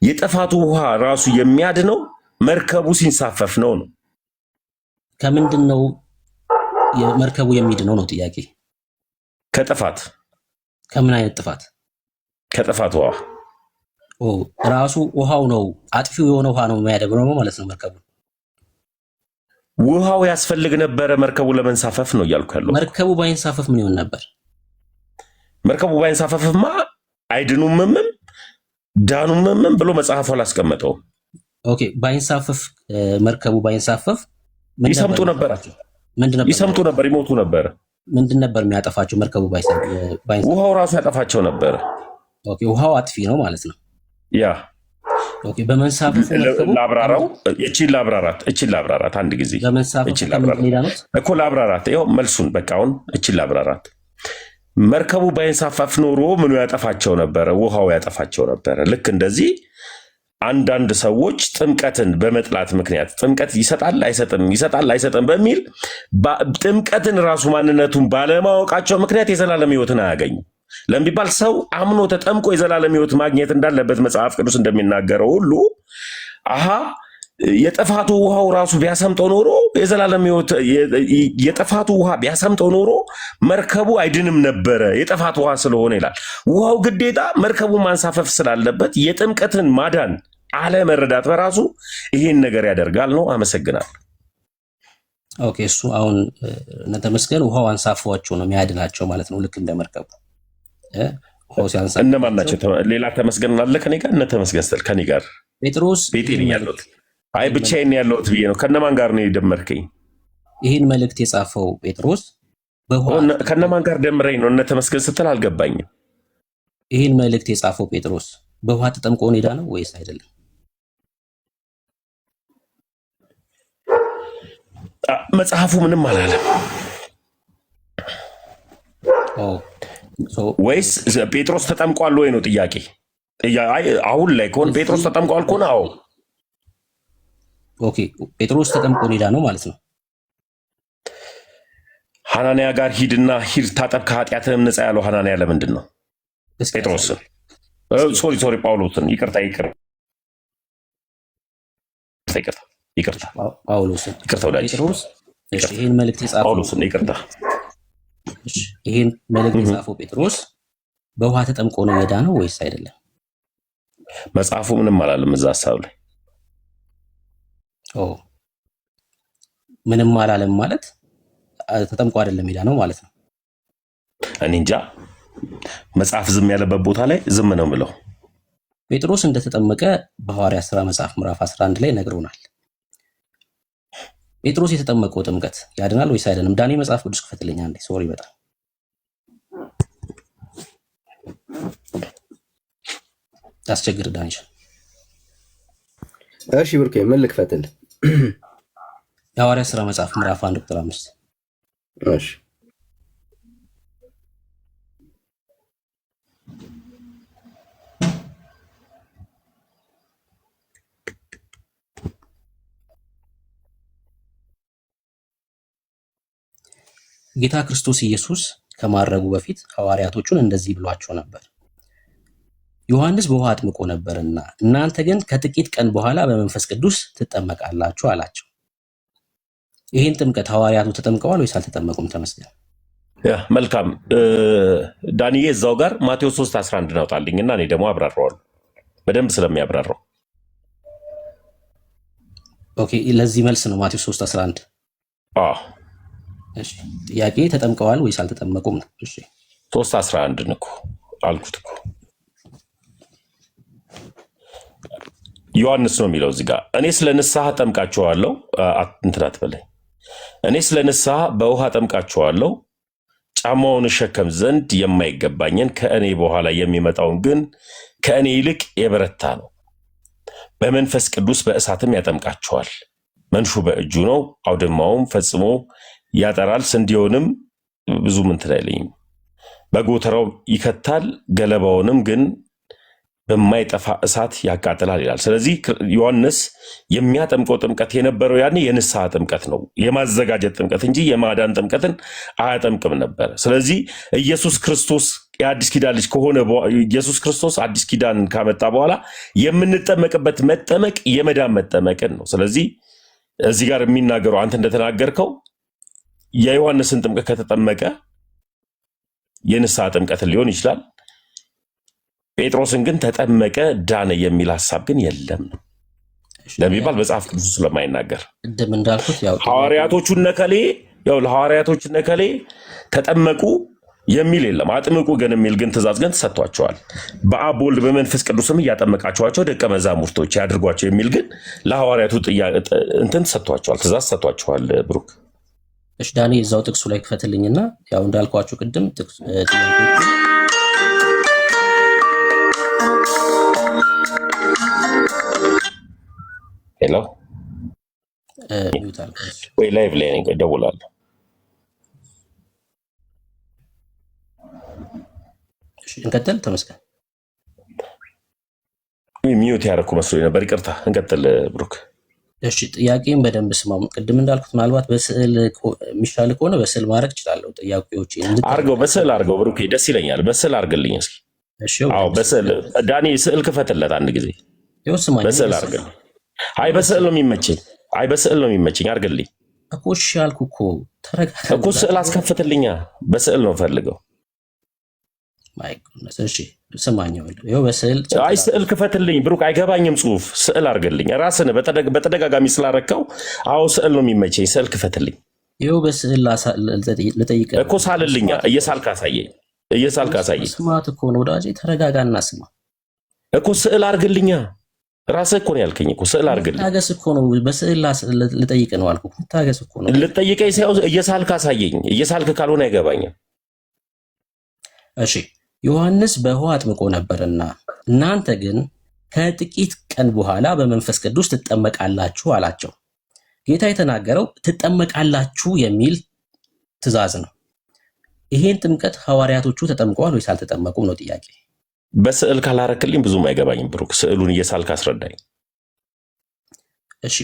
የጥፋቱ ውሃ ራሱ የሚያድነው መርከቡ ሲንሳፈፍ ነው። ከምንድን ነው መርከቡ የሚድነው ነው ጥያቄ። ከጥፋት። ከምን አይነት ጥፋት? ከጥፋት ውሃ። ራሱ ውሃው ነው አጥፊው የሆነ ውሃ ነው የሚያደብረው ማለት ነው መርከቡ። ውሃው ያስፈልግ ነበረ መርከቡ ለመንሳፈፍ ነው እያልኩ ያለው። መርከቡ ባይንሳፈፍ ምን ይሆን ነበር? መርከቡ ባይንሳፈፍማ አይድኑምም ዳኑምም ብሎ መጽሐፉ አላስቀመጠውም። ኦኬ፣ ባይንሳፈፍ መርከቡ ባይንሳፈፍ ይሰምጡ ነበር። ይሰምጡ ነበር፣ ይሞቱ ነበር። ምንድን ነበር የሚያጠፋቸው? መርከቡ ባይንሳፈፍ ውሃው ራሱ ያጠፋቸው ነበር። ኦኬ፣ ውሃው አጥፊ ነው ማለት ነው። ያ ኦኬ፣ በመንሳፈፍ መርከቡ ላብራራው። እቺን ላብራራት አንድ ጊዜ። በመንሳፈፍ እኮ ላብራራት። ይኸው መልሱን በቃ አሁን እቺን ላብራራት። መርከቡ ባይንሳፈፍ ኖሮ ምኑ ያጠፋቸው ነበረ? ውሃው ያጠፋቸው ነበረ። ልክ እንደዚህ አንዳንድ ሰዎች ጥምቀትን በመጥላት ምክንያት ጥምቀት ይሰጣል አይሰጥም፣ ይሰጣል አይሰጥም በሚል ጥምቀትን ራሱ ማንነቱን ባለማወቃቸው ምክንያት የዘላለም ሕይወትን አያገኙ ለሚባል ሰው አምኖ ተጠምቆ የዘላለም ሕይወት ማግኘት እንዳለበት መጽሐፍ ቅዱስ እንደሚናገረው ሁሉ አሃ የጥፋቱ ውሃው ራሱ ቢያሰምጠው ኖሮ የዘላለም ሕይወት የጥፋቱ ውሃ ቢያሰምጠው ኖሮ መርከቡ አይድንም ነበረ የጥፋቱ ውሃ ስለሆነ ይላል። ውሃው ግዴታ መርከቡ ማንሳፈፍ ስላለበት የጥምቀትን ማዳን አለመረዳት በራሱ ይሄን ነገር ያደርጋል ነው። አመሰግናለሁ። ኦኬ፣ እሱ አሁን እነ ተመስገን ውሃው አንሳፏቸው ነው የሚያድናቸው ማለት ነው። ልክ እንደ መርከቡ ውሃው ሲያንሳፍ እነማን ናቸው? ሌላ ተመስገን አለ ከኔ ጋር? እነ ተመስገን ስል ከኔ ጋር ጴጥሮስ ቤቴ ነኝ ያለሁት። አይ ብቻዬን ያለሁት ብዬ ነው። ከነማን ጋር ነው የደመርከኝ? ይህን መልእክት የጻፈው ጴጥሮስ ከነማን ጋር ደምረኝ ነው? እነ ተመስገን ስትል አልገባኝም። ይህን መልእክት የጻፈው ጴጥሮስ በውሃ ተጠምቆ ሄዳ ነው ወይስ አይደለም? መጽሐፉ ምንም አላለም። ወይስ ጴጥሮስ ተጠምቋል ወይ ነው ጥያቄ? አሁን ላይ ከሆነ ጴጥሮስ ተጠምቋል ከሆነ አዎ። ኦኬ፣ ጴጥሮስ ተጠምቆ ሄዳ ነው ማለት ነው። ሐናንያ ጋር ሂድና ሂድ ታጠብ ከኃጢአትህም ነፃ ያለው ሐናንያ ለምንድን ነው? ጴጥሮስን ሶሪ ጳውሎስን ይቅርታ ጳውሎስን ወዳጅ ጴጥሮስ ይህን መልእክት የጻፈው ጳውሎስን ይህን መልእክት የጻፈው ጴጥሮስ በውሃ ተጠምቆ ነው ሄዳ ነው ወይስ አይደለም? መጽሐፉ ምንም አላለም እዛ ሀሳብ ላይ። ምንም አላለም ማለት ተጠምቆ አይደለም ሄዳ ነው ማለት ነው። እኔ እንጃ መጽሐፍ ዝም ያለበት ቦታ ላይ ዝም ነው ብለው ጴጥሮስ እንደተጠመቀ በሐዋርያት ሥራ መጽሐፍ ምዕራፍ 11 ላይ ነግሮናል። ጴጥሮስ የተጠመቀው ጥምቀት ያድናል ወይስ አይደለም? ዳኒ መጽሐፍ ቅዱስ ክፈትልኝ አንዴ። ሶሪ በጣም አስቸግር ዳንሽ። እሺ ብሩኬ ምን ልክፈትልህ? የሐዋርያት ሥራ መጽሐፍ ምዕራፍ 1 ቁጥር 5። እሺ ጌታ ክርስቶስ ኢየሱስ ከማረጉ በፊት ሐዋርያቶቹን እንደዚህ ብሏቸው ነበር። ዮሐንስ በውሃ አጥምቆ ነበርና እናንተ ግን ከጥቂት ቀን በኋላ በመንፈስ ቅዱስ ትጠመቃላችሁ አላቸው። ይህን ጥምቀት ሐዋርያቱ ተጠምቀዋል ወይስ አልተጠመቁም? ተመስገን። መልካም ዳንዬ፣ እዛው ጋር ማቴዎስ 3:11 ናውጣልኝና እኔ ደግሞ አብራራዋለሁ በደንብ ስለሚያብራራው። ኦኬ፣ ለዚህ መልስ ነው ማቴዎስ 3:11። እሺ፣ ጥያቄ ተጠምቀዋል ወይስ አልተጠመቁም ነው። እሺ 3:11 እኮ አልኩት እኮ። ዮሐንስ ነው የሚለው እዚህ ጋር። እኔ ስለ ንስሐ ጠምቃችኋለሁ፣ እንትን አትበለኝ። እኔ ስለ ንስሐ በውሃ ጠምቃችኋለሁ፣ ጫማውን እሸከም ዘንድ የማይገባኝን ከእኔ በኋላ የሚመጣውን ግን ከእኔ ይልቅ የበረታ ነው። በመንፈስ ቅዱስ በእሳትም ያጠምቃችኋል። መንሹ በእጁ ነው፣ አውድማውም ፈጽሞ ያጠራል፣ ስንዴውንም ብዙም እንትን አይለኝም። በጎተራው ይከታል፣ ገለባውንም ግን በማይጠፋ እሳት ያቃጥላል ይላል። ስለዚህ ዮሐንስ የሚያጠምቀው ጥምቀት የነበረው ያኔ የንስሐ ጥምቀት ነው፣ የማዘጋጀት ጥምቀት እንጂ የማዳን ጥምቀትን አያጠምቅም ነበር። ስለዚህ ኢየሱስ ክርስቶስ የአዲስ ኪዳን ልጅ ከሆነ ኢየሱስ ክርስቶስ አዲስ ኪዳን ካመጣ በኋላ የምንጠመቅበት መጠመቅ የመዳን መጠመቅን ነው። ስለዚህ እዚህ ጋር የሚናገረው አንተ እንደተናገርከው የዮሐንስን ጥምቀት ከተጠመቀ የንስሐ ጥምቀትን ሊሆን ይችላል። ጴጥሮስን ግን ተጠመቀ ዳነ የሚል ሀሳብ ግን የለም ለሚባል መጽሐፍ ቅዱስ ስለማይናገር ቅድም እንዳልኩት ያው ሐዋርያቶቹ ነከሌ ተጠመቁ የሚል የለም። አጥምቁ ግን የሚል ግን ትእዛዝ ግን ተሰጥቷቸዋል። በአብ ወልድ በመንፈስ ቅዱስም እያጠመቃቸዋቸው ደቀ መዛሙርቶች ያድርጓቸው የሚል ግን ለሐዋርያቱ እንትን ተሰጥቷቸዋል፣ ትእዛዝ ተሰጥቷቸዋል። ብሩክ እሺ ዳኒ እዛው ጥቅሱ ላይ ክፈትልኝና ያው እንዳልኳችሁ ቅድም ጥያቄዎቹ ሄሎ ወይ ላይቭ ላይ ነኝ፣ እደውላለሁ። እንቀጥል። ተመስገን። ሚዩት ያደረኩ መስሎኝ ነበር፣ ይቅርታ። እንቀጥል ብሩክ። እሺ ጥያቄን በደንብ ስማሙ። ቅድም እንዳልኩት ምናልባት በስዕል የሚሻል ከሆነ በስዕል ማድረግ እችላለሁ። ጥያቄዎች አርገው፣ በስዕል አርገው ብሩክ፣ ደስ ይለኛል። በስዕል አርግልኝ እስኪ። አዎ በስዕል ዳኒ፣ ስዕል ክፈትለት አንድ ጊዜ። በስዕል አርግልኝ። አይ በስዕል ነው የሚመቸኝ፣ አይ በስዕል ነው የሚመቸኝ፣ አርግልኝ እኮ። እሺ አልኩ እኮ፣ ተረጋጋ እኮ። ስዕል አስከፍትልኛ፣ በስዕል ነው ፈልገው። ማይ ጉድነስ። እሺ ስማኛው፣ ይኸው በስዕል። አይ ስዕል ክፈትልኝ ብሩክ፣ አይገባኝም ጽሁፍ። ስዕል አርግልኝ፣ ራስን በተደጋጋሚ ስላረከው። አዎ ስዕል ነው የሚመቸኝ፣ ስዕል ክፈትልኝ። ይኸው በስዕል ልጠይቅ እኮ። ሳልልኛ፣ እየሳልክ አሳየኝ፣ እየሳልክ አሳየኝ። ስማት እኮ ነው ወዳጄ፣ ተረጋጋና ስማ እኮ። ስዕል አርግልኛ፣ ራስህ እኮ ነው ያልከኝ እኮ። ስዕል አርግልኝ። ታገስ እኮ ነው፣ በስዕል ልጠይቅ ነው አልኩ። ታገስ እኮ ነው። ልጠይቀኝ ሳይሆን እየሳልክ አሳየኝ። እየሳልክ ካልሆነ አይገባኝም። እሺ ዮሐንስ በውኃ አጥምቆ ነበርና እናንተ ግን ከጥቂት ቀን በኋላ በመንፈስ ቅዱስ ትጠመቃላችሁ አላቸው። ጌታ የተናገረው ትጠመቃላችሁ የሚል ትእዛዝ ነው። ይሄን ጥምቀት ሐዋርያቶቹ ተጠምቀዋል ወይስ አልተጠመቁም ነው ጥያቄ። በስዕል ካላረክልኝ ብዙም አይገባኝም ብሩክ። ስዕሉን እየሳልክ አስረዳኝ። እሺ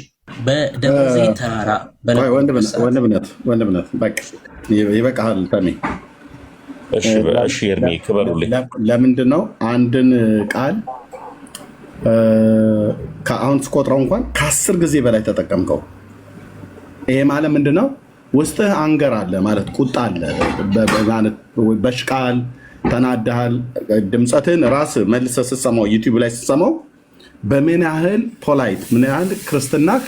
በደብረ ዘይት ተራራ ወንድምነት በቃ ይበቃሃል ተሜ። እሺ ኤርሚ ክበሩልኝ። ለምንድን ነው አንድን ቃል አሁን ስቆጥረው እንኳን ከ10 ጊዜ በላይ ተጠቀምከው? ይሄ ማለት ምንድን ነው? ውስጥህ አንገር አለ ማለት ቁጣ አለ ማለት በሽቃል ተናደሃል። ድምፀትን ራስህ መልሰህ ስትሰማው ዩቲዩብ ላይ ስትሰማው በምን ያህል ፖላይት፣ ምን ያህል ክርስትናህ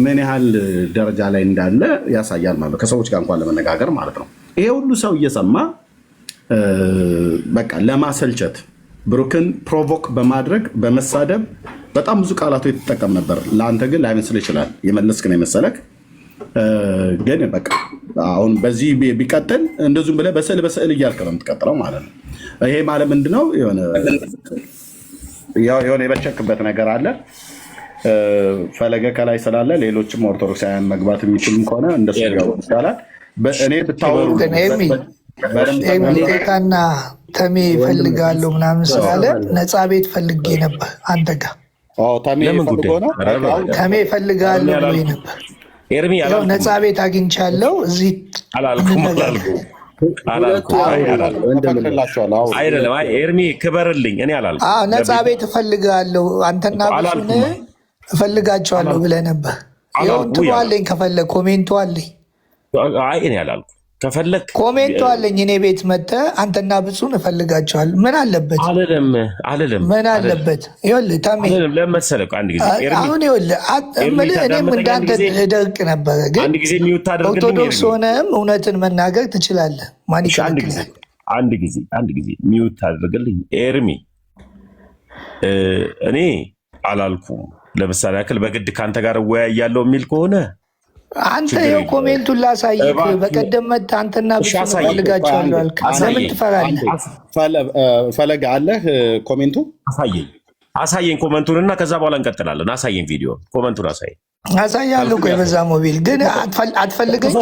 ምን ያህል ደረጃ ላይ እንዳለ ያሳያል ማለት ነው። ከሰዎች ጋር እንኳን ለመነጋገር ማለት ነው። ይሄ ሁሉ ሰው እየሰማ በቃ ለማሰልቸት ብሩክን ፕሮቮክ በማድረግ በመሳደብ በጣም ብዙ ቃላቶች የተጠቀም ነበር። ለአንተ ግን ላይመስል ይችላል፣ የመለስክ ነው የመሰለክ። ግን በቃ አሁን በዚህ ቢቀጥል እንደዚሁም ብለህ በስዕል እያልክ ነው የምትቀጥለው ማለት ነው። ይሄ ማለት ምንድነው? የሆነ የበቸክበት ነገር አለ። ፈለገ ከላይ ስላለ ሌሎችም ኦርቶዶክሳውያን መግባት የሚችሉም ከሆነ እንደሱ ይቻላል። እኔ ብታወሩ ጌታና ተሜ ይፈልጋሉ ምናምን ስላለ ነፃ ቤት ፈልጌ ነበር አንተ ጋር። ተሜ ይፈልጋሉ ብሎኝ ነበር። ነፃ ቤት አግኝቻለሁ። እዚህ ኤርሚ ክበርልኝ። እኔ አላልኩም ነፃ ቤት እፈልጋለሁ አንተና ብሱን እፈልጋቸዋለሁ ብለህ ነበር። ይኸው እንትኑ አለኝ፣ ከፈለግ ኮሜንቱ አለኝ። አይ እኔ አላልኩም። ከፈለግ ኮሜንቱ አለኝ። እኔ ቤት መጥተህ አንተና ብፁን እፈልጋቸዋለሁ። ምን አለበት? አልልም። ምን አለበት? ይኸውልህ ታሜ ለመሰለህ አንድ ጊዜ አሁን ይኸውልህ እኔም እንዳንተ እደርቅ ነበረ፣ ግን ኦርቶዶክስ ሆነህም እውነትን መናገር ትችላለህ። ማን ይከለክላል? አንድ ጊዜ ሚውት አድርግልኝ ኤርሚ። እኔ አላልኩም። ለምሳሌ ያክል በግድ ከአንተ ጋር እወያያለሁ የሚል ከሆነ አንተ ይኸው ኮሜንቱን ላሳይህ። በቀደም መጥተህ አንተና ብፁ እፈልጋቸዋለሁ አልክ። ለምን ትፈራለህ? ፈለገ አለህ ኮሜንቱ? አሳየኝ ኮመንቱንና ከዛ በኋላ እንቀጥላለን። አሳየኝ ቪዲዮ ኮመንቱን አሳያለሁ። ቆይ በዛ ሞቢል ግን አትፈልገኝም?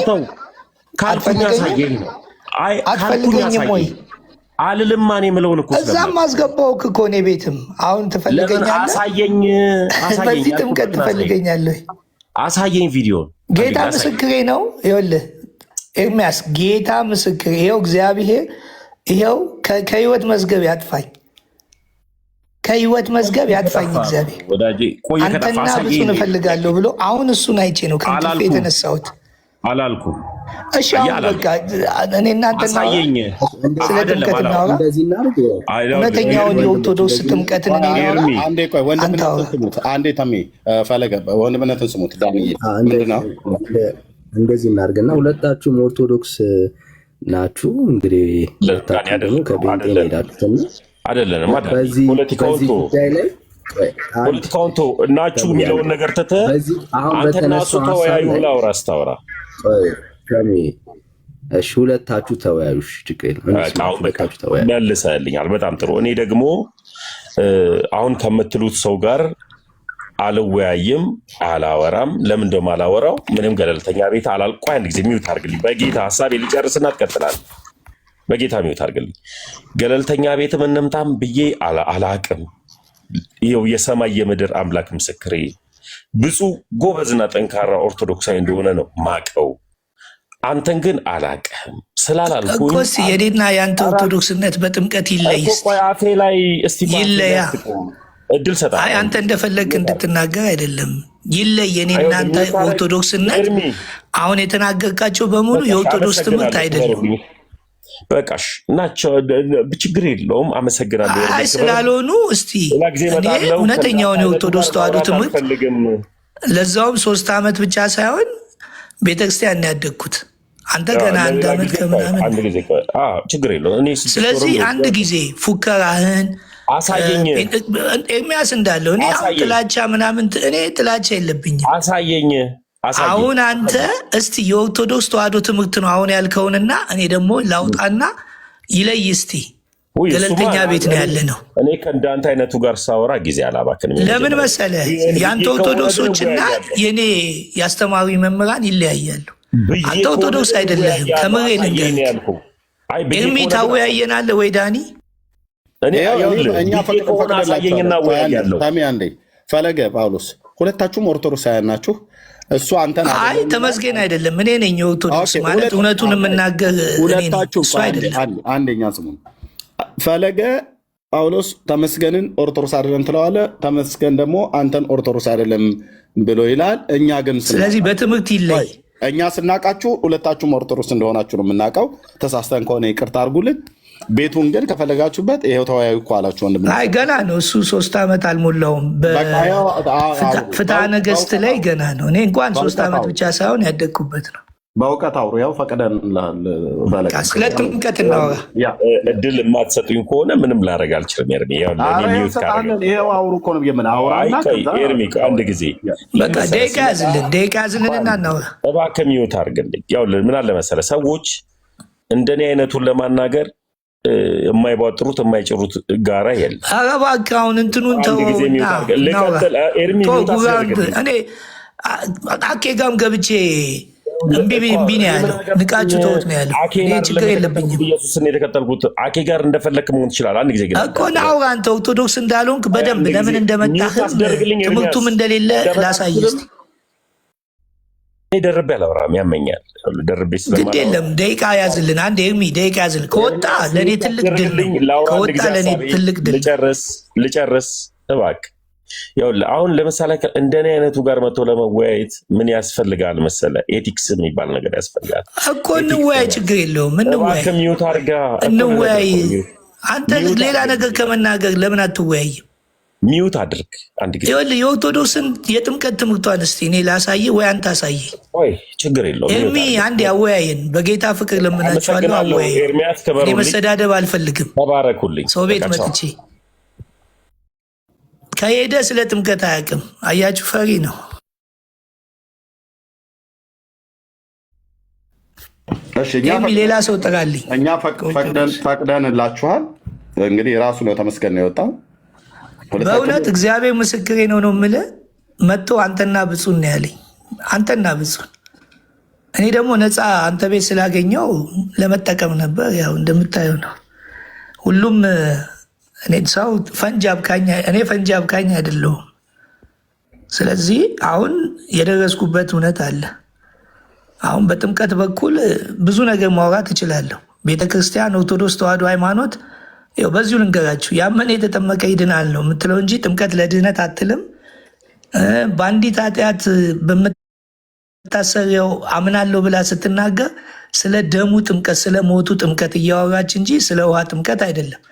አትፈልገኝም ወይ አልልም። ማን የምለውን እኮ እዛም አስገባሁህ እኮ እኔ ቤትም። አሁን ትፈልገኛለህ? አሳየኝ። በዚህ ጥምቀት ትፈልገኛለህ? አሳየኝ ቪዲዮ። ጌታ ምስክሬ ነው። ይኸውልህ ኤርሚያስ፣ ጌታ ምስክሬ፣ ይኸው እግዚአብሔር ይኸው ከህይወት መዝገብ ያጥፋኝ፣ ከህይወት መዝገብ ያጥፋኝ እግዚአብሔር። አንተና ብፁን እፈልጋለሁ ብሎ አሁን እሱን አይቼ ነው ከእንቅልፌ የተነሳሁት። አላልኩም። እሺ አሁን በቃ እኔ እናንተ ስለ ጥምቀት እናውራ። እውነተኛውን የኦርቶዶክስ ጥምቀትን አንዴ ተሜ ፈለገ ወንድምነትን ስሙት። እንደዚህ እናድርግና ሁለታችሁም ኦርቶዶክስ ናችሁ እንግዲህ ከቤንጤ ሄዳችሁትና አይደለንም። በዚህ ጉዳይ ላይ ፖለቲካውን እናችሁ የሚለውን ነገር ትተህ አንተና እሱ ተወያዩ ብላ አውራ ስታወራ እሺ ሁለታችሁ ተወያዩ። ችግር መልሰህልኛል። በጣም ጥሩ። እኔ ደግሞ አሁን ከምትሉት ሰው ጋር አልወያይም፣ አላወራም። ለምን እንደማላወራው ምንም ገለልተኛ ቤት አላልኩ። አንድ ጊዜ ሚውት አድርግልኝ። በጌታ ሀሳብ ልጨርስና ትቀጥላለህ። በጌታ ሚውት አድርግልኝ። ገለልተኛ ቤትም እንምጣም ብዬ አላቅም። ይኸው የሰማይ የምድር አምላክ ምስክሬ ብፁዕ ጎበዝና ጠንካራ ኦርቶዶክሳዊ እንደሆነ ነው ማቀው። አንተን ግን አላቅም ስላላልኩኝ እኮስ የኔና የአንተ ኦርቶዶክስነት በጥምቀት ይለይስ አፌ ላይ እስቲ ይለያ። እድል ሰጣ። አይ አንተ እንደፈለግ እንድትናገር አይደለም። ይለይ። የኔና አንተ ኦርቶዶክስነት አሁን የተናገርካቸው በሙሉ የኦርቶዶክስ ትምህርት አይደለም። በቃሽ ናቸው። ችግር የለውም። አመሰግናለሁ። አይ ስላልሆኑ እስቲ እኔ እውነተኛውን የኦርቶዶክስ ተዋሕዶ ትምህርት ለዛውም 3 ዓመት ብቻ ሳይሆን ቤተክርስቲያን ያደግኩት አንተ ገና 1 ዓመት ከምናምን። ችግር የለውም። ስለዚህ አንድ ጊዜ ፉከራህን አሳየኝ። ኤርሚያስ እንዳለው እኔ አሁን ጥላቻ ምናምን እኔ ጥላቻ የለብኝም። አሳየኝ። አሁን አንተ እስቲ የኦርቶዶክስ ተዋሕዶ ትምህርት ነው አሁን ያልከውንና እኔ ደግሞ ላውጣና ይለይ እስቲ። ገለልተኛ ቤት ነው ያለ ነው። እኔ ከእንዳንተ አይነቱ ጋር ሳወራ ጊዜ አላባክንም። ለምን መሰለ የአንተ ኦርቶዶክሶችና የኔ የአስተማሪ መምህራን ይለያያሉ። አንተ ኦርቶዶክስ አይደለህም። ከምሬ ልንገርህ። ኤርሚ ታወያየናለህ ወይ ዳኒ? እኛ ፈቅደላቸዋለሁ። ፈለገ ጳውሎስ ሁለታችሁም ኦርቶዶክሳውያን ናችሁ። እሱ አንተን አይ ተመስገን አይደለም። እኔ ነኝ ኦርቶዶክስ ማለት እውነቱን የምናገር ሁለታችሁ አንደኛ ስሙን ፈለገ ጳውሎስ ተመስገንን ኦርቶዶክስ አይደለም ትለዋለህ። ተመስገን ደግሞ አንተን ኦርቶዶክስ አይደለም ብሎ ይላል። እኛ ግን ስለዚህ በትምህርት ይለይ። እኛ ስናቃችሁ ሁለታችሁም ኦርቶዶክስ እንደሆናችሁ ነው የምናውቀው። ተሳስተን ከሆነ ይቅርታ አድርጉልን። ቤቱን ግን ከፈለጋችሁበት ይሄው ተወያዩ እኮ አላችሁ። ወንድም አይ ገና ነው እሱ 3 ዓመት አልሞላውም። በፍትሐ ነገሥት ላይ ገና ነው። እኔ እንኳን 3 ዓመት ብቻ ሳይሆን ያደግኩበት ነው። በእውቀት አውሩ። ያው ፈቅደን ስለ ጥምቀት እናወራ። እድል የማትሰጡኝ ከሆነ ምንም ላደርግ አልችልም። ኤርሚ ይኸው አውሩ እኮ ነው የምናወራና ኤርሚ አንድ ጊዜ በቃ ደቂቃ ያዝልንና እናውራ። እባክህ ሚውት አድርግልኝ። ያው ምን አለ መሰለህ ሰዎች እንደኔ አይነቱን ለማናገር የማይቧጥሩት የማይጭሩት ጋራ የለም። ኧረ እባክህ አሁን እንትኑን ተውና እኔ አኬ ጋርም ገብቼ እምቢ ነው ያለው። ንቃችሁ ተውት ነው ያለው። እኔ ችግር የለብኝም። ኢየሱስን የተከተልኩት አኬ ጋር እንደፈለክ መሆን ትችላለህ። አንድ ጊዜ ግን እኮ ናውራ አንተ ኦርቶዶክስ እንዳልሆንክ በደንብ ለምን እንደመጣህም ትምህርቱም እንደሌለ ላሳይህ እስኪ። ደርቤ አላወራም፣ ያመኛል። ደርቤ ግድ የለም ደቂቃ ያዝልን። አንድ ኤርሚ ደቂቃ ያዝልን። ከወጣ ለእኔ ትልቅ ድል ነው። ከወጣ ለእኔ ትልቅ ድል። ልጨርስ እባክህ። ይኸውልህ አሁን ለምሳሌ እንደኔ አይነቱ ጋር መጥቶ ለመወያየት ምን ያስፈልጋል መሰለህ? ኤቲክስ የሚባል ነገር ያስፈልጋል እኮ። እንወያይ፣ ችግር የለውም። እንወያይ። አንተ ሌላ ነገር ከመናገር ለምን አትወያይም? ሚውት አድርግ አንድ ጊዜ። ይኸውልህ የኦርቶዶክስን የጥምቀት ትምህርቷን እስኪ እኔ ላሳየህ ወይ አንተ አሳየህ። ችግር የለውም። ኤርሚ አንድ ያወያየን። በጌታ ፍቅር ለምናችኋለሁ፣ አወያየን። እኔ መሰዳደብ አልፈልግም። ተባረኩልኝ። ሰው ቤት መጥቼ ከሄደ ስለ ጥምቀት አያውቅም። አያችሁ፣ ፈሪ ነው። ኤርሚ ሌላ ሰው ጥራልኝ። እኛ ፈቅደንላችኋል። እንግዲህ ራሱ ነው ተመስገን ነው የወጣው። በእውነት እግዚአብሔር ምስክሬ ነው የምልህ። መጥቶ አንተና ብፁዕ ነው ያለኝ። አንተና ብፁዕ። እኔ ደግሞ ነፃ አንተ ቤት ስላገኘው ለመጠቀም ነበር። ያው እንደምታየው ነው ሁሉም። እኔ ሰው ፈንጅ አብካኝ፣ እኔ ፈንጅ አብካኝ አይደለሁም። ስለዚህ አሁን የደረስኩበት እውነት አለ። አሁን በጥምቀት በኩል ብዙ ነገር ማውራት እችላለሁ። ቤተክርስቲያን ኦርቶዶክስ ተዋሕዶ ሃይማኖት ይኸው በዚሁ ልንገራችሁ፣ ያመነ የተጠመቀ ይድናል ነው የምትለው እንጂ ጥምቀት ለድህነት አትልም። በአንዲት ኃጢአት በምታሰሪው አምናለሁ ብላ ስትናገር ስለ ደሙ ጥምቀት፣ ስለ ሞቱ ጥምቀት እያወራች እንጂ ስለ ውሃ ጥምቀት አይደለም።